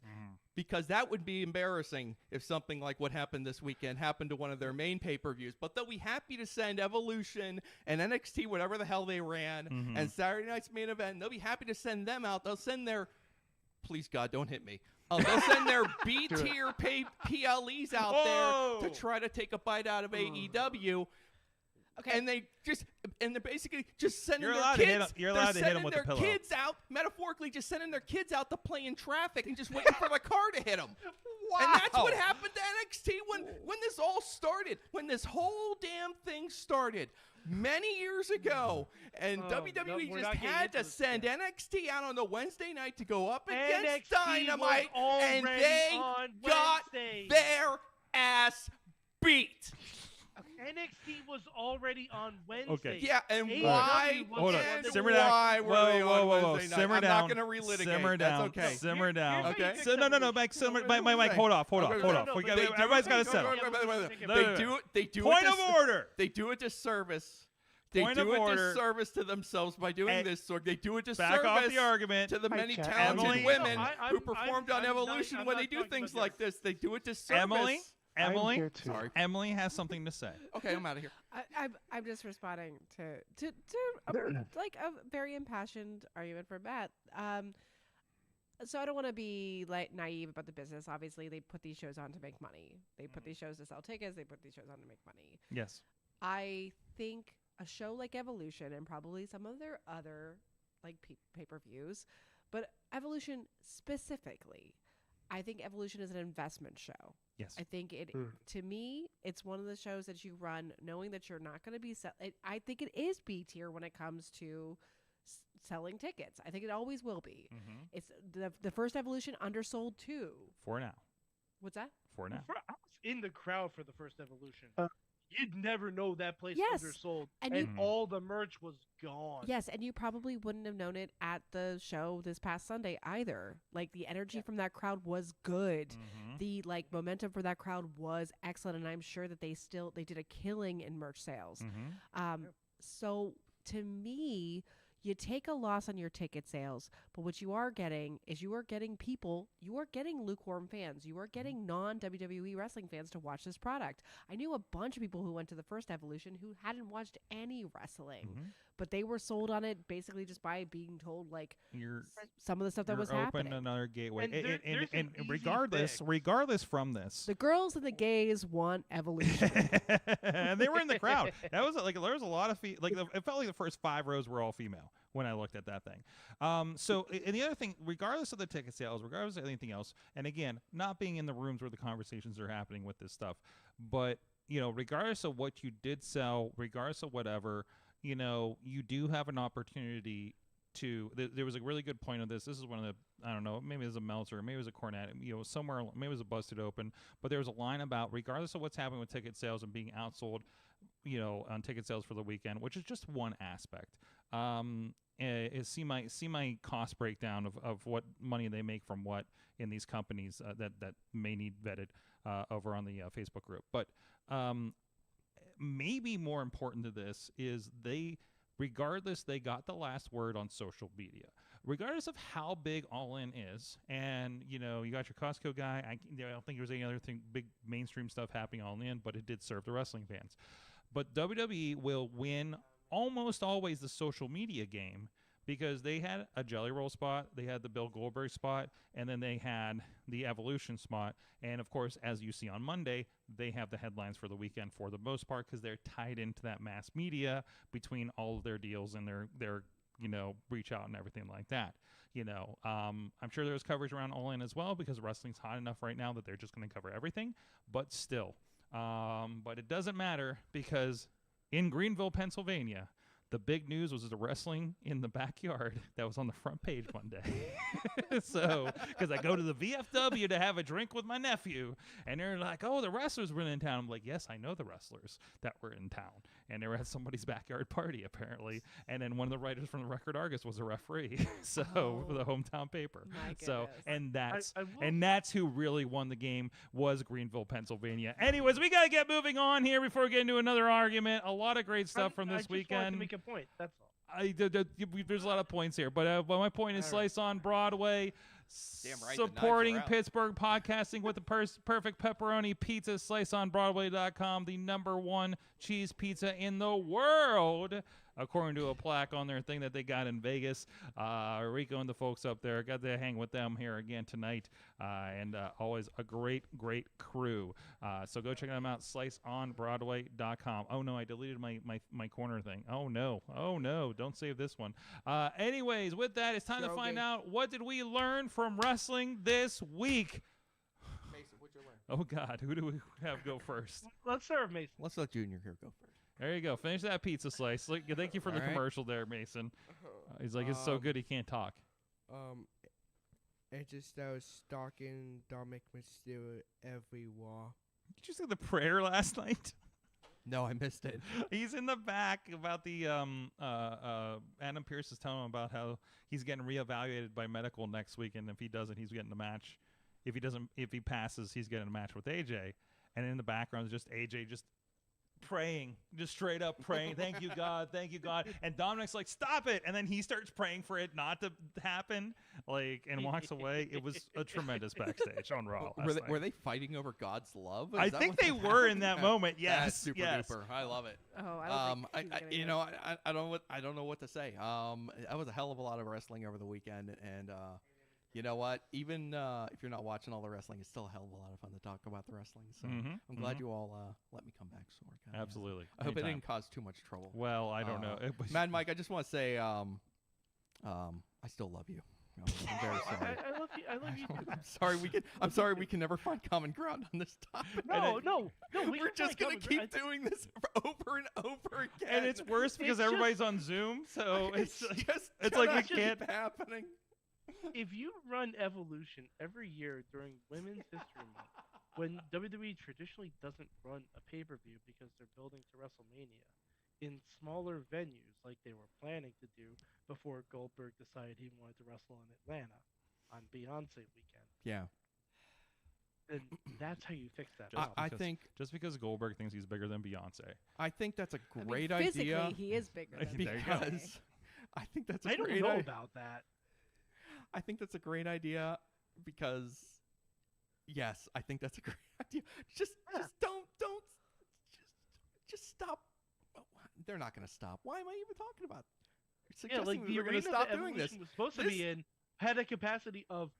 I: because that would be embarrassing if something like what happened this weekend happened to one of their main pay-per-views. But they'll be happy to send Evolution and NXT, whatever the hell they ran, and Saturday Night's Main Event. They'll be happy to send them out. They'll send their please God, don't hit me. They'll send their B-tier PLEs out there to try to take a bite out of AEW. Okay. And they're basically just sending their kids.
D: You're allowed to hit them with the pillow.
I: Kids out, metaphorically, just sending their kids out to play in traffic and just waiting for the car to hit them. Wow. And that's what happened to NXT when this all started, when this whole damn thing started. Many years ago, and WWE just had to send NXT out on the Wednesday night to go up against Dynamite, and they got their ass beat.
F: NXT was already on Wednesday.
D: Okay.
I: Yeah, and why?
D: Hold on.
I: Simmer down.
D: Whoa. Simmer down.
I: I'm not going to relitigate.
D: Simmer down.
I: That's okay.
D: Simmer down.
I: Okay.
D: So no, Mike. Mike. Hold off. Everybody's got to settle.
I: They do.
D: Point of order.
I: They do a disservice. They do a disservice to themselves by doing this. So they do a disservice
D: back off the argument
I: to the many talented women who performed on Evolution when they do things like this. They do a disservice.
D: Emily has something to say.
I: Okay, I'm out of here.
J: I'm just responding to like a very impassioned argument for Matt. So I don't want to be like naive about the business. Obviously, they put these shows on to make money. They put these shows to sell tickets. They put these shows on to make money.
D: Yes.
J: I think a show like Evolution and probably some of their other like pay-per-views, but Evolution specifically, I think Evolution is an investment show.
D: Yes.
J: I think to me, it's one of the shows that you run knowing that you're not going to be I think it is B tier when it comes to selling tickets. I think it always will be. It's the first Evolution undersold too.
D: For now.
J: What's that?
D: For now.
F: I was in the crowd for the first Evolution. You'd never know that place undersold, and all the merch was gone.
J: Yes, and you probably wouldn't have known it at the show this past Sunday either. Like the energy from that crowd was good. The like momentum for that crowd was excellent, and I'm sure that they did a killing in merch sales. So to me, you take a loss on your ticket sales, but what you are getting is you are getting lukewarm fans. You are getting non-WWE wrestling fans to watch this product. I knew a bunch of people who went to the first Evolution who hadn't watched any wrestling, but they were sold on it basically just by being told like some of the stuff that was happening.
D: Open another gateway. And regardless from this,
J: the girls and the gays want Evolution.
D: And they were in the crowd. That was like there was a lot of it felt like the first 5 rows were all female when I looked at that thing. So, and the other thing, regardless of the ticket sales, regardless of anything else, and again, not being in the rooms where the conversations are happening with this stuff, but, regardless of what you did sell, regardless of whatever, you do have an opportunity to, there was a really good point of this. This is one of the, I don't know, maybe it was a Meltzer, maybe it was a Cornette, somewhere, maybe it was a Busted Open, but there was a line about, regardless of what's happening with ticket sales and being outsold, on ticket sales for the weekend, which is just one aspect. See my cost breakdown of what money they make from what in these companies that may need vetted over on the Facebook group. But maybe more important to this is they got the last word on social media. Regardless of how big All In is, and you got your Costco guy. I don't think there was any other big mainstream stuff happening All In, but it did serve the wrestling fans. But WWE will win almost always the social media game, because they had a Jelly Roll spot, they had the Bill Goldberg spot, and then they had the Evolution spot. And, of course, as you see on Monday, they have the headlines for the weekend for the most part, because they're tied into that mass media between all of their deals and their reach out and everything like that. I'm sure there's coverage around All In as well, because wrestling's hot enough right now that they're just going to cover everything. But still, but it doesn't matter, because in Greenville, Pennsylvania, the big news was the wrestling in the backyard that was on the front page one day. So, because I go to the VFW to have a drink with my nephew, and they're like, "Oh, the wrestlers were in town." I'm like, "Yes, I know the wrestlers that were in town, and they were at somebody's backyard party apparently." And then one of the writers from the Record Argus was a referee, so for the hometown paper. So, and that's who really won the game, was Greenville, Pennsylvania. Anyways, we gotta get moving on here before we get into another argument. A lot of great stuff from this weekend.
F: To make a point. That's all.
D: There's a lot of points here, but my point is Slice on Broadway,
I: Damn right,
D: supporting Pittsburgh podcasting with the perfect pepperoni pizza. SliceOnBroadway.com, the #1 cheese pizza in the world, according to a plaque on their thing that they got in Vegas. Rico and the folks up there, got to hang with them here again tonight, and always a great crew. So go check them out, SliceOnBroadway.com. Oh no, I deleted my corner thing. Oh no, don't save this one. Anyways, with that, it's time to find out, what did we learn from wrestling this week?
I: Mason, what'd you learn?
D: Oh God, who do we have go first?
F: Let's start with Mason.
I: Let's let Junior here go first.
D: There you go. Finish that pizza slice. Thank you for the commercial there, Mason. He's like, it's so good he can't talk.
K: It's just I was stalking Dominic Mysterio everywhere.
D: Did you see the prayer last night?
I: No, I missed it.
D: He's in the back about the Adam Pearce is telling him about how he's getting reevaluated by medical next week, and if he doesn't, he's getting a match. If he passes, he's getting a match with AJ. And in the background is just AJ just praying, just straight up praying. Thank you, God. Thank you, God. And Dominic's like, stop it. And then he starts praying for it not to happen, and walks away. It was a tremendous backstage on Raw.
I: Were they fighting over God's love?
D: I think they were in that moment. Yes.
I: That's super duper. I love it.
J: Oh, I
I: don't know what to say. That was a hell of a lot of wrestling over the weekend, and you know what? Even if you're not watching all the wrestling, it's still a hell of a lot of fun to talk about the wrestling. So I'm glad you all let me come back. Sorg.
D: Absolutely.
I: I hope it didn't cause too much trouble.
D: Well, I don't know.
I: Mad Mike, I just want to say I still love you. I'm very sorry.
F: I love you too.
I: I'm sorry we can never find common ground on this topic.
F: No.
I: We're just gonna keep doing this over and over again.
D: And it's worse because everybody's on Zoom, so it's
I: like
D: we can't
I: happening.
F: If you run Evolution every year during Women's History Month, when WWE traditionally doesn't run a pay-per-view because they're building to WrestleMania, in smaller venues like they were planning to do before Goldberg decided he wanted to wrestle in Atlanta on Beyonce weekend.
I: Yeah.
F: And that's how you fix that.
I: I think
D: just because Goldberg thinks he's bigger than Beyonce.
I: I think that's a great
J: physically,
I: idea.
J: he is bigger than
I: because I think that's a
F: I
I: great
F: don't know
I: idea.
F: about that.
I: I think that's a great idea because, yes, I think that's a great idea. Just stop. Oh, they're not going to stop. Why am I even talking about it? Suggesting
F: the
I: they're going
F: arena
I: to stop
F: that
I: doing this.
F: Evolution was supposed to be in had a capacity of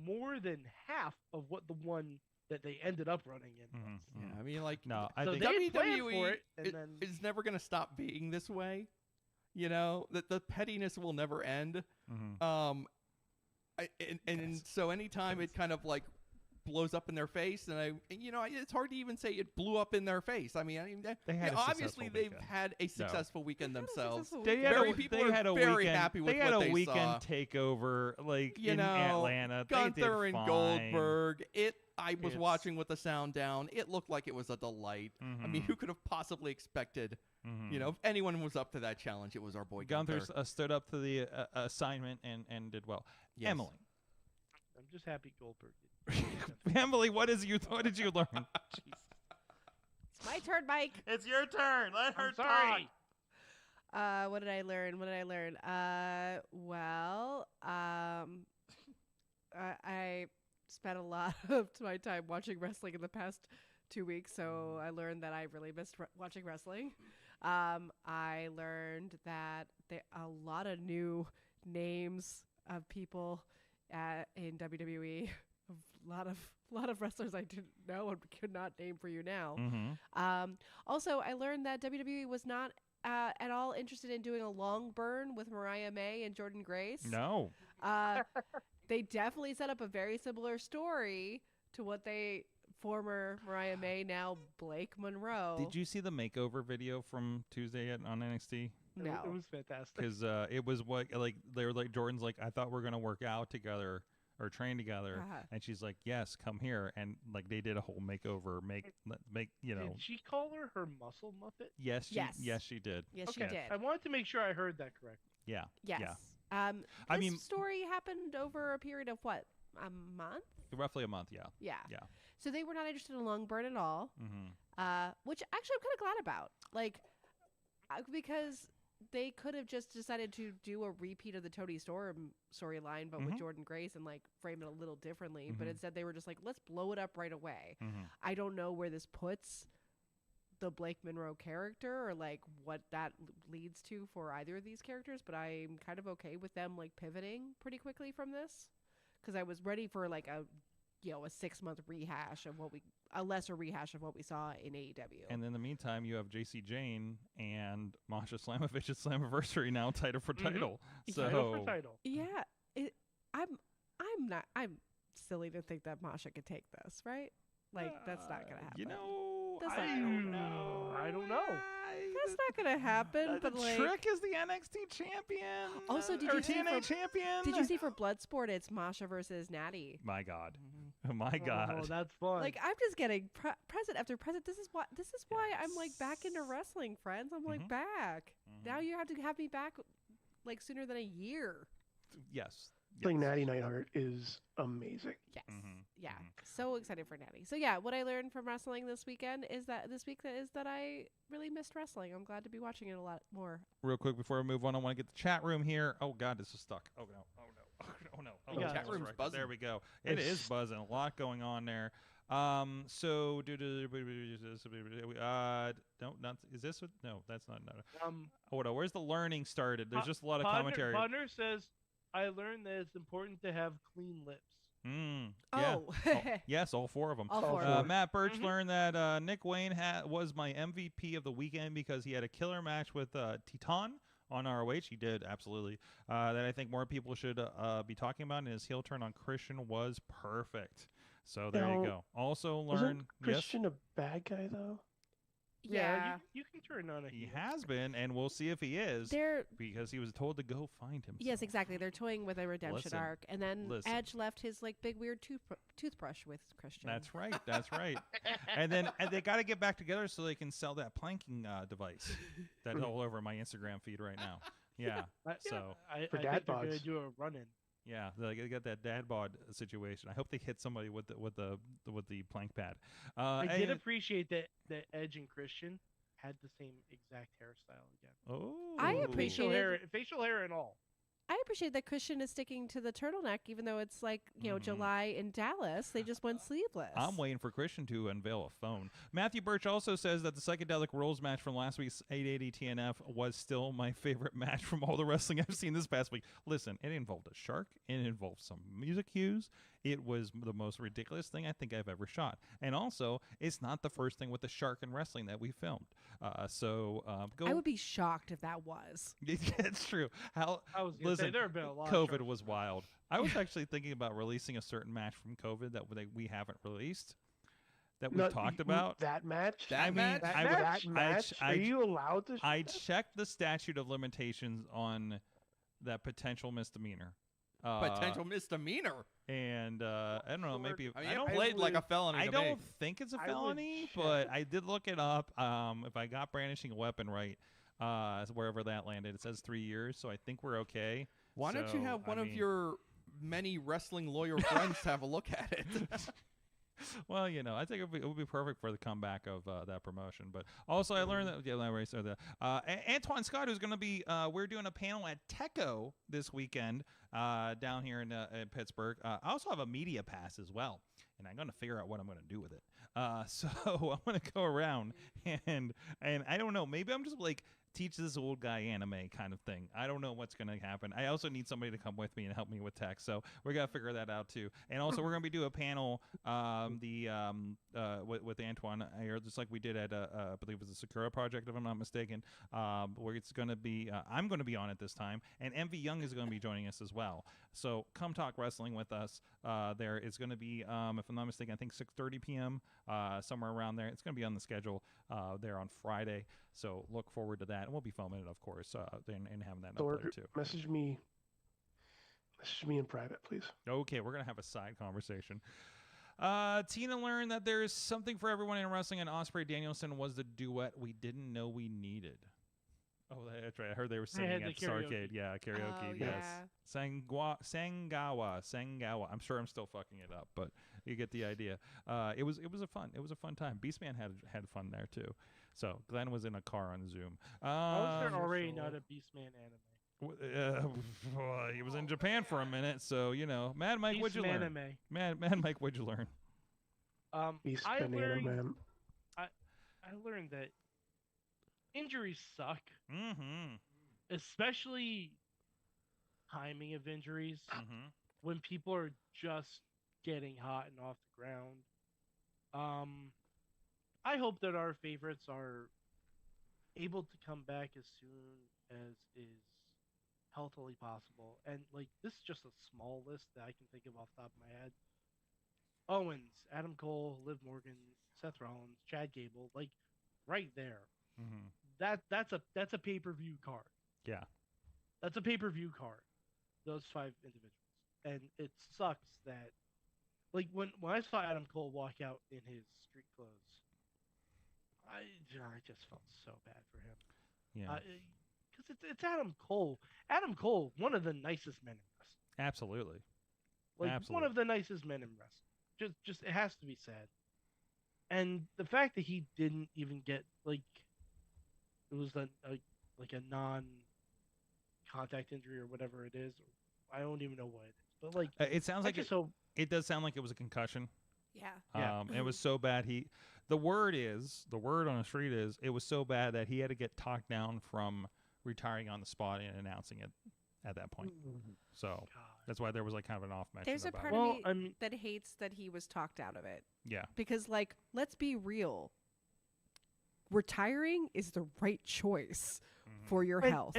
F: more than half of what the one that they ended up running in was.
I: Yeah, I mean, like,
D: no, I
F: so
D: think
F: they planned
I: WWE
F: for it, and then
I: is never going to stop being this way. You know, that the pettiness will never end. So anytime it kind of like blows up in their face, and it's hard to even say it blew up in their face. I mean
D: they had
I: obviously they've had a successful weekend themselves.
D: They had a
I: very happy with what they
D: weekend
I: saw.
D: takeover, like in Atlanta.
I: Gunther
D: they did
I: and
D: fine.
I: Goldberg. I was watching with the sound down. It looked like it was a delight. I mean, who could have possibly expected? If anyone was up to that challenge, it was our boy
D: Gunther.
I: Gunther.
D: Stood up to the assignment and did well.
I: Yes.
D: Emily.
F: I'm just happy Goldberg did.
D: Emily, what did you learn?
J: It's my turn, Mike.
D: It's your turn. Let her
F: talk.
J: What did I learn? I spent a lot of my time watching wrestling in the past
L: 2 weeks, so I learned that I really missed watching wrestling. I learned that there a lot of new names of people in WWE. A lot of wrestlers I didn't know and could not name for you now. Also, I learned that WWE was not at all interested in doing a long burn with Mariah May and Jordan Grace.
D: No.
L: They definitely set up a very similar story to what former Mariah May, now Blake Monroe.
D: Did you see the makeover video from Tuesday on NXT?
L: No.
F: It was fantastic.
D: Because it was what they were like Jordan's like, I thought we were gonna work out together or train together, and she's like, yes, come here, and like they did a whole makeover, make you know.
F: Did she call her muscle muppet?
D: Yes, she did.
L: Yes,
F: okay.
L: she did.
F: I wanted to make sure I heard that correctly.
D: Yeah.
L: Yes.
D: Yeah.
L: I mean, story happened over a period of what, a month?
D: Roughly a month. Yeah.
L: Yeah.
D: Yeah.
L: So they were not interested in a long burn at all, which actually I'm kind of glad about. Like, because they could have just decided to do a repeat of the Toni Storm storyline, but with Jordan Grace and like frame it a little differently. But instead they were just like, let's blow it up right away. I don't know where this puts the Blake Monroe character or like what that leads to for either of these characters, but I'm kind of okay with them like pivoting pretty quickly from this, because I was ready for like a 6-month rehash of a lesser rehash of what we saw in AEW.
D: And in the meantime, you have JC Jane and Masha Slamovich's Slammiversary now title for title. So
F: title for title.
L: Yeah, I'm silly to think that Masha could take this, right? Like that's not gonna happen.
D: You know,
F: I don't know.
L: That's not gonna happen. But like,
D: Trick is the NXT champion.
L: Also, did
D: or
L: you see
D: TNA champion?
L: Did you see for Bloodsport? It's Masha versus Natty.
D: My God, my God.
F: Oh, that's fun.
L: Like I'm just getting present after present. This is why I'm like back into wrestling, friends. I'm like back. Now you have to have me back like sooner than a year.
D: Yes.
G: Playing Natty Neidhart is amazing.
L: Yes. Yeah. So excited for Natty. So yeah, what I learned from wrestling this weekend is that I really missed wrestling. I'm glad to be watching it a lot more.
D: Real quick before we move on, I want to get the chat room here. Oh God, this is stuck. Oh no. Oh no. Oh,
I: the chat room's buzzing.
D: There we go. It is buzzing. A lot going on there. So is this what? No, that's not. No. Where's the learning started? There's just a lot of commentary.
F: Bonner says, I learned that it's important to have clean lips.
D: Yeah. Yes, all 4 of them.
L: All 4 of them.
D: Matt Birch learned that Nick Wayne was my MVP of the weekend because he had a killer match with Titan on ROH. He did, absolutely. That I think more people should be talking about, and his heel turn on Christian was perfect. So there you go. Also learn.
G: Wasn't Christian a bad guy though?
L: Yeah,
F: you can turn on a
D: He
F: heel.
D: has been, and we'll see if he is. Because he was told to go find him.
L: Yes, exactly. They're toying with a redemption arc, and then Edge left his like big weird toothbrush with Christian.
D: That's right. That's right. and they got to get back together so they can sell that planking device that's all over my Instagram feed right now. Yeah. So
F: I
G: for
F: think
G: dad
F: they're
G: bods.
F: gonna do a run-in.
D: yeah, they got that dad bod situation. I hope they hit somebody with the plank pad.
F: I did appreciate that Edge and Christian had the same exact hairstyle again.
D: Oh,
L: I appreciate
F: facial hair and all.
L: I appreciate that Christian is sticking to the turtleneck, even though it's like, July in Dallas. They just went sleeveless.
D: I'm waiting for Christian to unveil a phone. Matthew Birch also says that the Psychedelic Rules match from last week's 880 TNF was still my favorite match from all the wrestling I've seen this past week. Listen, it involved a shark. It involved some music cues. It was the most ridiculous thing I think I've ever shot. And also, it's not the first thing with the shark in wrestling that we filmed. Go.
L: I would be shocked if that was.
D: It's true.
F: Listen, there have been a lot.
D: COVID was wild. I was actually thinking about releasing a certain match from COVID that we haven't released. That we talked about.
G: That match?
I: That match?
G: That match? Are you allowed to?
D: I checked the statute of limitations on that potential misdemeanor.
I: Potential misdemeanor.
D: And I don't know, maybe
I: I mean, it played like a felony.
D: I
I: to
D: don't
I: me.
D: think it's a felony, but I did look it up. If I got brandishing a weapon right, wherever that landed, it says 3 years, so I think we're okay.
I: Why don't you have one of your many wrestling lawyer friends to have a look at it?
D: Well, I think it would be perfect for the comeback of that promotion. But also, I learned that Antoine Scott, who's going to be, we're doing a panel at Teco this weekend down here in Pittsburgh. I also have a media pass as well, and I'm going to figure out what I'm going to do with it. So I'm gonna go around and I don't know. Maybe I'm just like teach this old guy anime kind of thing. I don't know what's gonna happen. I also need somebody to come with me and help me with tech. So we gotta figure that out too. And also we're gonna be doing a panel with Antoine here, just like we did at I believe it was the Sakura Project, if I'm not mistaken. Where it's gonna be I'm gonna be on it this time, and MV Young is gonna be joining us as well. So come talk wrestling with us. There it's gonna be if I'm not mistaken, I think 6:30 p.m. Somewhere around there. It's gonna be on the schedule there on Friday. So look forward to that, and we'll be filming it, of course, and having that up there too.
G: Message me in private, please.
D: Okay, we're gonna have a side conversation. Tina learned that there is something for everyone in wrestling, and Ospreay Danielson was the duet we didn't know we needed. Oh, that's right. I heard they were singing at the Starrcade. Yeah, karaoke.
J: Oh,
D: yes.
J: yeah.
D: Sangawa. I'm sure I'm still fucking it up, but you get the idea. It was a fun time. Beastman had fun there too. So Glenn was in a car on Zoom.
F: How is there already not a Beastman anime?
D: He was in Japan for a minute, so you know. Mad Mike, what'd you learn?
F: Anime.
D: Mad Mike, what'd you learn?
F: I learned that injuries suck.
D: Mm-hmm.
F: Especially timing of injuries when people are just getting hot and off the ground. I hope that our favorites are able to come back as soon as is healthily possible. And like this is just a small list that I can think of off the top of my head. Owens, Adam Cole, Liv Morgan, Seth Rollins, Chad Gable, like right there. That's a pay-per-view card.
D: Yeah.
F: That's a pay-per-view card. Those 5 individuals. And it sucks that like when I saw Adam Cole walk out in his street clothes, I just felt so bad for him.
D: Yeah.
F: Because it's Adam Cole. Adam Cole, one of the nicest men in wrestling.
D: Absolutely.
F: Like one of the nicest men in wrestling. Just it has to be said. And the fact that he didn't even get like it was a non-contact injury or whatever it is. I don't even know what it is. But like
D: it sounds like it does sound like it was a concussion.
J: Yeah.
D: It was so bad the word on the street is it was so bad that he had to get talked down from retiring on the spot and announcing it at that point. So that's why there was like kind of an off mention.
J: There's a part of me that hates that he was talked out of it.
D: Yeah.
J: Because like, let's be real. Retiring is the right choice for your health.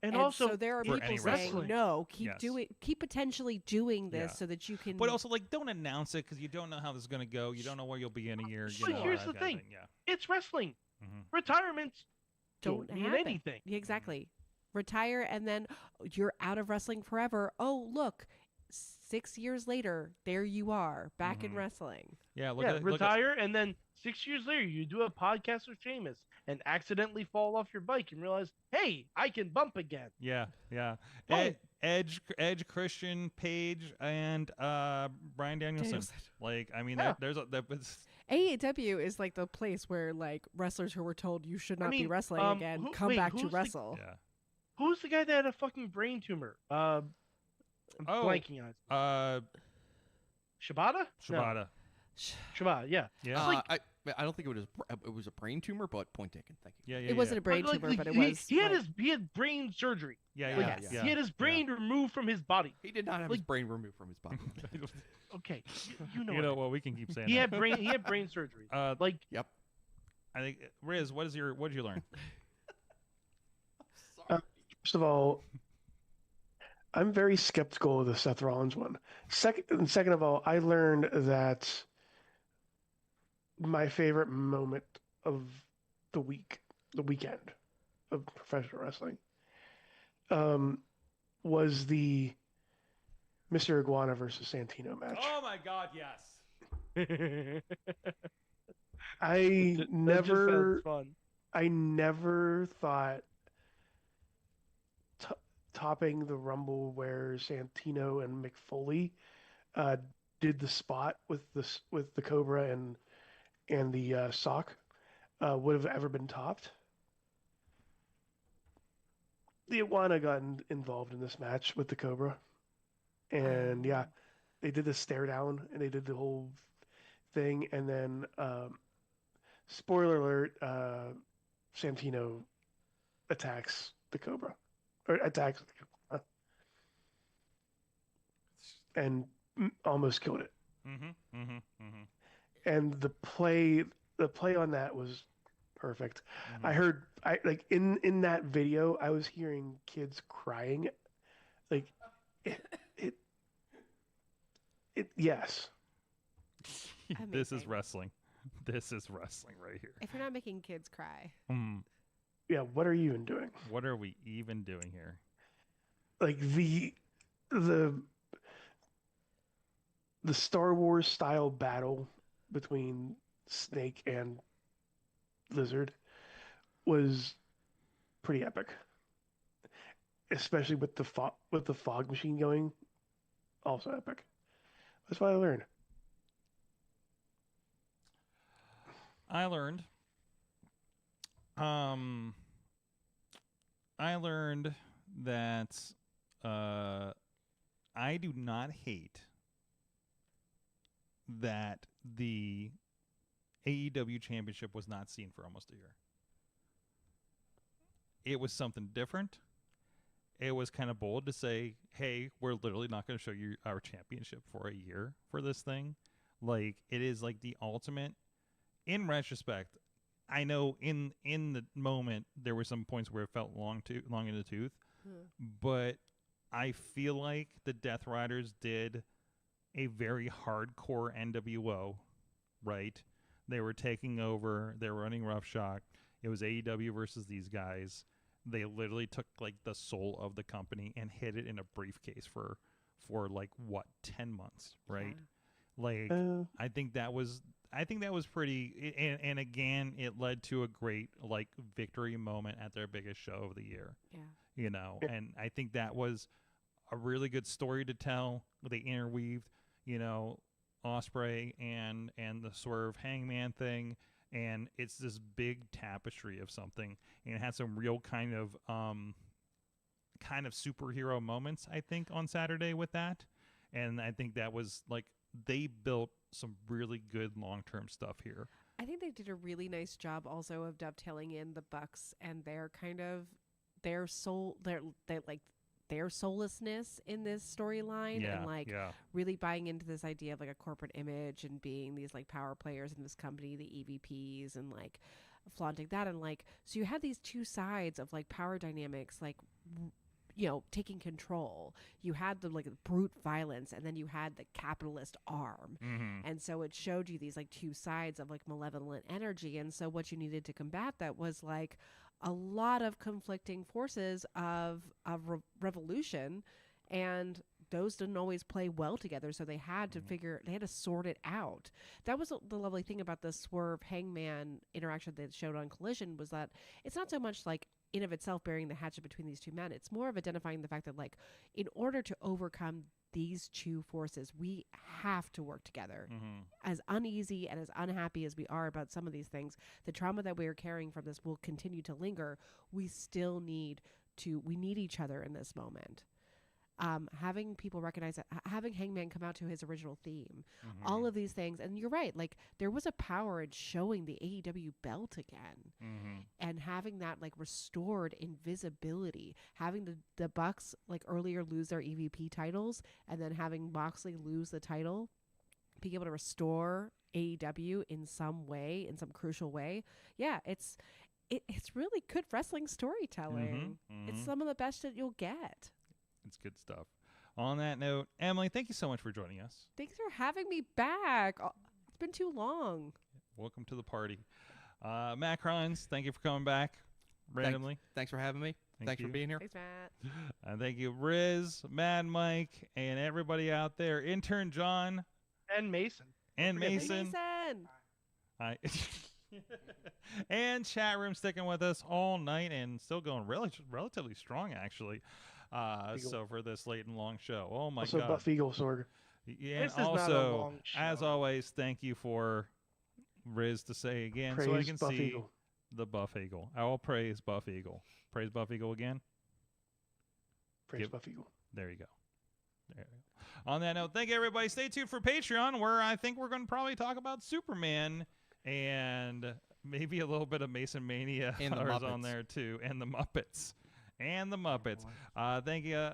F: And also,
J: so there are people saying, no, keep potentially doing this so that you can.
D: But also, like, don't announce it because you don't know how this is going to go. You don't know where you'll be in a year.
F: But here's the thing: it's wrestling. Retirements don't mean anything.
J: Exactly. Retire and then you're out of wrestling forever. Oh, look, 6 years later, there you are back in wrestling.
D: Yeah,
F: retire and then 6 years later, you do a podcast with Sheamus and accidentally fall off your bike and realize, hey, I can bump again.
D: Yeah. Edge, Christian, Page, and Bryan Danielson. Like, I mean,
J: AEW is like the place where like wrestlers who were told you should not be wrestling again come back to wrestle.
F: Who's the guy that had a fucking brain tumor? I'm blanking on it.
D: Shibata?
F: No. Shibata, yeah.
I: Yeah. I don't think it was a brain tumor, but point taken. Thank you.
J: It wasn't a brain tumor, but it was.
F: He had brain surgery.
D: He
F: had his brain removed from his body.
I: He did not have his brain removed from his body.
F: Okay, you know.
D: You know what? We can keep saying
F: he
D: that.
F: had brain surgery.
I: Yep.
D: I think Riz, what did you learn?
G: First of all, I'm very skeptical of the Seth Rollins one. Second of all, I learned that my favorite moment of the weekend of professional wrestling, was the Mr. Iguana versus Santino match.
D: Oh my God, yes.
G: I never thought topping the Rumble where Santino and Mick Foley did the spot with the Cobra and the sock would have ever been topped. The Iguana got involved in this match with the Cobra, and they did the stare down and they did the whole thing, and then spoiler alert: Santino attacks the Cobra, or attacks the Cobra, and almost killed it. And the play on that was perfect. I heard, like in that video, I was hearing kids crying, like it yes.
D: This is wrestling. This is wrestling right here.
L: If you're not making kids cry.
G: Yeah, what are you even doing?
D: What are we even doing here?
G: Like the Star Wars style battle between Snake and Lizard was pretty epic, especially with the fog machine going. Also epic. That's what I learned.
D: I learned that I do not hate that the AEW championship was not seen for almost a year. It was something different. It was kind of bold to say, hey, we're literally not going to show you our championship for a year for this thing. Like, it is like the ultimate. In retrospect, I know in the moment there were some points where it felt long in the tooth, but I feel like the Death Riders did a very hardcore NWO, right? They were taking over. They were running roughshod. It was AEW versus these guys. They literally took like the soul of the company and hid it in a briefcase for like what 10 months, right? Yeah. Like I think that was pretty. And again, it led to a great like victory moment at their biggest show of the year.
L: Yeah,
D: you know, and I think that was a really good story to tell. They interweaved, you know, Ospreay and the Swerve Hangman thing, and it's this big tapestry of something, and it had some real kind of superhero moments, I think, on Saturday with that. And I think that was like they built some really good long-term stuff here.
L: I think they did a really nice job also of dovetailing in the Bucks and their kind of their soullessness in this storyline, and really buying into this idea of like a corporate image and being these like power players in this company, the EVPs, and like flaunting that. And like, so you had these two sides of like power dynamics, like, you know, taking control. You had the like brute violence, and then you had the capitalist arm. And so it showed you these like two sides of like malevolent energy. And so what you needed to combat that was like a lot of conflicting forces of revolution, and those didn't always play well together. So they had to they had to sort it out. That was the lovely thing about the Swerve Hangman interaction that showed on Collision, was that it's not so much like in of itself burying the hatchet between these two men. It's more of identifying the fact that like, in order to overcome these two forces, we have to work together. As uneasy and as unhappy as we are about some of these things, the trauma that we are carrying from this will continue to linger. We still need each other in this moment. Having people recognize that, having Hangman come out to his original theme, all of these things. And you're right, like there was a power in showing the AEW belt again, and having that like restored invisibility, having the Bucks like earlier lose their EVP titles, and then having Moxley lose the title, being able to restore AEW in some way, in some crucial way. Yeah, it's really good wrestling storytelling. It's some of the best that you'll get.
D: It's good stuff. On that note, Emily, thank you so much for joining us.
L: Thanks for having me back. It's been too long.
D: Welcome to the party. Matt Crines, thank you for coming back randomly.
I: Thanks for having me. Thanks for being here.
L: Thanks, Matt.
D: And thank you, Riz, Mad Mike, and everybody out there. Intern John.
F: And Mason.
D: Hi. And chat room sticking with us all night and still going relatively strong, actually. So for this late and long show. Oh my God.
G: Also Buff Eagle Sorg.
D: Yeah, and also, as always, thank you for Riz to say again,
G: praise
D: so I can
G: Buff
D: see
G: Eagle.
D: The Buff Eagle. I will praise Buff Eagle. Praise Buff Eagle again.
G: Praise Buff Eagle.
D: There you go. On that note, thank you, everybody. Stay tuned for Patreon, where I think we're going to probably talk about Superman and maybe a little bit of Mason Mania
I: And the
D: on
I: Muppets.
D: there, too, and the Muppets. Thank you.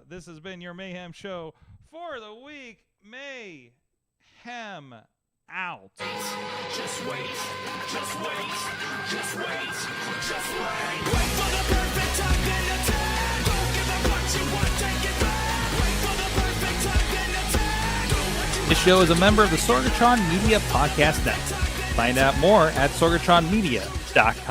D: This has been your Mayhem show for the week. Mayhem out.
E: Just wait, just wait, just wait, just wait. Wait for the perfect time, then attack. Don't give up what you want, take it back. Wait for the perfect time, then attack. Do what you
D: This show is a member of the Sorgatron Media Podcast Network. Find out more at sorgatronmedia.com.